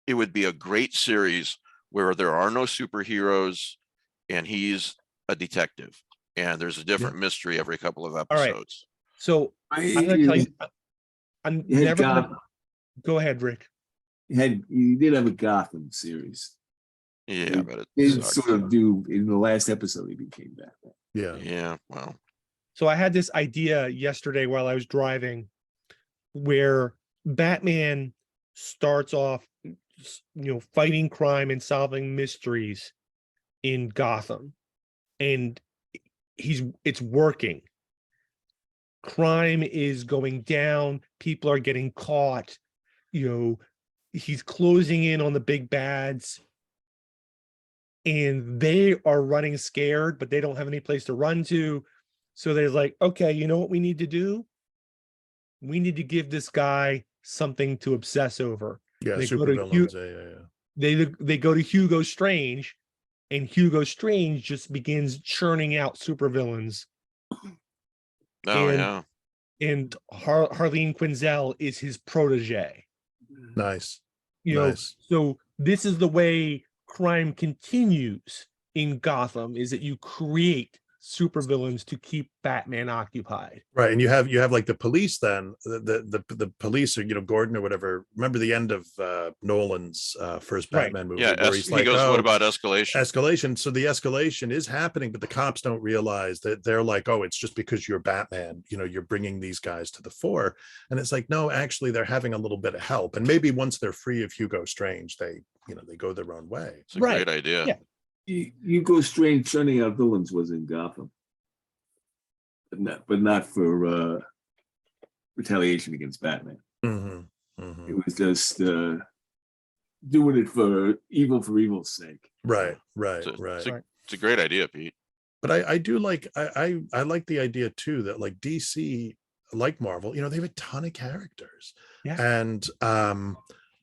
it would be a great series where there are no superheroes and he's a detective and there's a different mystery every couple of right. episodes. So I'm going to tell you, I'm You had never going to Gotham. go ahead, Rick. You did have a Gotham series. Yeah, but it Did sucks. sort of do in the last episode he became Batman. Yeah. Yeah, well, So I had this idea yesterday while I was driving where Batman starts off, fighting crime and solving mysteries in Gotham, and it's working. Crime is going down, people are getting caught, he's closing in on the big bads, and they are running scared, but they don't have any place to run to. So they're like, okay, you know what we need to do? We need to give this guy something to obsess over. Yeah, They go super to villains. Yeah. They go to Hugo Strange, and Hugo Strange just begins churning out supervillains. no, And- yeah. And Harleen Quinzel is his protege. Nice. Nice. So this is the way crime continues in Gotham: is that you create supervillains to keep Batman occupied. Right, and you have like the police. Then the police, or Gordon or whatever. Remember the end of Nolan's first Batman movie, Yeah, where he's he like, goes, "Oh, what about escalation?" escalation." So the escalation is happening, but the cops don't realize that. They're like, "Oh, it's just because you're Batman. You're bringing these guys to the fore." And it's like, no, actually, they're having a little bit of help. And maybe once they're free of Hugo Strange, they go their own way. It's a great idea. Yeah. Hugo Strange turning out villains was in Gotham, but not for retaliation against Batman. Mm-hmm. Mm-hmm. It was just doing it for evil's sake. Right. It's a great idea, Pete. But I do like I like the idea too that like DC, like Marvel, they have a ton of characters. Yeah. And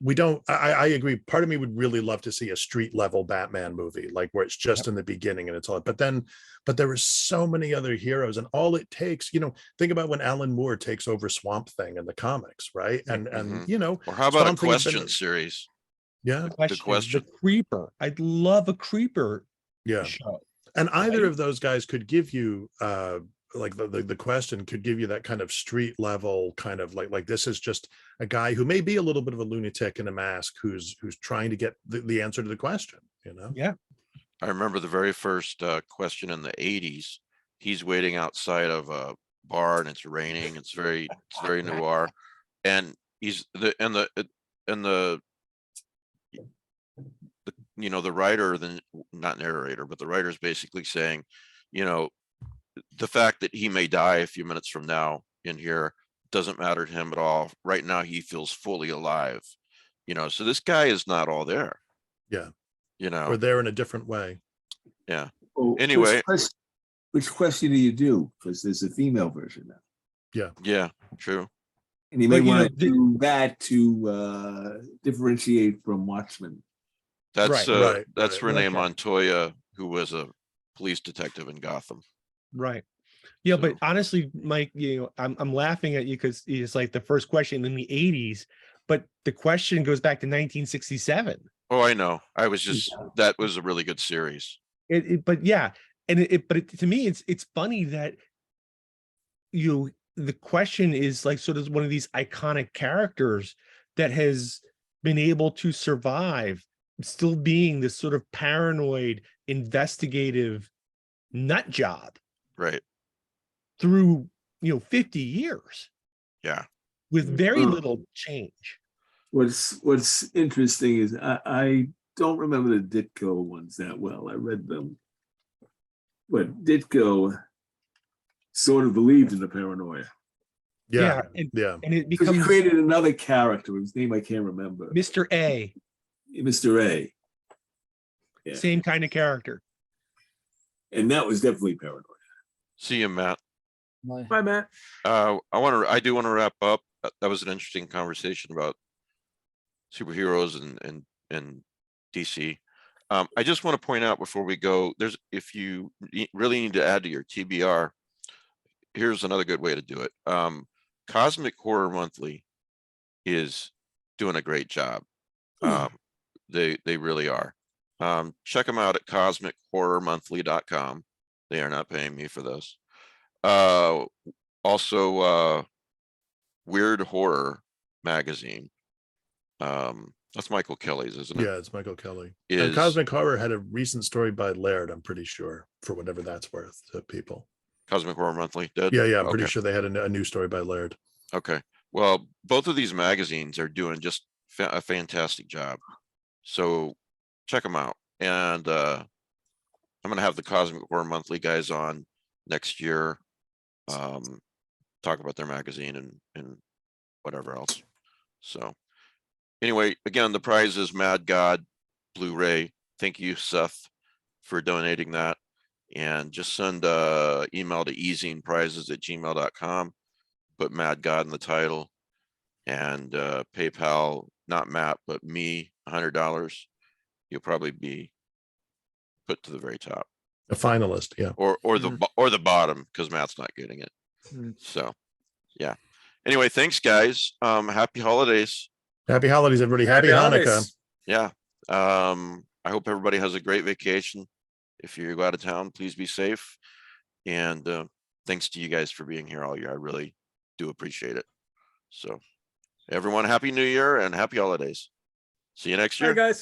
we don't. I agree. Part of me would really love to see a street level Batman movie, like where it's just in the beginning and it's all. But there are so many other heroes, and all it takes, think about when Alan Moore takes over Swamp Thing in the comics, right? And Or how about Swamp a Thing has question been- series? yeah, question. The Creeper. I'd love a Creeper yeah. show. And either of those guys could give you like the question could give you that kind of street level kind of like this is just a guy who may be a little bit of a lunatic in a mask who's trying to get the answer to the question, you know? Yeah. I remember the very first question in the 80s. He's waiting outside of a bar and it's raining. It's very noir, and he's the you know, the writer, not narrator, but the writer is basically saying, you know, the fact that he may die a few minutes from now in here doesn't matter to him at all. Right now, he feels fully alive, you know, so this guy is not all there. Yeah. You know, or there in a different way. Yeah. Well, Anyway. Which question do you do? Because there's a female version now. Yeah. Yeah, true. And you may But, you know, want to do that to differentiate from Watchmen. That's Right, that's right. Renee Okay. Montoya, who was a police detective in Gotham. Right. Yeah, So- but honestly, Mike, you know, I'm laughing at you because it's like the first question in the 80s, but the question goes back to 1967. Oh, I know. I was just, that was a really good series. But yeah, and to me, it's funny that the question is like sort of one of these iconic characters that has been able to survive, still being this sort of paranoid, investigative nut job Right. through 50 years Yeah. with very Mm. little change. What's interesting is I don't remember the Ditko ones that well. I read them, but Ditko sort of believed in the paranoia. Yeah. and Yeah. it Because he becomes created another character, whose name I can't remember. Mr. A, Mr. A. Yeah. same kind of character. And that was definitely paranoia. See you, Matt. Bye, Matt. I do want to wrap up. That was an interesting conversation about superheroes and DC. I just want to point out before we go, if you really need to add to your TBR, here's another good way to do it. Cosmic Horror Monthly is doing a great job. They really are. Check them out at cosmichorrormonthly.com. They are not paying me for this. Also, Weird Horror magazine. That's Michael Kelly's, isn't it? Yeah, it's Michael Kelly. Is And Cosmic Horror had a recent story by Laird, I'm pretty sure, for whatever that's worth to people. Cosmic Horror Monthly did? Yeah, I'm pretty Okay. sure they had a new story by Laird. Okay. Well, both of these magazines are doing just a fantastic job. So check them out. And I'm going to have the Cosmic Horror Monthly guys on next year. Talk about their magazine and whatever else. So anyway, again, the prize is Mad God Blu-ray. Thank you, Seth, for donating that. And just send email to easingprizes@gmail.com. Put Mad God in the title, and PayPal, not Matt, but me, $100. You'll probably be put to the very top, A finalist, yeah. or the bottom, because Matt's not getting it. So yeah. Anyway, thanks, guys. Happy holidays. Happy holidays, everybody. Happy Hanukkah. holidays. Yeah. I hope everybody has a great vacation. If you go out of town, please be safe. And thanks to you guys for being here all year. I really do appreciate it. So everyone, happy New Year and happy holidays. See you next year. Bye, guys.